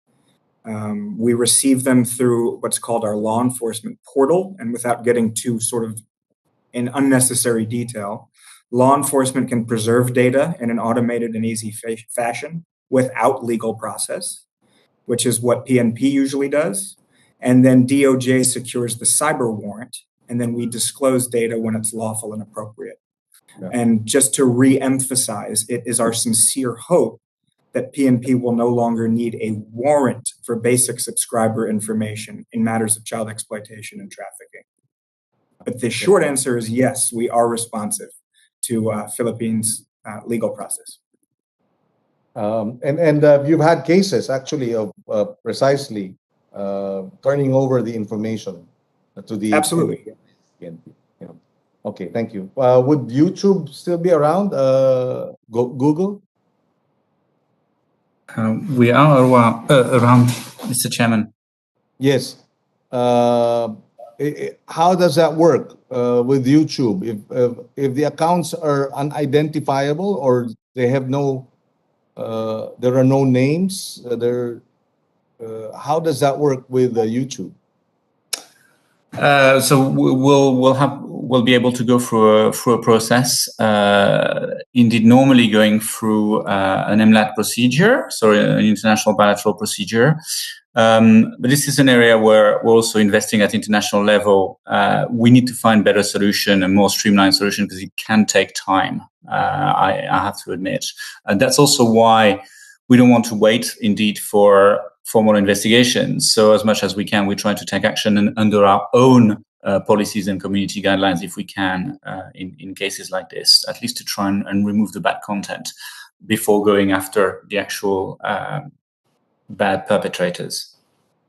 We receive them through what's called our law enforcement portal, and without getting too sort of in unnecessary detail, law enforcement can preserve data in an automated and easy fashion without legal process, which is what PNP usually does. And then DOJ secures the cyber warrant, and then we disclose data when it's lawful and appropriate. Yeah. And just to re-emphasize, it is our sincere hope that PNP will no longer need a warrant for basic subscriber information in matters of child exploitation and trafficking. But the short answer is yes, we are responsive to Philippines' legal process. And you've had cases actually of precisely turning over the information to the absolutely. PNP. Yeah. Okay, thank you. Would YouTube still be around? Google? We are around, Mr. Chairman. Yes. How does that work with YouTube? If the accounts are unidentifiable or they have no, there are no names, how does that work with YouTube? So we'll be able to go through a process. Indeed, normally going through an MLAT procedure, so an international bilateral procedure. But this is an area where we're also investing at international level. We need to find better solution and more streamlined solution because it can take time. I have to admit, and that's also why we don't want to wait, indeed, for formal investigations. So as much as we can, we try to take action under our own policies and community guidelines, if we can, in cases like this, at least to try and remove the bad content before going after the actual bad perpetrators.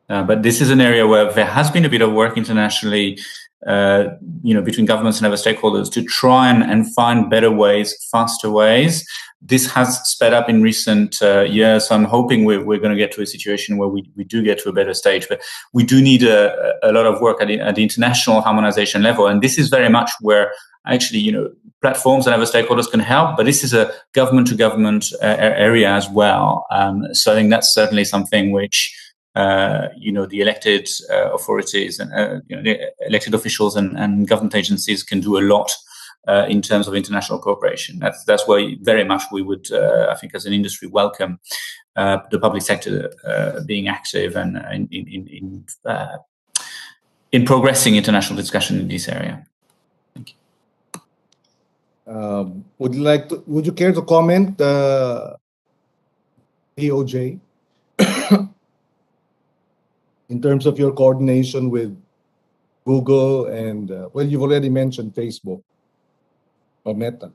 But this is an area where there has been a bit of work internationally, between governments and other stakeholders to try and find better ways, faster ways. This has sped up in recent years, so I'm hoping we're going to get to a situation where we do get to a better stage. But we do need a lot of work at the international harmonization level, and this is very much where actually, platforms and other stakeholders can help, but this is a government-to-government area as well. So I think that's certainly something which the elected authorities and the elected officials and government agencies can do a lot in terms of international cooperation. That's why very much we would, I think, as an industry, welcome the public sector being active and in progressing international discussion in this area. Thank you. Would you care to comment, DOJ? In terms of your coordination with Google and, you've already mentioned Facebook or Meta.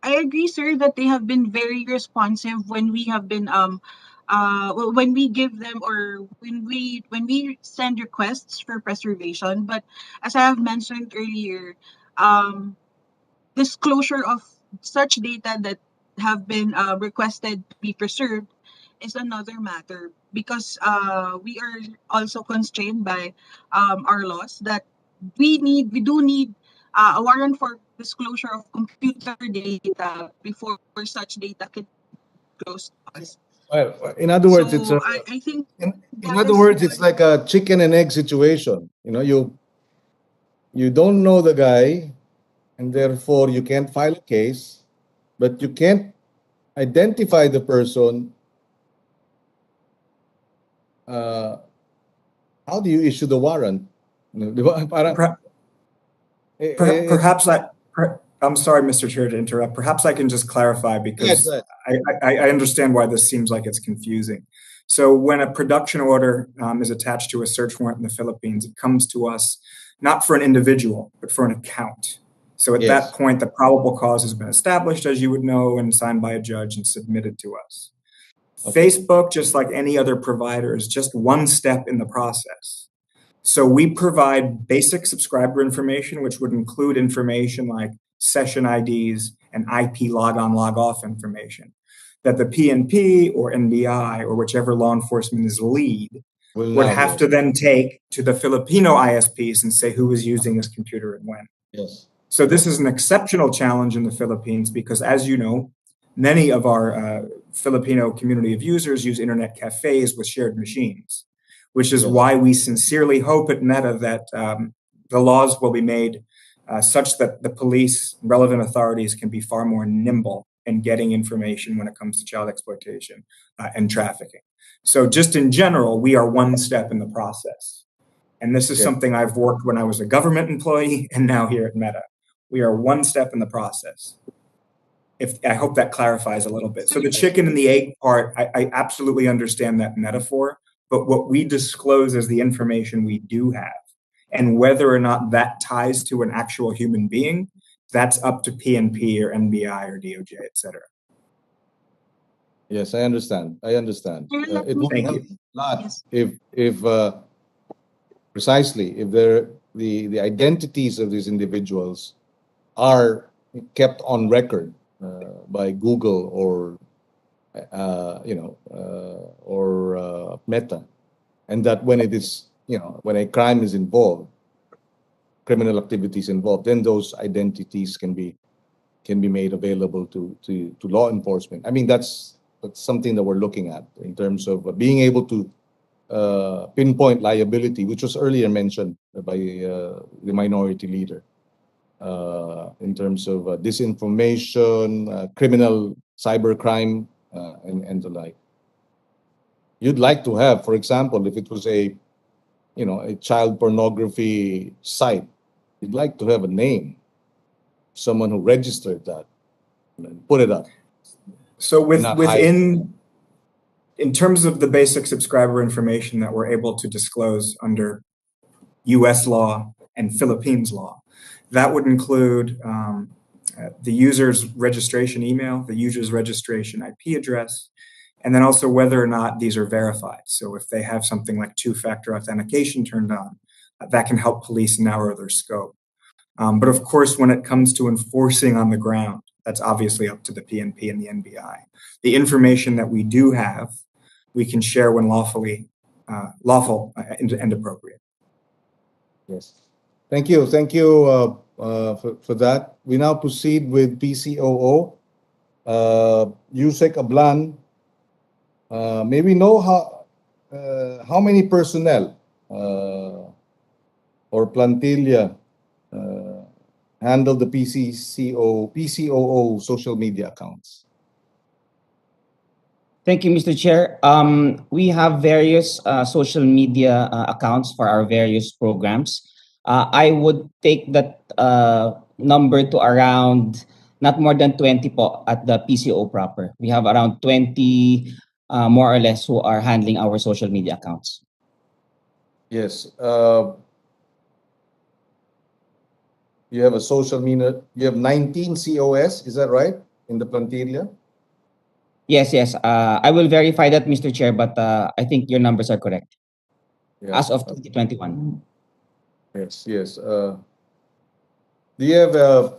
I agree, sir, that they have been very responsive when we have been when we give them or when we send requests for preservation. But as I have mentioned earlier, disclosure of such data that have been requested to be preserved is another matter, because we are also constrained by our laws that we do need a warrant for disclosure of computer data before such data can be disclosed to us. In other words, So I think in other words, it's like a chicken and egg situation. You don't know the guy, and therefore you can't file a case, but you can't identify the person. How do you issue the warrant? Perhaps I'm sorry, Mr. Chair, to interrupt. Perhaps I can just clarify, because Yes, I understand why this seems like it's confusing. So when a production order is attached to a search warrant in the Philippines, it comes to us not for an individual, but for an account. So at that point, the probable cause has been established, as you would know, and signed by a judge and submitted to us. Okay. Facebook, just like any other provider, is just one step in the process. So we provide basic subscriber information, which would include information like session IDs and IP log-on, log-off information that the PNP or NBI or whichever law enforcement is lead would have to then take to the Filipino ISPs and say who is using this computer and when. Yes. So this is an exceptional challenge in the Philippines because, as you know, many of our Filipino community of users use internet cafes with shared machines, which is why we sincerely hope at Meta that the laws will be made such that the police, relevant authorities can be far more nimble in getting information when it comes to child exploitation and trafficking. So just in general, we are one step in the process. And this is something I've worked when I was a government employee and now here at Meta. We are one step in the process. I hope that clarifies a little bit. So the chicken and the egg part, I absolutely understand that metaphor, but what we disclose is the information we do have. And whether or not that ties to an actual human being, that's up to PNP or NBI or DOJ, et cetera. Yes, I understand. It would help a lot if precisely if the identities of these individuals are kept on record by Google or Meta, and that when it is when a crime is involved, criminal activities involved, then those identities can be made available to law enforcement. I mean, that's something that we're looking at in terms of being able to pinpoint liability, which was earlier mentioned by the minority leader, in terms of disinformation, criminal cybercrime, and the like. you'd like to have. For example, if it was a child pornography site, you'd like to have a name, someone who registered that, and put it up. So Not hide. in terms of the basic subscriber information that we're able to disclose under US law and Philippines law, that would include the user's registration email, the user's registration IP address, and then also whether or not these are verified. So if they have something like two-factor authentication turned on, that can help police narrow their scope. But of course, when it comes to enforcing on the ground, that's obviously up to the PNP and the NBI. The information that we do have, we can share when lawful and appropriate. Yes. Thank you. Thank you for that. We now proceed with PCOO. Yusek Ablan, may we know how many personnel or plantilla handle the PCOO social media accounts? Thank you, Mr. Chair. We have various social media accounts for our various programs. I would take that number to around not more than 20 po at the PCO proper. We have around 20 more or less who are handling our social media accounts. Yes. You have a social media, you have 19 COS, is that right, in the plantilla? Yes. I will verify that, Mr. Chair, but I think your numbers are correct. Yeah. As of 2021. Yes. Do you have a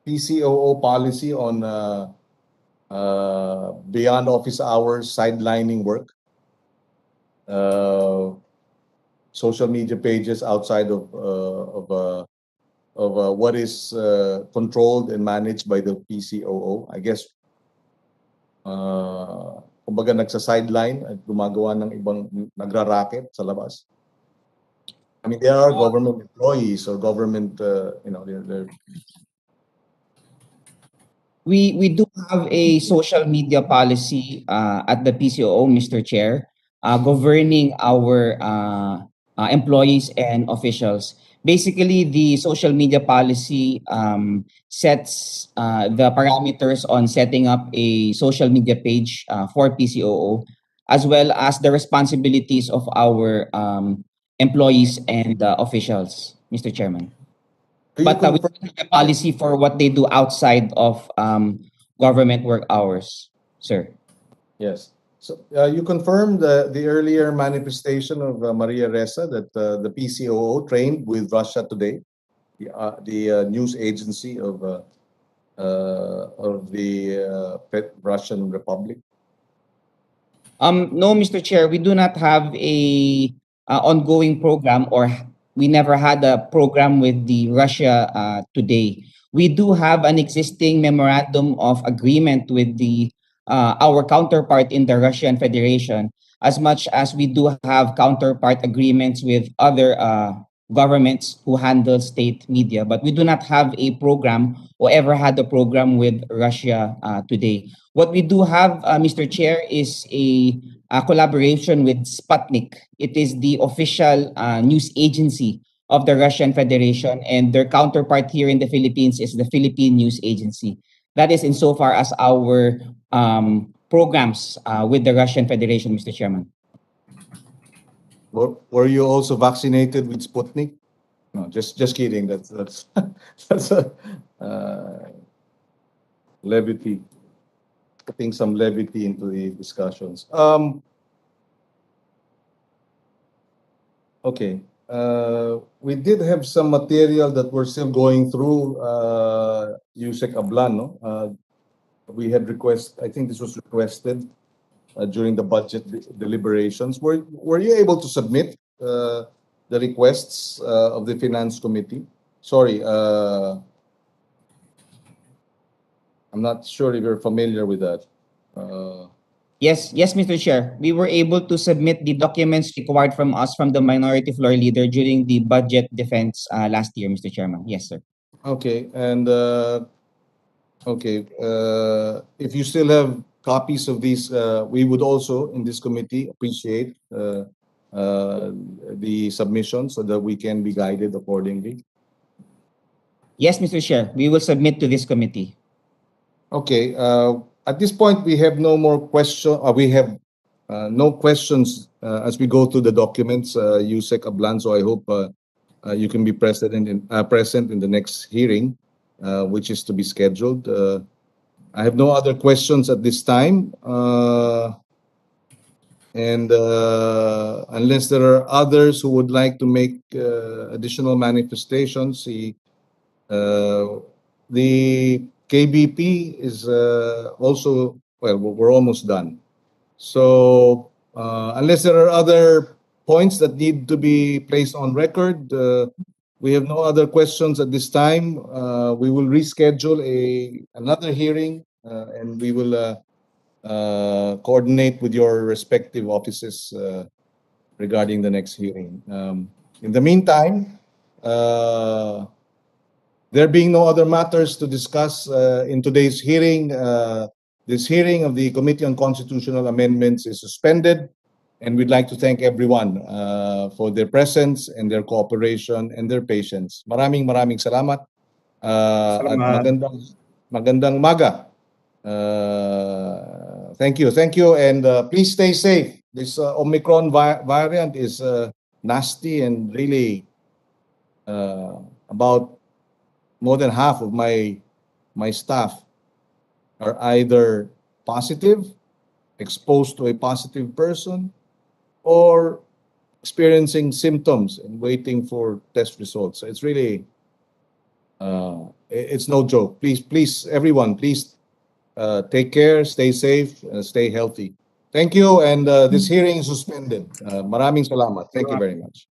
PCOO policy on beyond office hours sidelining work? Social media pages outside of what is controlled and managed by the PCOO. I guess, kumbaga nagsa-sideline at gumagawa ng ibang nagra-racket sa labas. I mean, there are government employees or government, they're We do have a social media policy at the PCOO, Mr. Chair, governing our employees and officials. Basically, the social media policy sets the parameters on setting up a social media page for PCOO, as well as the responsibilities of our employees and officials, Mr. Chairman. But we don't have a policy for what they do outside of government work hours, sir. Yes. So you confirmed the earlier manifestation of Maria Ressa that the PCOO trained with Russia Today, the news agency of the Russian Republic? No, Mr. Chair, we do not have a ongoing program, or we never had a program with the Russia Today. We do have an existing memorandum of agreement with the our counterpart in the Russian Federation, as much as we do have counterpart agreements with other governments who handle state media, but we do not have a program or ever had a program with Russia Today. What we do have, Mr. Chair, is a collaboration with Sputnik. It is the official news agency of the Russian Federation, and their counterpart here in the Philippines is the Philippine News Agency. That is insofar as our programs with the Russian Federation, Mr. Chairman. Were you also vaccinated with Sputnik? No, just kidding. That's that's a levity. Putting some levity into the discussions. Okay. We did have some material that we're still going through. Yusek Ablan, no? We had I think this was requested during the budget deliberations. Were you able to submit the requests of the Finance Committee? Sorry, I'm not sure if you're familiar with that. Yes, Mr. Chair. We were able to submit the documents required from us from the Minority Floor Leader during the budget defense last year, Mr. Chairman. Yes, sir. Okay, and if you still have copies of these. We would also, in this committee, appreciate the submission so that we can be guided accordingly. Yes, Mr. Chair, we will submit to this committee. Okay. At this point, we have no more question. We have no questions as we go through the documents. Yusek Ablanzo, I hope you can be present in the next hearing, which is to be scheduled. I have no other questions at this time. And unless there are others who would like to make additional manifestations, the KBP is also, well, we're almost done. So unless there are other points that need to be placed on record, we have no other questions at this time. We will reschedule another hearing and we will coordinate with your respective offices regarding the next hearing. In the meantime, there being no other matters to discuss in today's hearing, this hearing of the Committee on Constitutional Amendments is suspended, and we'd like to thank everyone for their presence and their cooperation and their patience. Maraming salamat. At magandang umaga. Thank you, and please stay safe. This Omicron variant is nasty, and really about more than half of my staff are either positive, exposed to a positive person, or experiencing symptoms and waiting for test results. So it's really, it's no joke. Please, everyone, please take care, stay safe, stay healthy. Thank you, and this hearing is suspended. Maraming salamat. Thank you very much.